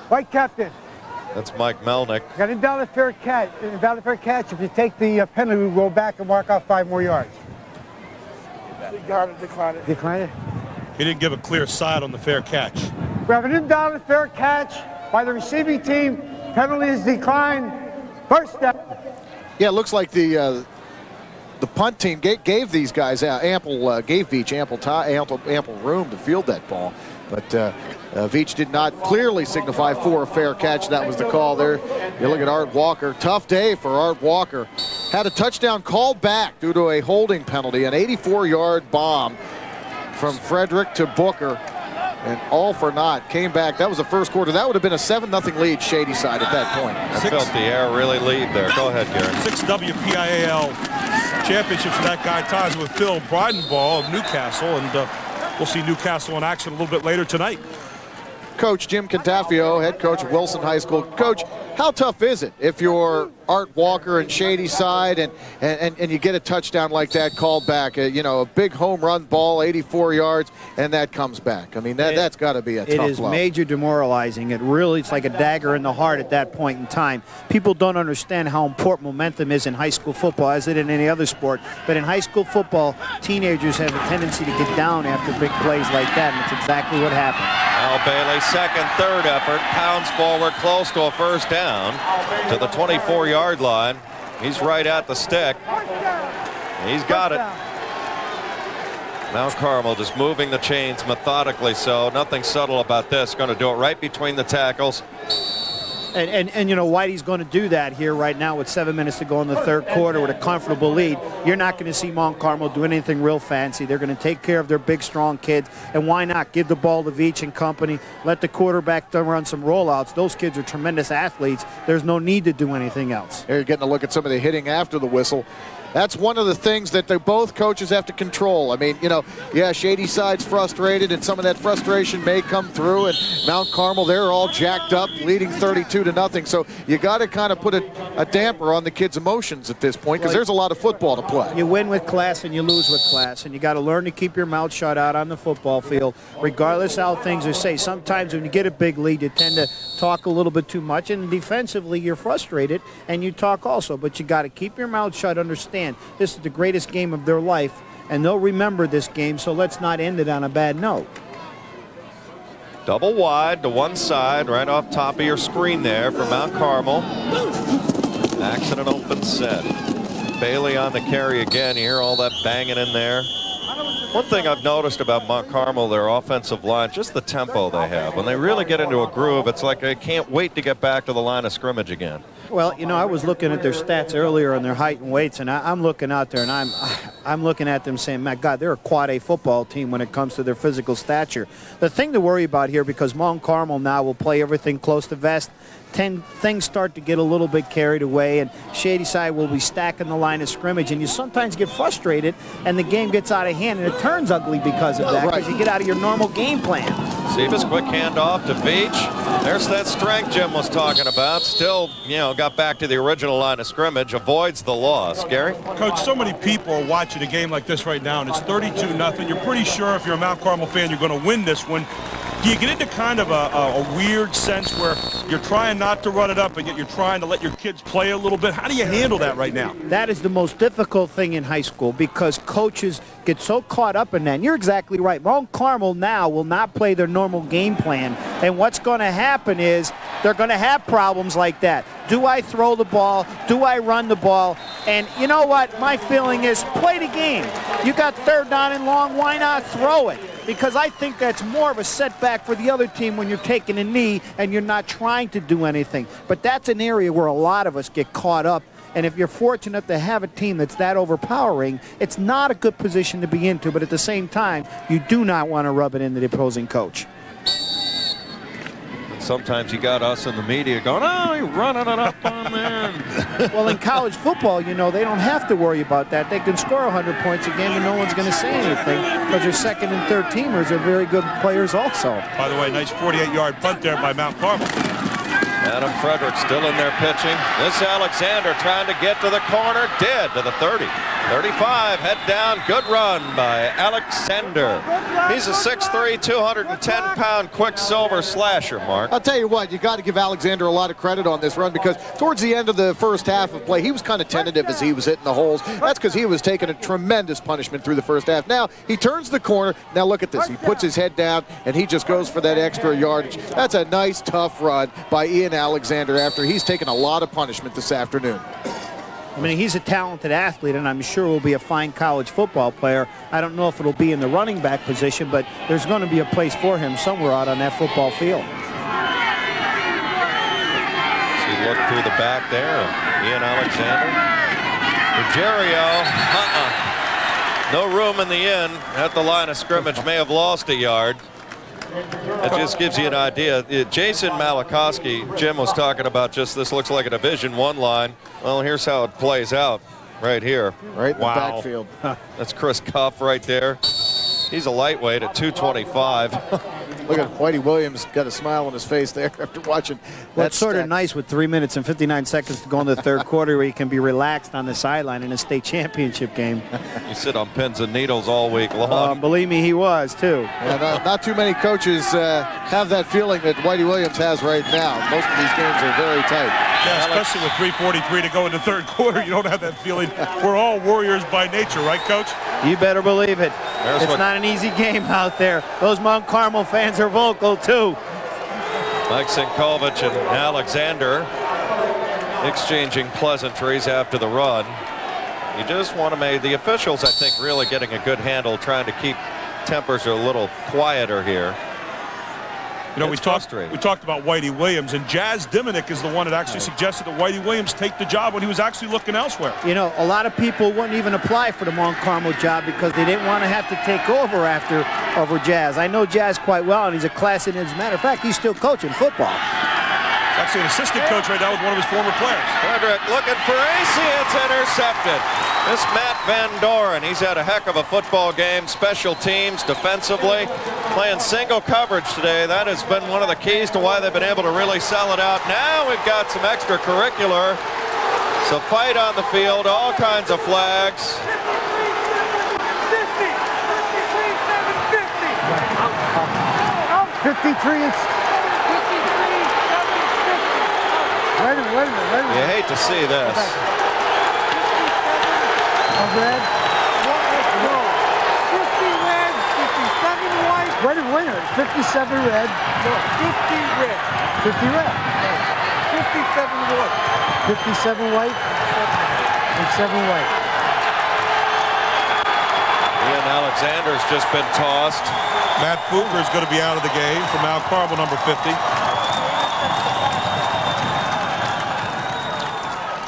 D: White captain.
A: That's Mike Melnick.
D: Got an invalid fair catch. Invalid fair catch. If you take the penalty, we'll go back and mark off 5 more yards.
G: Decline it.
D: Decline it.
C: He didn't give a clear side on the fair catch.
D: We have an invalid fair catch by the receiving team. Penalty is declined. First down.
B: Yeah, it looks like the punt team gave these guys ample, gave Veach ample room to field that ball. But Veach did not clearly signify for a fair catch. That was the call there. You look at Art Walker. Tough day for Art Walker. Had a touchdown called back due to a holding penalty, an 84-yard bomb from Frederick to Booker, and all for naught. Came back. That was the first quarter. That would have been a 7-0 lead Shady Side at that point.
A: I felt the air really leave there. Go ahead, Gary.
C: 6 WPIAL championships for that guy ties with Phil Bridenbaugh of Newcastle, and we'll see Newcastle in action a little bit later tonight.
B: Coach Jim Cantafio, head coach of Wilson High School. Coach, how tough is it if you're Art Walker and Shady Side and you get a touchdown like that called back? You know, a big home run ball, 84 yards, and that comes back. I mean, that's got to be a tough blow.
N: It is major demoralizing. It's like a dagger in the heart at that point in time. People don't understand how important momentum is in high school football, as it in any other sport. But in high school football, teenagers have a tendency to get down after big plays like that, and it's exactly what happened.
A: Al Bailey, second, third effort, pounds forward close to a first down to the 24-yard line. He's right at the stick. He's got it. Mount Carmel just moving the chains methodically, so nothing subtle about this. Going to do it right between the tackles.
N: And you know, Whitey's going to do that here right now with 7 minutes to go in the third quarter with a comfortable lead. You're not going to see Mount Carmel do anything real fancy. They're going to take care of their big, strong kids. And why not give the ball to Veach and company, let the quarterback run some rollouts. Those kids are tremendous athletes. There's no need to do anything else.
B: Here you're getting a look at some of the hitting after the whistle. That's one of the things that both coaches have to control. I mean, you know, yeah, Shady Side's frustrated, and some of that frustration may come through. And Mount Carmel, they're all jacked up, leading 32-0. So you got to kind of put a damper on the kids' emotions at this point, because there's a lot of football to play.
N: You win with class and you lose with class, and you got to learn to keep your mouth shut out on the football field, regardless how things are said. Sometimes when you get a big lead, you tend to talk a little bit too much, and defensively you're frustrated and you talk also, but you got to keep your mouth shut. Understand this is the greatest game of their life, and they'll remember this game, so let's not end it on a bad note.
A: Double wide to one side, right off top of your screen there for Mount Carmel. Accident open set. Bailey on the carry again. You hear all that banging in there. One thing I've noticed about Mount Carmel, their offensive line, just the tempo they have. When they really get into a groove, it's like they can't wait to get back to the line of scrimmage again.
N: Well, you know, I was looking at their stats earlier on their height and weights, and I'm looking out there, and I'm looking at them saying, my God, they're a quad A football team when it comes to their physical stature. The thing to worry about here, because Mount Carmel now will play everything close to vest, things start to get a little bit carried away, and Shady Side will be stacking the line of scrimmage, and you sometimes get frustrated, and the game gets out of hand, and it turns ugly because of that, because you get out of your normal game plan.
A: Seavis, quick handoff to Veach. There's that strength Jim was talking about. Still, you know, got back to the original line of scrimmage, avoids the loss. Gary?
C: Coach, so many people are watching a game like this right now, and it's 32-0. You're pretty sure if you're a Mount Carmel fan, you're going to win this one. Do you get into kind of a weird sense where you're trying not to run it up, and yet you're trying to let your kids play a little bit? How do you handle that right now?
N: That is the most difficult thing in high school, because coaches get so caught up in that. And you're exactly right. Mount Carmel now will not play their normal game plan. And what's going to happen is they're going to have problems like that. Do I throw the ball? Do I run the ball? And you know what? My feeling is play the game. You got third down and long. Why not throw it? Because I think that's more of a setback for the other team when you're taking a knee and you're not trying to do anything. But that's an area where a lot of us get caught up. And if you're fortunate to have a team that's that overpowering, it's not a good position to be into. But at the same time, you do not want to rub it into the opposing coach.
A: Sometimes you got us in the media going, oh, you're running it up on there.
N: Well, in college football, you know, they don't have to worry about that. They can score 100 points a game and no one's going to say anything, because their second and third teamers are very good players also.
C: By the way, nice 48-yard punt there by Mount Carmel.
A: Adam Frederick still in there pitching. This Alexander trying to get to the corner. Did to the 30. 35, head down. Good run by Alexander. He's a 6'3", 210-pound Quicksilver slasher, Mark.
B: I'll tell you what, you got to give Alexander a lot of credit on this run, because towards the end of the first half of play, he was kind of tentative as he was hitting the holes. That's because he was taking a tremendous punishment through the first half. Now, he turns the corner. Now, look at this. He puts his head down, and he just goes for that extra yardage. That's a nice, tough run by Ian Alexander after he's taken a lot of punishment this afternoon.
N: I mean, he's a talented athlete, and I'm sure will be a fine college football player. I don't know if it'll be in the running back position, but there's going to be a place for him somewhere out on that football field.
A: So you look through the back there of Ian Alexander. Ruggiero, no room in the end at the line of scrimmage, may have lost a yard. It just gives you an idea. Jason Malakowski, Jim was talking about, just this looks like a Division I line. Well, here's how it plays out right here.
B: Right in the backfield.
A: That's Chris Cuff right there. He's a lightweight at 225.
B: Look at Whitey Williams, got a smile on his face there after watching.
N: That's sort of nice with 3 minutes and 59 seconds to go in the third quarter where you can be relaxed on the sideline in a state championship game.
A: You sit on pins and needles all week long.
N: Believe me, he was too.
B: Yeah, not too many coaches have that feeling that Whitey Williams has right now. Most of these games are very tight.
C: Yeah, especially with 3:43 to go in the third quarter, you don't have that feeling. We're all warriors by nature, right, Coach?
N: You better believe it. It's not an easy game out there. Those Mount Carmel fans are vocal, too.
A: Mike Sinkovich and Alexander exchanging pleasantries after the run. You just want to make the officials, I think, really getting a good handle, trying to keep tempers a little quieter here.
C: You know, we talked about Whitey Williams, and Jazz Diminick is the one that actually suggested that Whitey Williams take the job when he was actually looking elsewhere.
N: You know, a lot of people wouldn't even apply for the Mount Carmel job because they didn't want to have to take over Jazz. I know Jazz quite well, and he's a class, and as a matter of fact, he's still coaching football.
C: Actually an assistant coach right now with one of his former players.
A: Frederick looking for AC. It's intercepted. This Matt Van Doren, he's had a heck of a football game. Special teams, defensively, playing single coverage today. That has been one of the keys to why they've been able to really sell it out. Now we've got some extracurricular. It's a fight on the field, all kinds of flags.
D: 53 and... Wait a minute.
A: You hate to see this.
D: Red. 50 red, 57 white. Wait a minute. 57 red. No, 50 red. 50 red. 57 white. 57 white. And 7 white.
A: Ian Alexander's just been tossed.
C: Matt Fugler is going to be out of the game for Mount Carmel, number 50.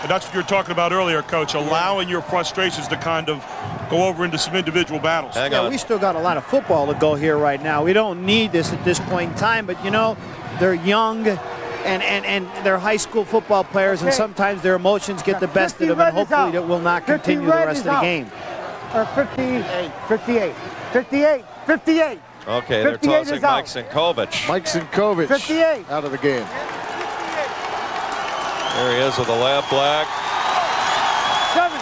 C: That's what you were talking about earlier, Coach, allowing your frustrations to kind of go over into some individual battles.
N: We still got a lot of football to go here right now. We don't need this at this point in time, but, you know, they're young and they're high school football players, and sometimes their emotions get the best of them, and hopefully that will not continue the rest of the game.
D: 58.
A: Okay, they're tossing Mike Sinkovich.
B: Mike Sinkovich
D: 58.
B: Out of the game.
A: There he is with the left flag.
D: 7.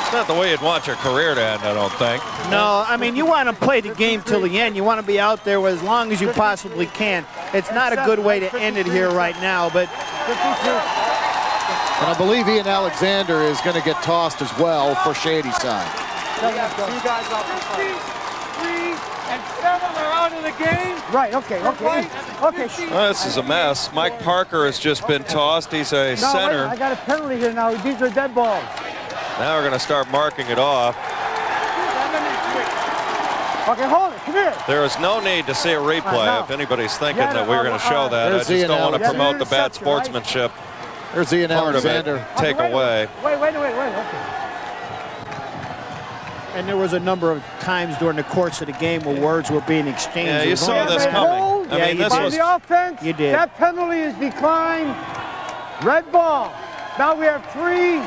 A: It's not the way you'd want your career to end, I don't think.
N: No, I mean, you want to play the game till the end. You want to be out there as long as you possibly can. It's not a good way to end it here right now, but...
D: 52.
B: And I believe Ian Alexander is going to get tossed as well for Shady Side.
D: You guys up. 53 and 7 are out of the game. Right, okay.
A: Well, this is a mess. Mike Parker has just been tossed. He's a center.
D: Wait, I got a penalty here now. These are dead balls.
A: Now we're going to start marking it off.
D: Okay, hold it. Come here.
A: There is no need to see a replay if anybody's thinking that we're going to show that. I just don't want to promote the bad sportsmanship.
B: There's Ian Alexander.
A: Take away.
D: Wait. Okay.
N: And there was a number of times during the course of the game where words were being exchanged.
A: Yeah, you saw this coming. I mean, this was
D: the offense.
N: You did.
D: That penalty is declined. Red ball. Now we have 3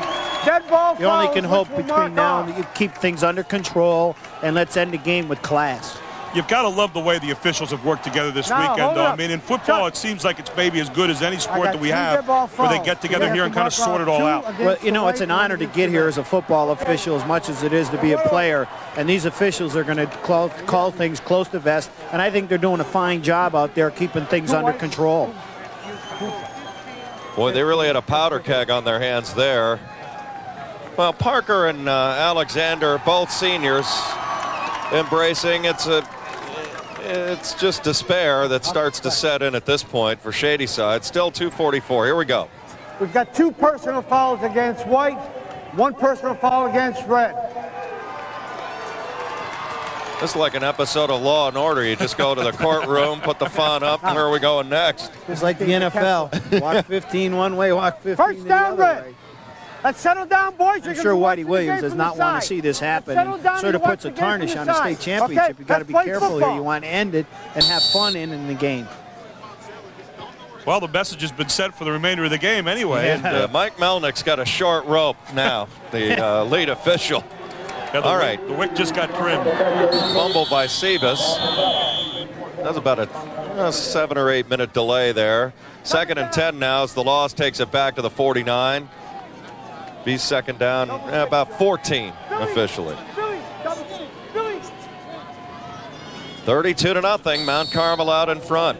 D: dead ball fouls.
N: You only can hope between now and you keep things under control, and let's end the game with class.
C: You've got to love the way the officials have worked together this weekend, though. I mean, in football, it seems like it's maybe as good as any sport that we have, where they get together here and kind of sort it all out.
N: Well, you know, it's an honor to get here as a football official as much as it is to be a player. And these officials are going to call things close to vest. And I think they're doing a fine job out there keeping things under control.
A: Boy, they really had a powder keg on their hands there. Well, Parker and Alexander, both seniors, embracing. It's just despair that starts to set in at this point for Shady Side. Still 2:44. Here we go.
D: We've got 2 personal fouls against white, 1 personal foul against red.
A: This is like an episode of Law and Order. You just go to the courtroom, put the font up, and where are we going next?
N: It's like the NFL. Walk 15 one way, walk 15
D: First down,
N: the other
D: red.
N: way.
D: Let's settle down, boys.
N: I'm sure Whitey Williams does not want to see this happen, and sort of puts a tarnish on the state championship. You've got to be careful here. You want to end it and have fun in the game.
C: Well, the message has been sent for the remainder of the game anyway.
A: Yeah. And Mike Melnick's got a short rope now, the lead official.
C: Yeah, all right. The wick just got trimmed.
A: Fumble by Sebas. That's about a 7 or 8 minute delay there. 2nd and 10 now as the loss takes it back to the 49. Be second down, about 14 officially. 32-0, Mount Carmel out in front.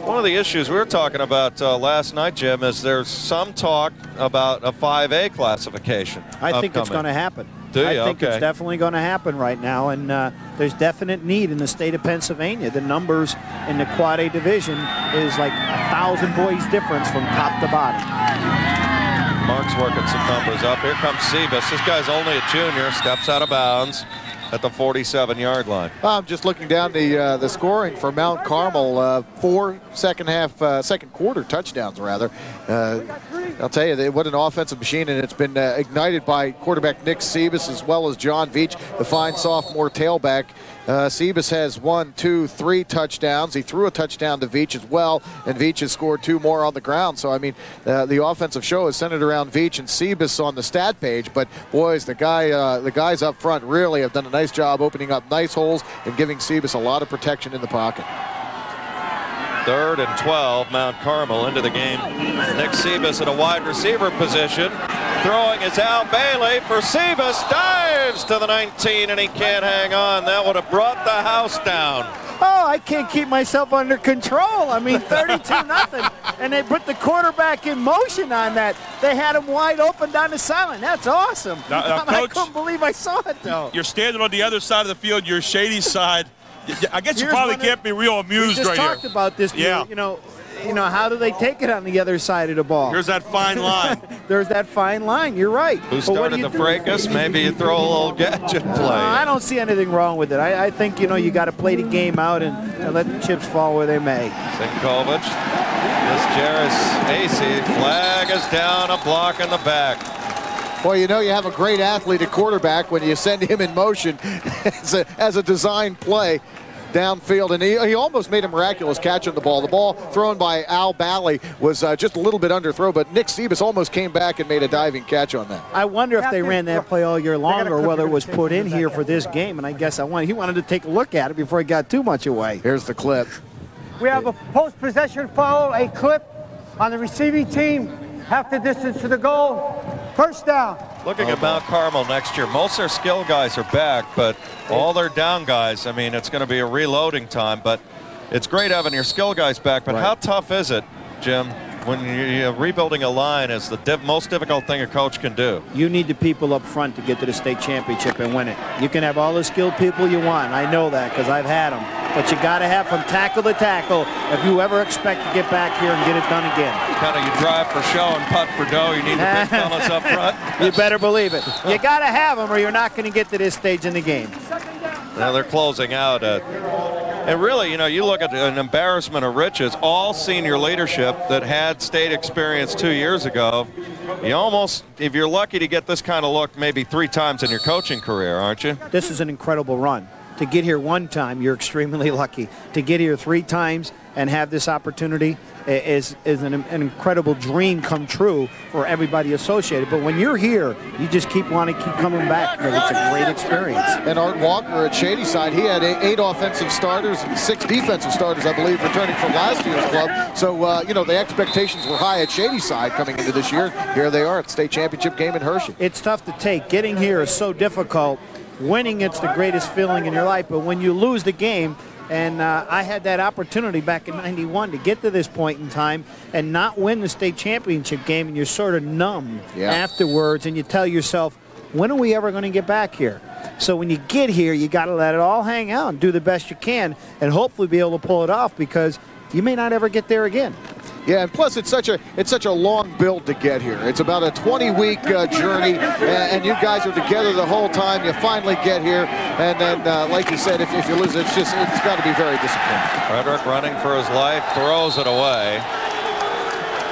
A: One of the issues we were talking about last night, Jim, is there's some talk about a 5A classification.
N: I think it's going to happen.
A: Do you?
N: I think
A: Okay.
N: it's definitely going to happen right now, and there's definite need in the state of Pennsylvania. The numbers in the Quad A division is like 1,000 boys difference from top to bottom.
A: Mark's working some numbers up. Here comes Sebas. This guy's only a junior, steps out of bounds at the 47-yard line.
B: I'm just looking down the scoring for Mount Carmel. 4 second quarter touchdowns, rather. I'll tell you, what an offensive machine, and it's been ignited by quarterback Nick Sebas as well as John Veach, the fine sophomore tailback. Sebas has 1, 2, 3 touchdowns. He threw a touchdown to Veach as well, and Veach has scored 2 more on the ground. So, I mean, the offensive show is centered around Veach and Sebas on the stat page. But, boys, the guys up front really have done a nice job opening up nice holes and giving Sebas a lot of protection in the pocket.
A: 3rd and 12, Mount Carmel into the game. Nick Sebas in a wide receiver position. Throwing is Al Bailey for Sebas. Dives to the 19, and he can't hang on. That would have brought the house down.
N: Oh, I can't keep myself under control. I mean, 32-0, and they put the quarterback in motion on that. They had him wide open down the sideline. That's awesome.
C: Now,
N: I
C: Coach,
N: couldn't believe I saw it, though.
C: You're standing on the other side of the field. You're Shady Side. I guess you probably can't be real amused right here.
N: We just talked about this.
C: Yeah.
N: You know, how do they take it on the other side of the ball?
C: Here's that fine line.
N: There's that fine line. You're right.
A: Who started the fracas? Maybe you throw a little gadget play.
N: I don't see anything wrong with it. I think, you got to play the game out and let the chips fall where they may.
A: Sinkovic. This Jairus AC. Flag is down, a block in the back.
B: Well, you have a great athlete at quarterback when you send him in motion as a design play downfield, and he almost made a miraculous catch on the ball. The ball thrown by Al Bailey was just a little bit underthrow, but Nick Sebas almost came back and made a diving catch on that.
N: I wonder if they ran that play all year long or whether it was put in here for this game, and I guess he wanted to take a look at it before he got too much away.
B: Here's the clip.
D: We have a post-possession foul, a clip on the receiving team, half the distance to the goal, first down.
A: Looking at Mount Carmel next year, most of their skill guys are back, but all their down guys, I mean, it's going to be a reloading time, but it's great having your skill guys back. But how tough is it, Jim, when you're rebuilding a line is the most difficult thing a coach can do?
N: You need the people up front to get to the state championship and win it. You can have all the skilled people you want. I know that because I've had them. But you got to have from tackle to tackle if you ever expect to get back here and get it done again.
A: Kind of you drive for show and putt for dough. You need the big fellas up front.
N: You better believe it. You got to have them or you're not going to get to this stage in the game.
A: Now they're closing out. And really, you look at an embarrassment of riches, all senior leadership that had state experience 2 years ago. You almost, if you're lucky to get this kind of look, maybe 3 times in your coaching career, aren't you?
N: This is an incredible run. To get here one time, you're extremely lucky. To get here 3 times and have this opportunity is an incredible dream come true for everybody associated. But when you're here, you just keep wanting to keep coming back because it's a great experience.
B: And Art Walker at Shady Side, he had 8 offensive starters and 6 defensive starters, I believe, returning from last year's club. So, the expectations were high at Shady Side coming into this year. Here they are at the state championship game in Hershey.
N: It's tough to take. Getting here is so difficult. Winning, it's the greatest feeling in your life. But when you lose the game, and I had that opportunity back in '91 to get to this point in time and not win the state championship game, and you're sort of numb afterwards, and you tell yourself, when are we ever going to get back here? So when you get here, you got to let it all hang out and do the best you can and hopefully be able to pull it off because you may not ever get there again.
B: Yeah, and plus it's such a long build to get here. It's about a 20-week journey, and you guys are together the whole time. You finally get here, and then, like you said, if you lose, it's got to be very disappointing.
A: Frederick running for his life, throws it away.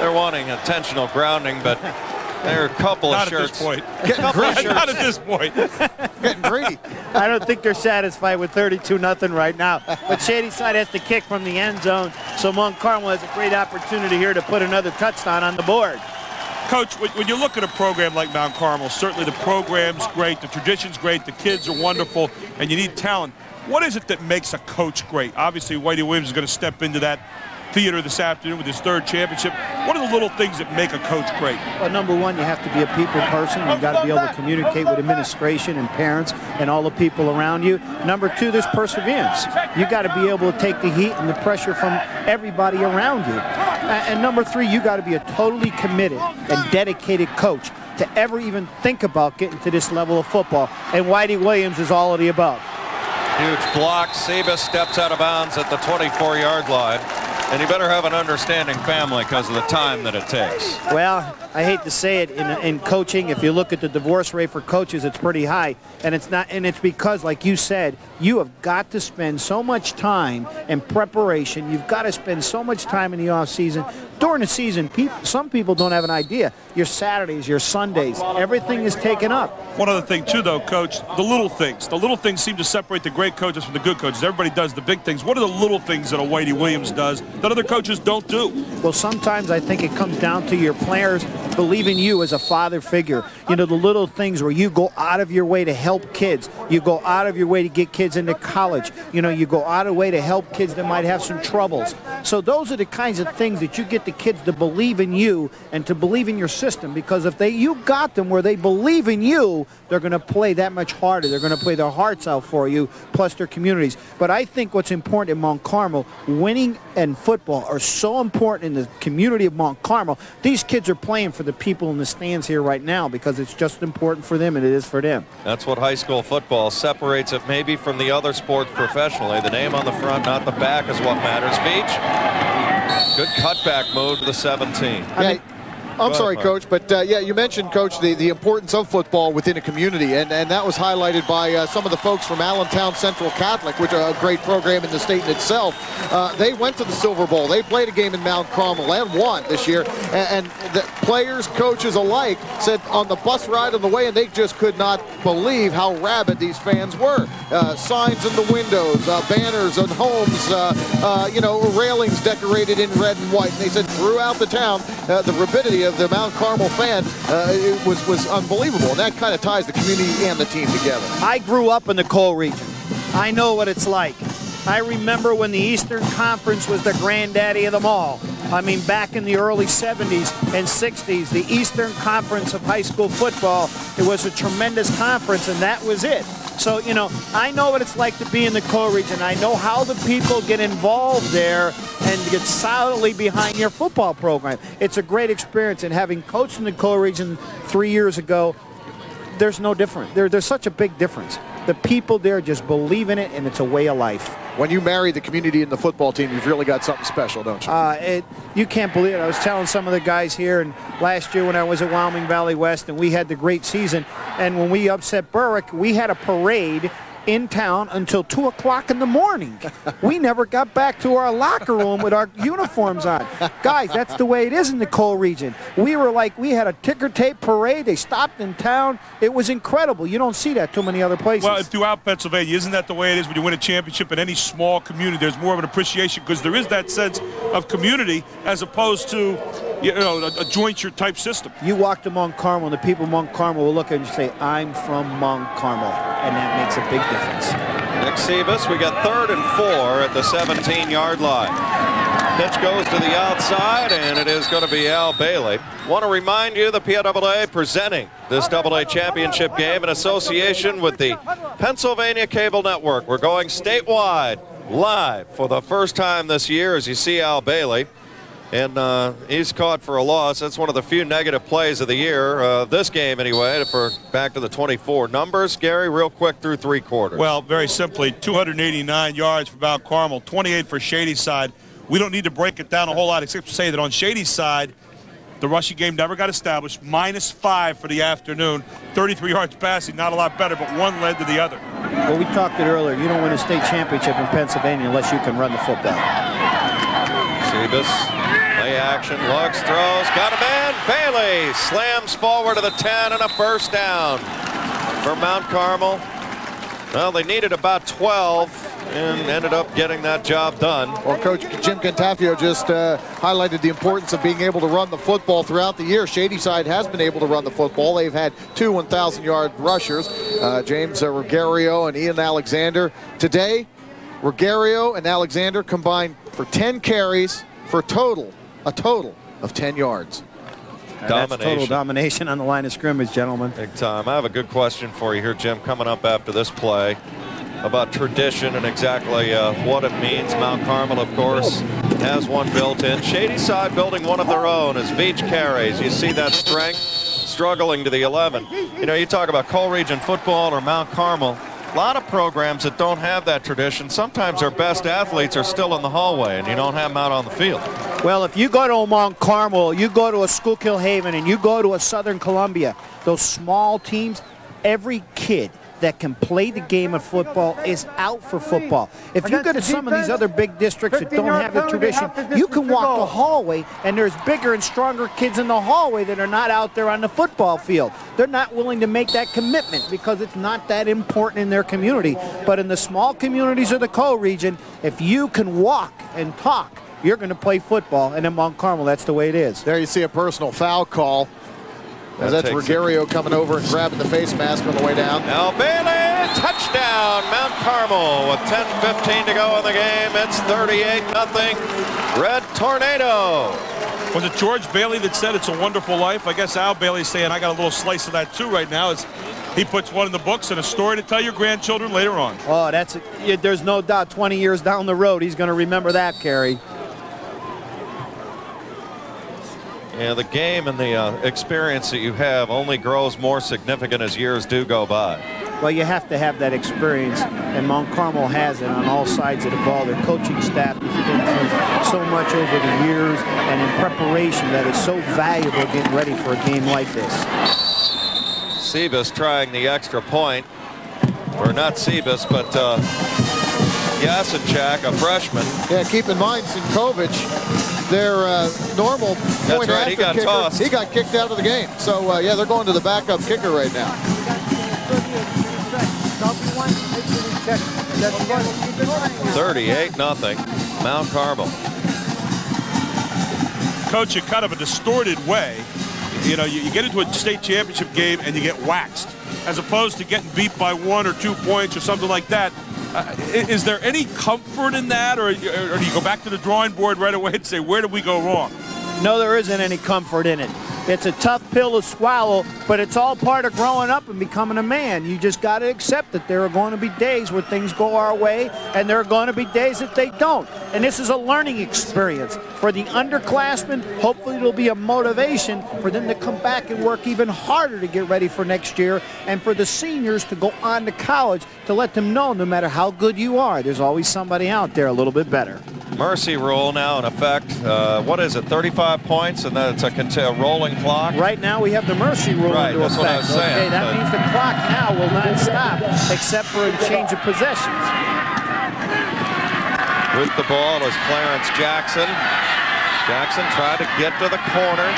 A: They're wanting intentional grounding, but there are a couple of shirts.
C: Not at this point.
B: Getting greedy.
N: I don't think they're satisfied with 32-0 right now. But Shady Side has to kick from the end zone, so Mount Carmel has a great opportunity here to put another touchdown on the board.
C: Coach, when you look at a program like Mount Carmel, certainly the program's great, the tradition's great, the kids are wonderful, and you need talent. What is it that makes a coach great? Obviously, Whitey Williams is going to step into that theater this afternoon with his 3rd championship. What are the little things that make a coach great?
N: Well, number one, you have to be a people person. You've got to be able to communicate with administration and parents and all the people around you. Number two, there's perseverance. You got to be able to take the heat and the pressure from everybody around you. And number three, you got to be a totally committed and dedicated coach to ever even think about getting to this level of football. And Whitey Williams is all of the above.
A: Huge block. Sebas steps out of bounds at the 24-yard line. And you better have an understanding family because of the time that it takes.
N: Well, I hate to say it, in coaching, if you look at the divorce rate for coaches, it's pretty high. And it's because, like you said, you have got to spend so much time in preparation. You've got to spend so much time in the off season. During the season, some people don't have an idea. Your Saturdays, your Sundays, everything is taken up.
C: One other thing, too, though, Coach, the little things. The little things seem to separate the great coaches from the good coaches. Everybody does the big things. What are the little things that a Whitey Williams does that other coaches don't do?
N: Well, sometimes I think it comes down to your players believing you as a father figure. You know, the little things where you go out of your way to help kids. You go out of your way to get kids into college. You know, you go out of the way to help kids that might have some troubles. So those are the kinds of things that you get the kids to believe in you and to believe in your system, because if you got them where they believe in you, they're going to play that much harder. They're going to play their hearts out for you, plus their communities. But I think what's important in Mount Carmel, winning and football are so important in the community of Mount Carmel. These kids are playing for the people in the stands here right now because it's just important for them and it is for them.
A: That's what high school football separates it maybe from the other sports professionally. The name on the front, not the back, is what matters. Veach, good cutback move to the 17.
B: I'm sorry, Coach, but yeah, you mentioned, Coach, the importance of football within a community, and that was highlighted by some of the folks from Allentown Central Catholic, which are a great program in the state in itself. They went to the Silver Bowl. They played a game in Mount Carmel and won this year, and the players, coaches alike said on the bus ride on the way, and they just could not believe how rabid these fans were. Signs in the windows, banners on homes, you know, railings decorated in red and white. And they said throughout the town, the rabidity of the Mount Carmel fan was unbelievable, and that kind of ties the community and the team together.
N: I grew up in the coal region. I know what it's like. I remember when the Eastern Conference was the granddaddy of them all. I mean, back in the early 70s and 60s, the Eastern Conference of high school football, it was a tremendous conference, and that was it. So, you know, I know what it's like to be in the coal region. I know how the people get involved there and get solidly behind your football program. It's a great experience, and having coached in the coal region 3 years ago, there's no difference. There's such a big difference. The people there just believe in it, and it's a way of life.
B: When you marry the community and the football team, you've really got something special, don't you?
N: You can't believe it. I was telling some of the guys here, and last year when I was at Wyoming Valley West, and we had the great season, and when we upset Berwick, we had a parade in town until 2 o'clock in the morning. We never got back to our locker room with our uniforms on. Guys, that's the way it is in the coal region. We had a ticker tape parade. They stopped in town. It was incredible. You don't see that too many other places.
C: Well, throughout Pennsylvania, isn't that the way it is when you win a championship in any small community? There's more of an appreciation because there is that sense of community as opposed to, you know, a jointure type system.
N: You walk to Mount Carmel, and the people of Mount Carmel will look at you and say, I'm from Mount Carmel, and that makes a big difference.
A: Nick Sebas, we got 3rd and 4 at the 17-yard line. Pitch goes to the outside, and it is going to be Al Bailey. Want to remind you the PIAA presenting this AA championship game in association with the Pennsylvania Cable Network. We're going statewide live for the first time this year as you see Al Bailey. And he's caught for a loss. That's one of the few negative plays of the year, this game anyway, for back to the 24. Numbers, Gary, real quick through 3 quarters.
C: Well, very simply, 289 yards for Mount Carmel, 28 for Shady Side. We don't need to break it down a whole lot except to say that on Shady Side, the rushing game never got established. -5 for the afternoon. 33 yards passing, not a lot better, but one led to the other.
N: Well, we talked it earlier. You don't win a state championship in Pennsylvania unless you can run the football.
A: Sebas. Play action, looks, throws, got a man. Bailey slams forward to the 10 and a first down for Mount Carmel. Well, they needed about 12 and ended up getting that job done.
B: Well, Coach Jim Cantafio just highlighted the importance of being able to run the football throughout the year. Shady Side has been able to run the football. They've had 2 1,000-yard rushers, James Ruggiero and Ian Alexander. Today, Ruggiero and Alexander combined for 10 carries for a total of 10 yards.
N: That's total domination on the line of scrimmage, gentlemen.
A: Big time. I have a good question for you here, Jim, coming up after this play about tradition and exactly what it means. Mount Carmel, of course, has one built in. Shady Side building one of their own as Veach carries. You see that strength struggling to the 11. You know, you talk about Coal-Region football or Mount Carmel. A lot of programs that don't have that tradition, sometimes their best athletes are still in the hallway and you don't have them out on the field.
N: Well, if you go to Mount Carmel, you go to a Schuylkill Haven, and you go to a Southern Columbia, those small teams, every kid that can play the game of football is out for football. If you go to some of these other big districts that don't have the tradition, you can walk the hallway and there's bigger and stronger kids in the hallway that are not out there on the football field. They're not willing to make that commitment because it's not that important in their community. But in the small communities of the Coal-Region, if you can walk and talk, you're going to play football. And in Mount Carmel, that's the way it is.
B: There you see a personal foul call. That's Ruggiero coming over and grabbing the face mask on the way down.
A: Now Bailey, touchdown, Mount Carmel with 10:15 to go in the game. It's 38-0. Red Tornado.
C: Was it George Bailey that said it's a wonderful life? I guess Al Bailey's saying I got a little slice of that too right now. As he puts one in the books and a story to tell your grandchildren later on.
N: Oh, there's no doubt 20 years down the road he's going to remember that, Kerry.
A: Yeah, the game and the experience that you have only grows more significant as years do go by.
N: Well, you have to have that experience, and Mount Carmel has it on all sides of the ball. Their coaching staff has been through so much over the years and in preparation that is so valuable getting ready for a game like this.
A: Sebas trying the extra point. Or not Sebas, but Jack, a freshman.
B: Yeah, keep in mind, Sinkovic, their normal point
A: right, he got
B: kicker,
A: tossed.
B: he got kicked out of the game. So, yeah, they're going to the backup kicker right now.
A: 38-0, Mount Carmel.
C: Coach, in kind of a distorted way, you know, you get into a state championship game and you get waxed, as opposed to getting beat by 1 or 2 points or something like that. Is there any comfort in that, or do you go back to the drawing board right away and say, where did we go wrong?
N: No, there isn't any comfort in it. It's a tough pill to swallow, but it's all part of growing up and becoming a man. You just got to accept that there are going to be days where things go our way, and there are going to be days that they don't. And this is a learning experience. For the underclassmen, hopefully it'll be a motivation for them to come back and work even harder to get ready for next year, and for the seniors to go on to college to let them know no matter how good you are, there's always somebody out there a little bit better.
A: Mercy rule now in effect. What is it, 35 points, and then it's a rolling clock?
N: Right now we have the mercy rule into
A: that's
N: effect.
A: What I was saying,
N: okay, that means the clock now will not stop except for a change of possessions.
A: With the ball is Clarence Jackson. Jackson tried to get to the corner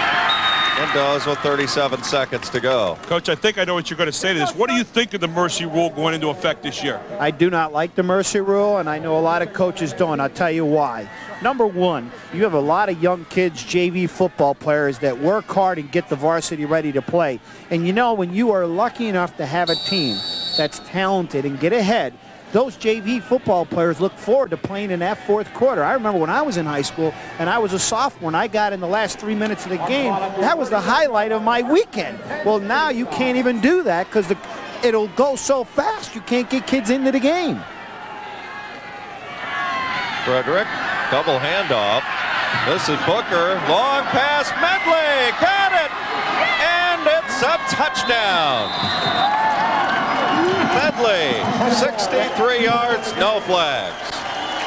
A: and does with 37 seconds to go.
C: Coach, I think I know what you're going to say to this. What do you think of the mercy rule going into effect this year?
N: I do not like the mercy rule, and I know a lot of coaches don't. I'll tell you why. Number one, you have a lot of young kids, JV football players, that work hard and get the varsity ready to play. And you know, when you are lucky enough to have a team that's talented and get ahead, those JV football players look forward to playing in that fourth quarter. I remember when I was in high school and I was a sophomore and I got in the last 3 minutes of the game, that was the highlight of my weekend. Well, now you can't even do that because it'll go so fast you can't get kids into the game.
A: Frederick, double handoff. This is Booker, long pass, Medley, got it, and it's a touchdown. Medley, 63 yards, no flags.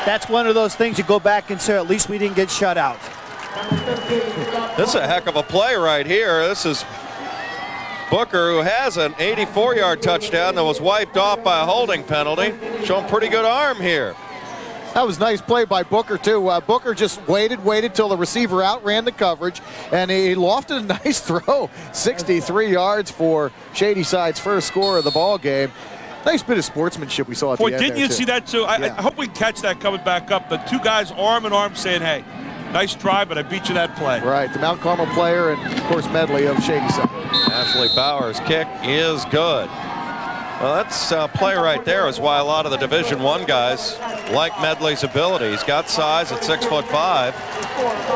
N: That's one of those things you go back and say, at least we didn't get shut out.
A: This is a heck of a play right here. This is Booker, who has an 84-yard touchdown that was wiped off by a holding penalty. Showing pretty good arm here.
B: That was nice play by Booker, too. Booker just waited till the receiver outran the coverage, and he lofted a nice throw. 63 yards for Shady Side's first score of the ball game. Nice bit of sportsmanship we saw at the end.
C: Didn't you see that too? I hope we catch that coming back up. The two guys arm in arm saying, hey, nice try, but I beat you that play.
B: Right, the Mount Carmel player and, of course, Medley of Shady Side.
A: Ashley Bauer's kick is good. Well, that's play right there is why a lot of the Division I guys like Medley's ability. He's got size at 6'5".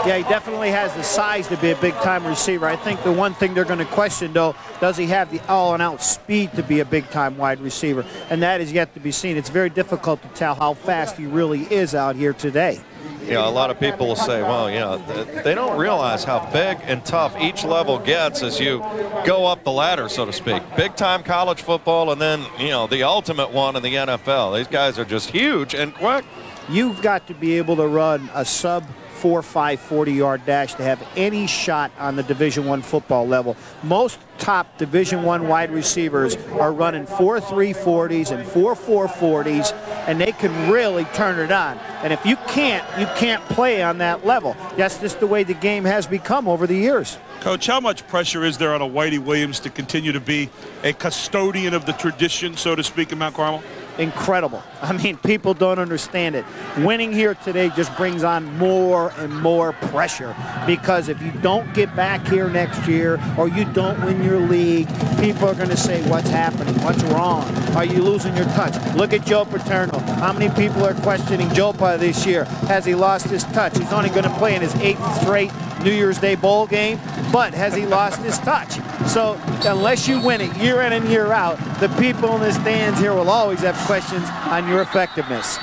N: Yeah, he definitely has the size to be a big-time receiver. I think the one thing they're going to question, though, does he have the all-and-out speed to be a big-time wide receiver? And that is yet to be seen. It's very difficult to tell how fast he really is out here today.
A: You know, a lot of people will say, well, you know, they don't realize how big and tough each level gets as you go up the ladder, so to speak. Big-time college football and then, you know, the ultimate one in the NFL. These guys are just huge and quick.
N: You've got to be able to run a sub 4.5 40-yard dash to have any shot on the Division I football level. Most top Division I wide receivers are running 4.3 40s and 4.4 40s, and they can really turn it on. And if you can't play on that level. That's just the way the game has become over the years.
C: Coach, how much pressure is there on a Whitey Williams to continue to be a custodian of the tradition, so to speak, in Mount Carmel?
N: Incredible. I mean, people don't understand it. Winning here today just brings on more and more pressure, because if you don't get back here next year or you don't win your league, people are going to say, what's happening? What's wrong? Are you losing your touch? Look at Joe Paterno. How many people are questioning Jopa this year? Has he lost his touch? He's only going to play in his 8th straight New Year's Day bowl game, but has he lost his touch? So unless you win it year in and year out, the people in the stands here will always have questions on your effectiveness.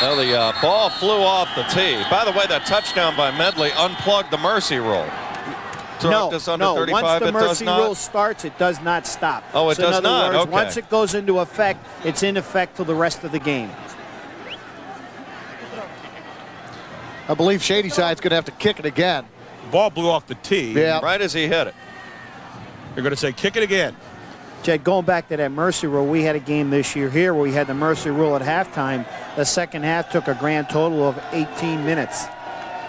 A: Well, the ball flew off the tee. By the way, that touchdown by Medley unplugged the mercy rule.
N: No,
A: once the
N: mercy rule starts, it does not stop.
A: Oh, it does
N: not? In other words,
A: okay.
N: Once it goes into effect, it's in effect till the rest of the game.
B: I believe Shady Side's going to have to kick it again.
C: Ball blew off the tee.
B: Yeah.
A: Right as he hit it.
C: You're going to say, kick it again.
N: Jed, going back to that mercy rule, we had a game this year here where we had the mercy rule at halftime. The second half took a grand total of 18 minutes.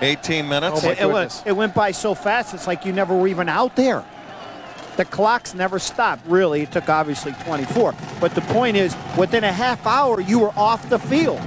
A: 18 minutes?
B: Oh, my goodness.
N: It went by so fast, it's like you never were even out there. The clocks never stopped, really. It took, obviously, 24. But the point is, within a half hour, you were off the field.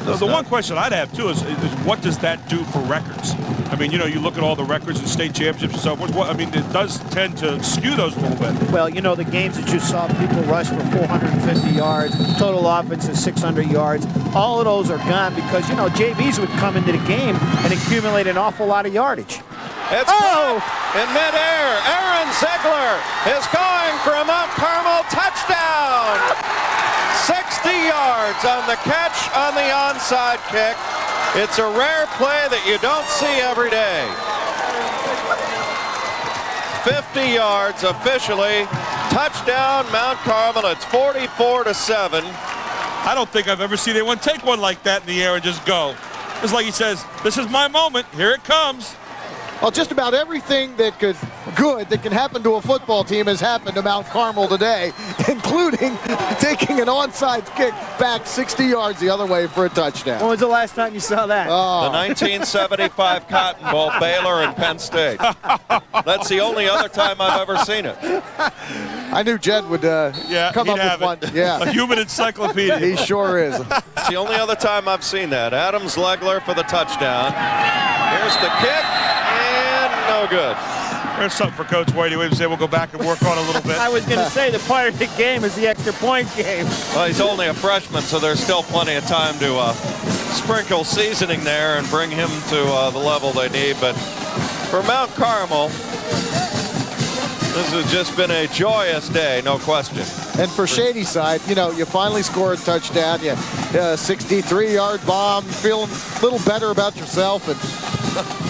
C: The one question I'd have, too, is what does that do for records? I mean, you know, you look at all the records and state championships and so forth. I mean, it does tend to skew those a little bit.
N: Well, you know, the games that you saw people rush for 450 yards, total offense is 600 yards. All of those are gone because, you know, JVs would come into the game and accumulate an awful lot of yardage.
A: It's in midair. Aaron Ziegler is going for a Mount Carmel touchdown. 60 yards on the catch on the onside kick. It's a rare play that you don't see every day. 50 yards officially. Touchdown Mount Carmel. It's 44-7.
C: I don't think I've ever seen anyone take one like that in the air and just go. It's like he says, this is my moment. Here it comes.
B: Well, just about everything that can happen to a football team has happened to Mount Carmel today, including taking an onside kick back 60 yards the other way for a touchdown.
N: When was the last time you saw that?
A: The 1975 Cotton Bowl, Baylor and Penn State. That's the only other time I've ever seen it.
B: I knew Jed would come up with one. Yeah.
C: A human encyclopedia.
B: He sure is.
A: It's the only other time I've seen that. Adam Ziegler for the touchdown. Here's the kick. No good.
C: There's something for Coach Whitey Williams. We'll go back and work on a little bit.
N: I was going to say the part of the game is the extra point game.
A: Well, he's only a freshman, so there's still plenty of time to sprinkle seasoning there and bring him to the level they need. But for Mount Carmel, this has just been a joyous day, no question.
B: And for Shady Side, you know, you finally score a touchdown. You 63-yard bomb, feeling a little better about yourself, and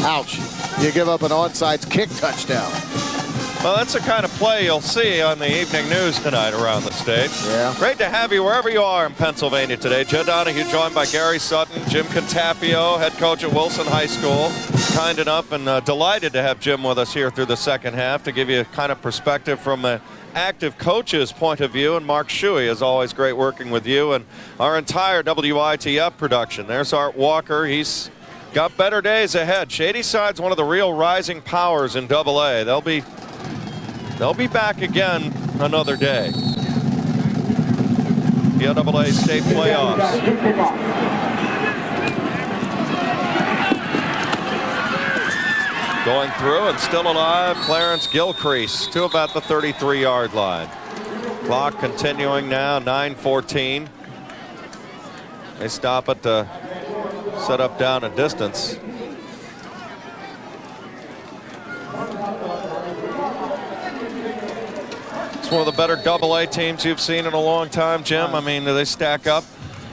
B: ouch. You give up an onside kick touchdown.
A: Well, that's the kind of play you'll see on the evening news tonight around the state.
B: Yeah.
A: Great to have you wherever you are in Pennsylvania today. Jed Donahue joined by Gary Sutton, Jim Contapio, head coach at Wilson High School. Kind enough and delighted to have Jim with us here through the second half to give you a kind of perspective from the active coach's point of view. And Mark Shuey, is always great working with you and our entire WITF production. There's Art Walker. He's got better days ahead. Shady Side's one of the real rising powers in AA. They'll be back again another day. PIAA state playoffs. Going through and still alive, Clarence Gilcrease to about the 33-yard line. Clock continuing now, 9:14. They stop it to set up down a distance. It's one of the better AA teams you've seen in a long time, Jim. I mean, do they stack up?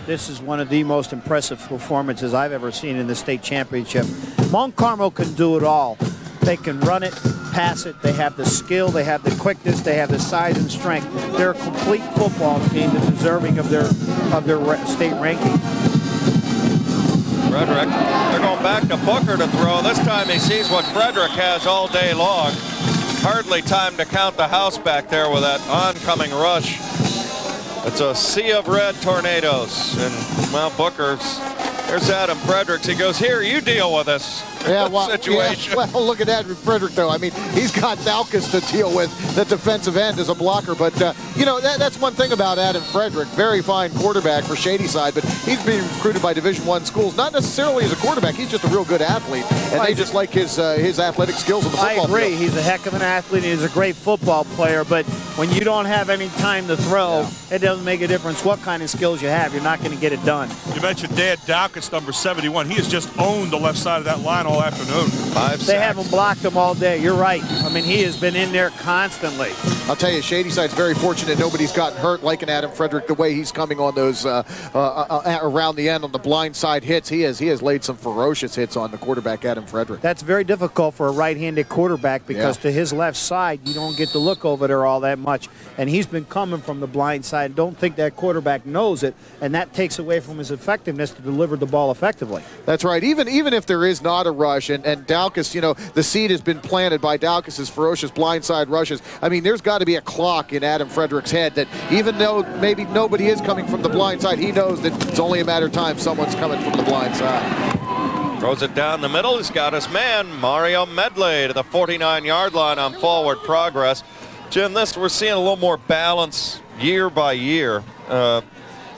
N: This is one of the most impressive performances I've ever seen in the state championship. Mount Carmel can do it all. They can run it, pass it. They have the skill, they have the quickness, they have the size and strength. They're a complete football team that's deserving of their state ranking.
A: Frederick, they're going back to Booker to throw. This time he sees what Frederick has all day long. Hardly time to count the house back there with that oncoming rush. It's a sea of red tornadoes. And, well, there's Adam Fredericks. He goes, here, you deal with this situation.
B: Yeah, well, look at Adam Frederick, though. I mean, he's got Dalkus to deal with, the defensive end as a blocker. But, you know, that's one thing about Adam Frederick. Very fine quarterback for Shady Side, but he's being recruited by Division I schools, not necessarily as a quarterback. He's just a real good athlete, and they just like his athletic skills in the football field.
N: I agree. He's a heck of an athlete. He's a great football player, but when you don't have any time to throw, it doesn't make a difference what kind of skills you have. You're not going to get it done.
C: You mentioned Dan Dalkus, number 71. He has just owned the left side of that line all afternoon.
N: They haven't blocked him all day. You're right. I mean, he has been in there constantly.
B: I'll tell you, Shady Side's very fortunate nobody's gotten hurt like an Adam Frederick the way he's coming on those around the end on the blind side hits. He has laid some ferocious hits on the quarterback, Adam Frederick.
N: That's very difficult for a right-handed quarterback because to his left side, you don't get to look over there all that much. And he's been coming from the blind side. Don't think that quarterback knows it, and that takes away from his effectiveness to deliver the ball effectively.
B: That's right. Even if there is not a rush, and Dalkus, you know, the seed has been planted by Dalkus's ferocious blindside rushes. I mean, there's got to be a clock in Adam Frederick's head that even though maybe nobody is coming from the blind side, he knows that it's only a matter of time someone's coming from the blind side.
A: Throws it down the middle. He's got his man, Mario Medley, to the 49-yard line on forward progress. Jim, we're seeing a little more balance year by year. A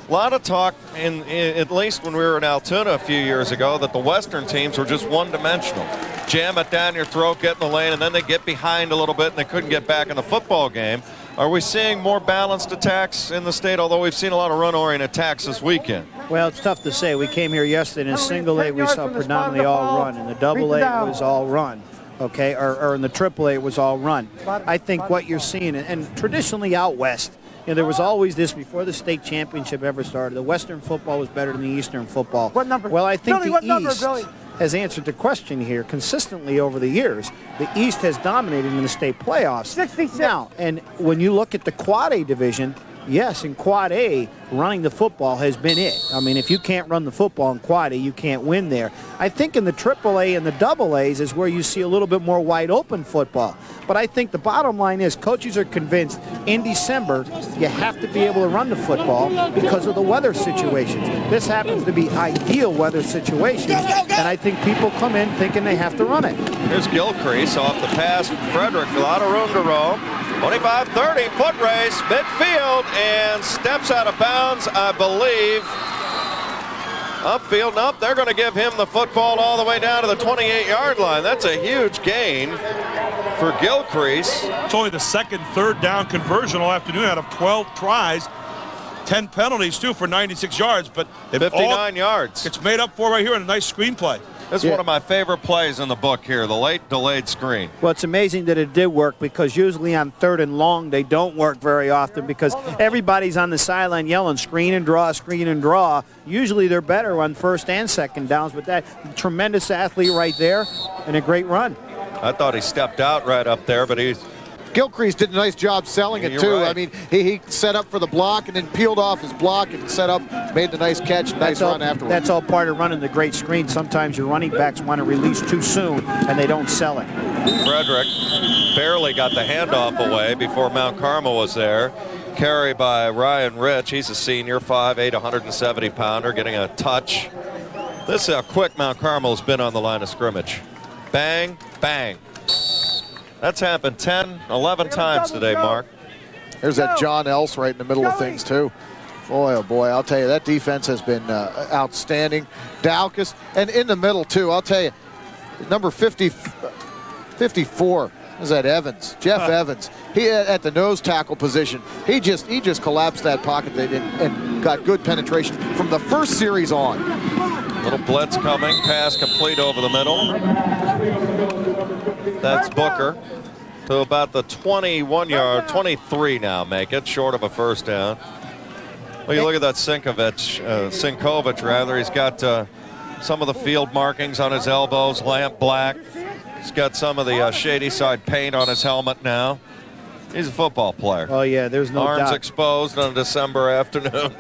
A: lot of talk, at least when we were in Altoona a few years ago, that the Western teams were just one-dimensional. Jam it down your throat, get in the lane, and then they get behind a little bit and they couldn't get back in the football game. Are we seeing more balanced attacks in the state, although we've seen a lot of run-oriented attacks this weekend?
N: Well, it's tough to say. We came here yesterday in single A, we saw predominantly all run. In the double A, it was all run. Okay, or in the triple A, it was all run. I think what you're seeing, and traditionally out west, you know, there was always this before the state championship ever started. The Western football was better than the Eastern football.
D: What number?
N: Well, I think
D: Billy,
N: the East has answered the question here consistently over the years. The East has dominated in the state playoffs.
D: 66.
N: Now, and when you look at the Quad A division, yes, in Quad A, running the football has been it. I mean, if you can't run the football in Quad A, you can't win there. I think in the Triple A and the Double A's is where you see a little bit more wide open football. But I think the bottom line is coaches are convinced in December you have to be able to run the football because of the weather situations. This happens to be ideal weather situations, and I think people come in thinking they have to run it.
A: Here's Gilcrease off the pass. Frederick, a lot of room to roam. 25-30, foot race, midfield, and steps out of bounds, I believe. Upfield, nope, they're going to give him the football all the way down to the 28-yard line. That's a huge gain for Gilcrease.
C: It's only the second third down conversion all afternoon out of 12 tries. 10 penalties, too, for 96 yards. But
A: 59 yards.
C: It's made up for right here in a nice screenplay.
A: This is one of my favorite plays in the book here, the late delayed screen.
N: Well, it's amazing that it did work because usually on third and long, they don't work very often because everybody's on the sideline yelling, screen and draw, screen and draw. Usually they're better on first and second downs, but that tremendous athlete right there and a great run.
A: I thought he stepped out right up there, but
B: Gilcrease did a nice job selling it, too.
A: Right.
B: I mean, he set up for the block and then peeled off his block and set up, made the nice catch, nice run afterwards.
N: That's all part of running the great screen. Sometimes your running backs want to release too soon, and they don't sell it.
A: Frederick barely got the handoff away before Mount Carmel was there. Carry by Ryan Rich. He's a senior, 5'8", 170-pounder, getting a touch. This is how quick Mount Carmel's been on the line of scrimmage. Bang, bang. That's happened 10, 11 times today, Mark.
B: There's that John Else right in the middle of things, too. Boy, oh boy, I'll tell you, that defense has been outstanding. Daukus, and in the middle, too, I'll tell you, number 54 is that Evans, Jeff Evans. He at the nose tackle position. He just collapsed that pocket and got good penetration from the first series on.
A: Little blitz coming, pass complete over the middle. That's Booker to about the 23 now, make it, short of a first down. Well, you look at that Sinkovic rather. He's got some of the field markings on his elbows, lamp black. He's got some of the Shady Side paint on his helmet now. He's a football player.
N: Oh, yeah, there's no doubt.
A: Arms exposed on a December afternoon.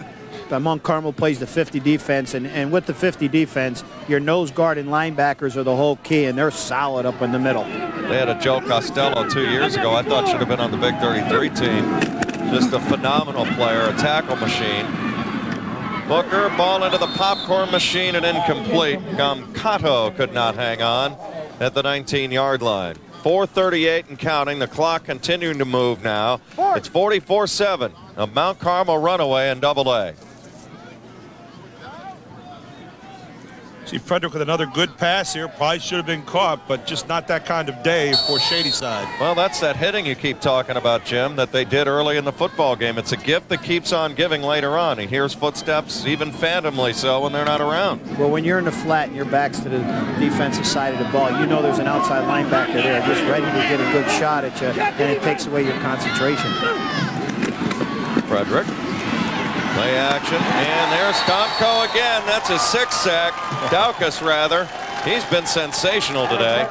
N: Mount Carmel plays the 50 defense, and with the 50 defense, your nose guard and linebackers are the whole key, and they're solid up in the middle.
A: They had a Joe Costello 2 years ago. I thought should have been on the Big 33 team. Just a phenomenal player, a tackle machine. Booker, ball into the popcorn machine and incomplete. Gamcato could not hang on at the 19-yard line. 4:38 and counting. The clock continuing to move now. It's 44-7. A Mount Carmel runaway in AA.
C: See Frederick with another good pass here. Probably should have been caught, but just not that kind of day for Shady Side.
A: Well, that's that hitting you keep talking about, Jim, that they did early in the football game. It's a gift that keeps on giving later on. He hears footsteps, even phantomly so, when they're not around.
N: Well, when you're in the flat and your back's to the defensive side of the ball, you know there's an outside linebacker there just ready to get a good shot at you, and it takes away your concentration.
A: Frederick. Play action, and there's Stomko again. That's his 6th sack. Daukus, rather. He's been sensational today.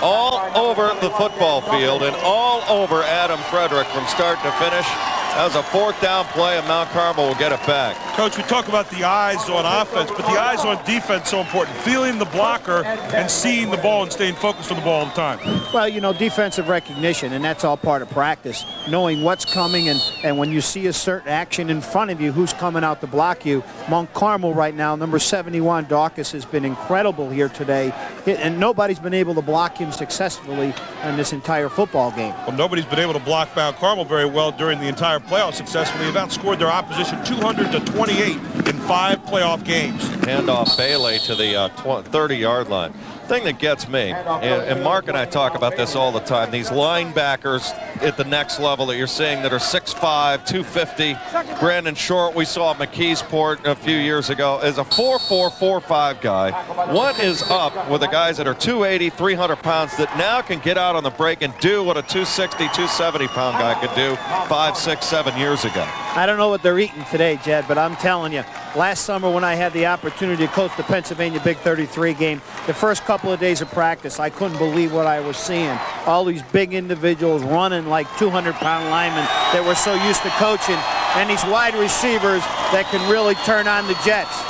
A: All over the football field and all over Adam Frederick from start to finish. That was a 4th down play, and Mount Carmel will get it back.
C: Coach, we talk about the eyes on offense, but the eyes on defense so important. Feeling the blocker and seeing the ball and staying focused on the ball all the time.
N: Well, you know, defensive recognition, and that's all part of practice. Knowing what's coming, and when you see a certain action in front of you, who's coming out to block you. Mount Carmel right now, number 71, Daukus, has been incredible here today, and nobody's been able to block him successfully in this entire football game.
C: Well, nobody's been able to block Mount Carmel very well during the entire playoff successfully. They've outscored their opposition 200-28 in 5 playoff games.
A: Handoff Bailey to the 30-yard line. Thing that gets me, and Mark and I talk about this all the time, these linebackers at the next level that you're seeing that are 6'5", 250. Brandon Short, we saw at McKeesport a few years ago, is a 4'4", 4'5" guy. What is up with the guys that are 280, 300 pounds that now can get out on the break and do what a 260, 270-pound guy could do 5, 6, 7 years ago?
N: I don't know what they're eating today, Jed, but I'm telling you, last summer when I had the opportunity to coach the Pennsylvania Big 33 game, the first couple of days of practice, I couldn't believe what I was seeing. All these big individuals running like 200-pound linemen that we're so used to coaching, and these wide receivers that can really turn on the Jets.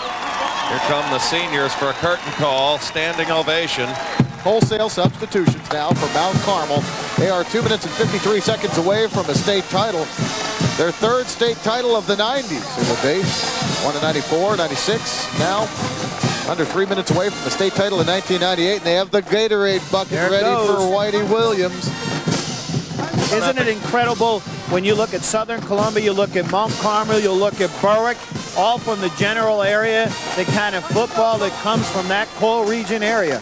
A: Here come the seniors for a curtain call, standing ovation.
B: Wholesale substitutions now for Mount Carmel. They are 2 minutes and 53 seconds away from a state title. Their 3rd state title of the 90s, it would be. Won in 94, 96, now under 3 minutes away from the state title in 1998, and they have the Gatorade bucket ready for Whitey Williams.
N: Isn't it incredible when you look at Southern Columbia, you look at Mount Carmel, you look at Berwick, all from the general area, the kind of football that comes from that Coal region area.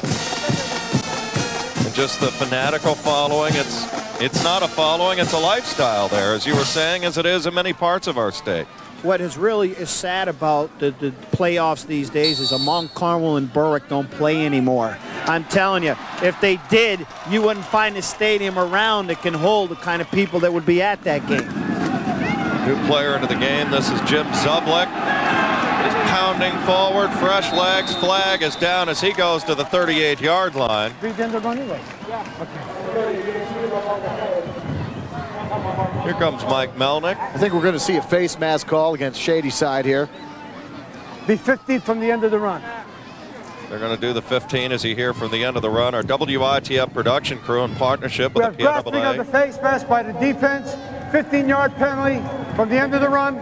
A: And just the fanatical following, it's not a following, it's a lifestyle there, as you were saying, as it is in many parts of our state.
N: What is sad about the playoffs these days is Mount Carmel and Berwick don't play anymore. I'm telling you, if they did, you wouldn't find a stadium around that can hold the kind of people that would be at that game.
A: New player into the game. This is Jim Zublik. He's pounding forward, fresh legs. Flag is down as he goes to the 38-yard line. Here comes Mike Melnick.
B: I think we're going to see a face mask call against Shady Side here.
D: Be 15 from the end of the run.
A: They're going to do the 15 as you hear from the end of the run. Our WITF production crew in partnership with the
D: grasping of
A: PIAA.
D: the face mask by the defense. 15-yard penalty from the end of the run.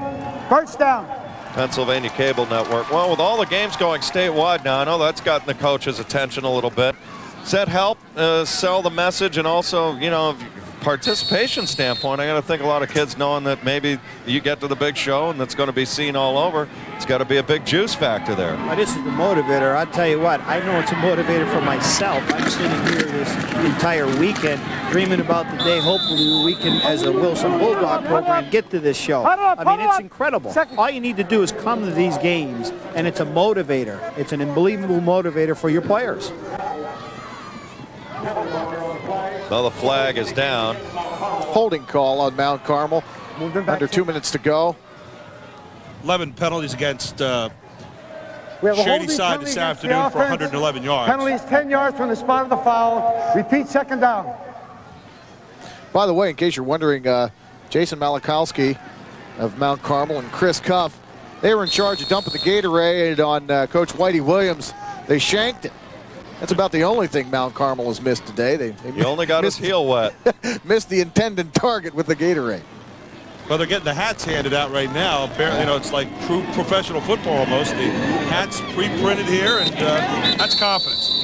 D: First down.
A: Pennsylvania Cable Network. Well, with all the games going statewide now, I know that's gotten the coach's attention a little bit. Does that help sell the message? And also, you know, participation standpoint, I got to think a lot of kids knowing that maybe you get to the big show and that's going to be seen all over. It's got to be a big juice factor there.
N: Well, this is the motivator. I'll tell you what, I know it's a motivator for myself. I'm sitting here this entire weekend dreaming about the day, hopefully we can, as a Wilson Bulldog program, get to this show. I mean, it's incredible. All you need to do is come to these games, and it's a motivator. It's an unbelievable motivator for your players.
A: Well, the flag is down.
B: Holding call on Mount Carmel. Under 2 minutes to go.
C: 11 penalties against
D: We have a
C: Shady
D: holding
C: Side
D: penalty
C: this
D: against the
C: afternoon for
D: offense.
C: 111 yards.
D: Penalties 10 yards from the spot of the foul. Repeat, second down.
B: By the way, in case you're wondering, Jason Malakowski of Mount Carmel and Chris Cuff, they were in charge of dumping the Gatorade on Coach Whitey Williams. They shanked it. That's about the only thing Mount Carmel has missed today.
A: He only got his heel wet.
B: Missed the intended target with the Gatorade.
C: Well, they're getting the hats handed out right now. Apparently, you know, it's like true professional football almost. The hats pre-printed here, and that's confidence.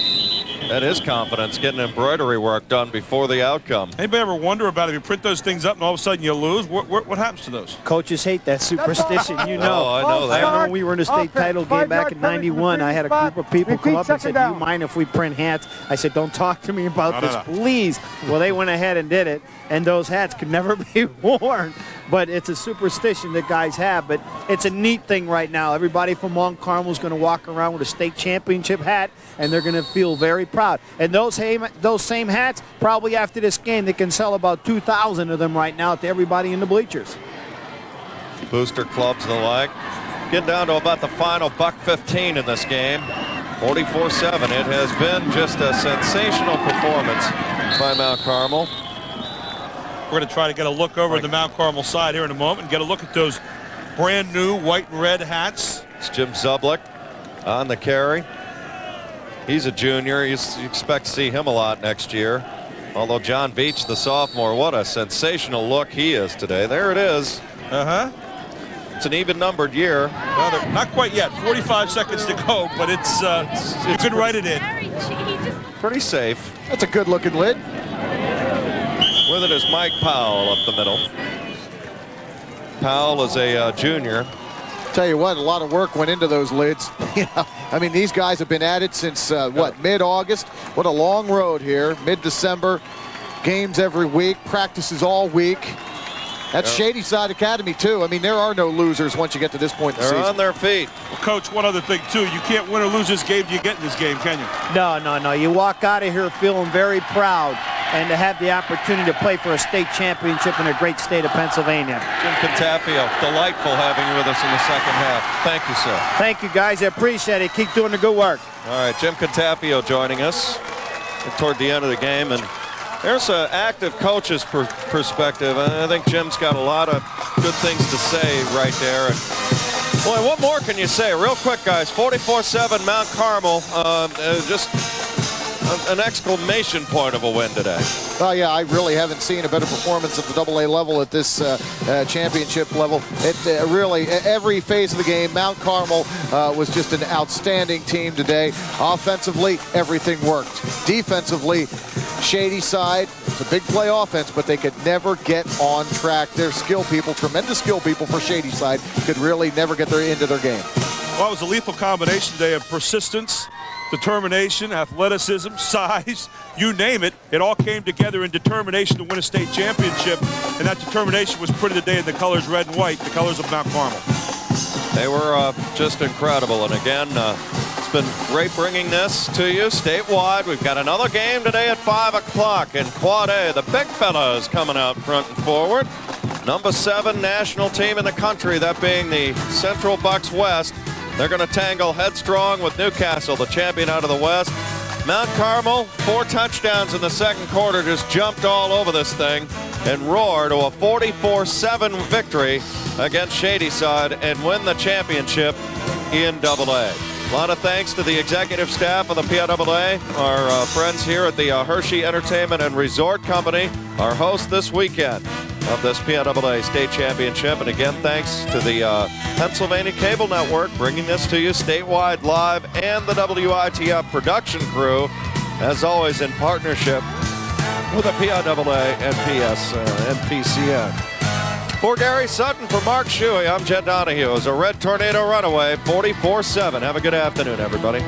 A: That is confidence, getting embroidery work done before the outcome.
C: Anybody ever wonder about if you print those things up and all of a sudden you lose? What happens to those?
N: Coaches hate that superstition, you know.
A: Oh, I know that.
N: I remember when we were in the state title game back in '91. I had a group of people come up and said, "Do you mind if we print hats?" I said, "Don't talk to me about this, please." Well, they went ahead and did it, and those hats could never be worn. But it's a superstition that guys have. But it's a neat thing right now. Everybody from Mount Carmel is going to walk around with a state championship hat, and they're going to feel very proud. And those same hats, probably after this game, they can sell about 2,000 of them right now to everybody in the bleachers.
A: Booster clubs and the like. Get down to about the final $1.15 in this game. 44-7. It has been just a sensational performance by Mount Carmel.
C: We're going to try to get a look over the Mount Carmel side here in a moment and get a look at those brand new white and red hats.
A: It's Jim Zublick on the carry. He's a junior. You expect to see him a lot next year. Although John Beach, the sophomore, what a sensational look he is today. There it is. It's an even-numbered year.
C: Well, not quite yet. 45 seconds to go, but it's you can write it in.
A: Pretty safe.
B: That's a good-looking lid.
A: With it is Mike Powell up the middle. Powell is a junior.
B: Tell you what, a lot of work went into those lids. I mean, these guys have been at it since, mid-August. What a long road here. Mid-December, games every week, practices all week. That's Shady Side Academy, too. I mean, there are no losers once you get to this point in the season.
A: They're on their feet.
C: Well, Coach, one other thing, too. You can't win or lose this game till you get in this game, can you?
N: No. You walk out of here feeling very proud, and to have the opportunity to play for a state championship in a great state of Pennsylvania.
A: Jim Contafio, delightful having you with us in the second half. Thank you, sir.
N: Thank you, guys. I appreciate it. Keep doing the good work.
A: All right, Jim Contafio joining us toward the end of the game. And there's an active coach's perspective. I think Jim's got a lot of good things to say right there. And boy, what more can you say? Real quick, guys, 44-7 Mount Carmel. Just an exclamation point of a win today.
B: Oh, yeah, I really haven't seen a better performance at the AA level at this championship level. It really, every phase of the game, Mount Carmel was just an outstanding team today. Offensively, everything worked. Defensively, Shady Side, it's a big play offense, but they could never get on track. Their skill people, tremendous skill people for Shady Side, could really never get into their game.
C: Well, it was a lethal combination today of persistence, determination, athleticism, size, you name it. It all came together in determination to win a state championship, and that determination was printed today in the colors red and white, the colors of Mount Carmel.
A: They were just incredible. And again, it's been great bringing this to you statewide. We've got another game today at 5 o'clock in Quad A. The big fellas coming out front and forward. Number 7 national team in the country, that being the Central Bucks West. They're going to tangle headstrong with Newcastle, the champion out of the West. Mount Carmel, 4 touchdowns in the second quarter, just jumped all over this thing and roared to a 44-7 victory against Shady Side and win the championship in AA. A lot of thanks to the executive staff of the PIAA, our friends here at the Hershey Entertainment and Resort Company, our host this weekend of this PIAA State Championship. And again, thanks to the Pennsylvania Cable Network bringing this to you statewide live, and the WITF production crew, as always in partnership with the PIAA and PCN. For Gary Sutton, for Mark Shuey, I'm Jed Donahue. It's a Red Tornado runaway, 44-7. Have a good afternoon, everybody.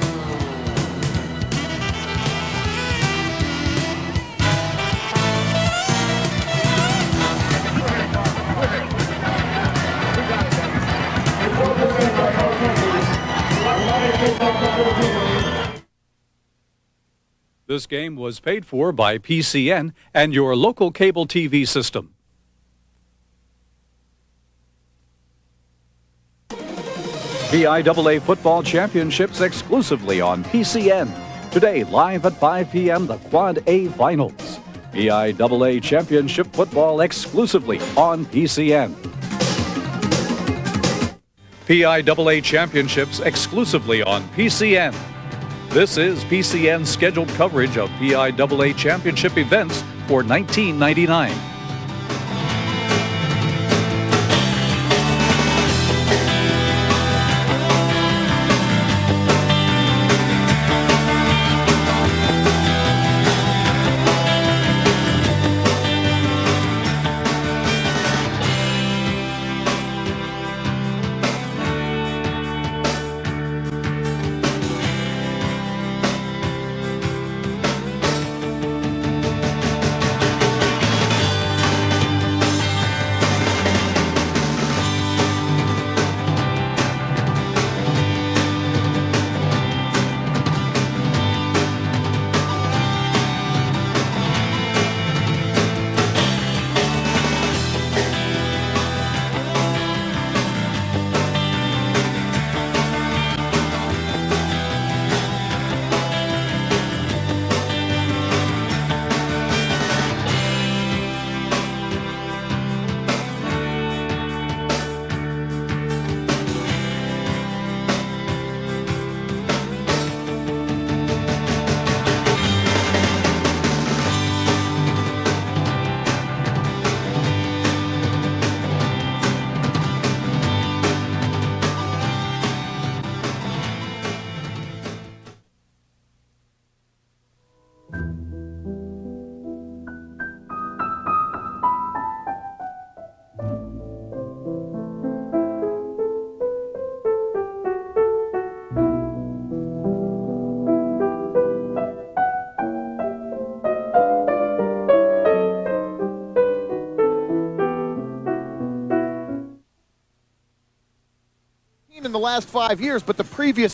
I: This game was paid for by PCN and your local cable TV system. PIAA Football Championships exclusively on PCN. Today, live at 5 p.m., the Quad A Finals. PIAA Championship Football exclusively on PCN. PIAA Championships exclusively on PCN. This is PCN's scheduled coverage of PIAA Championship events for 1999.
B: In the last 5 years, but the previous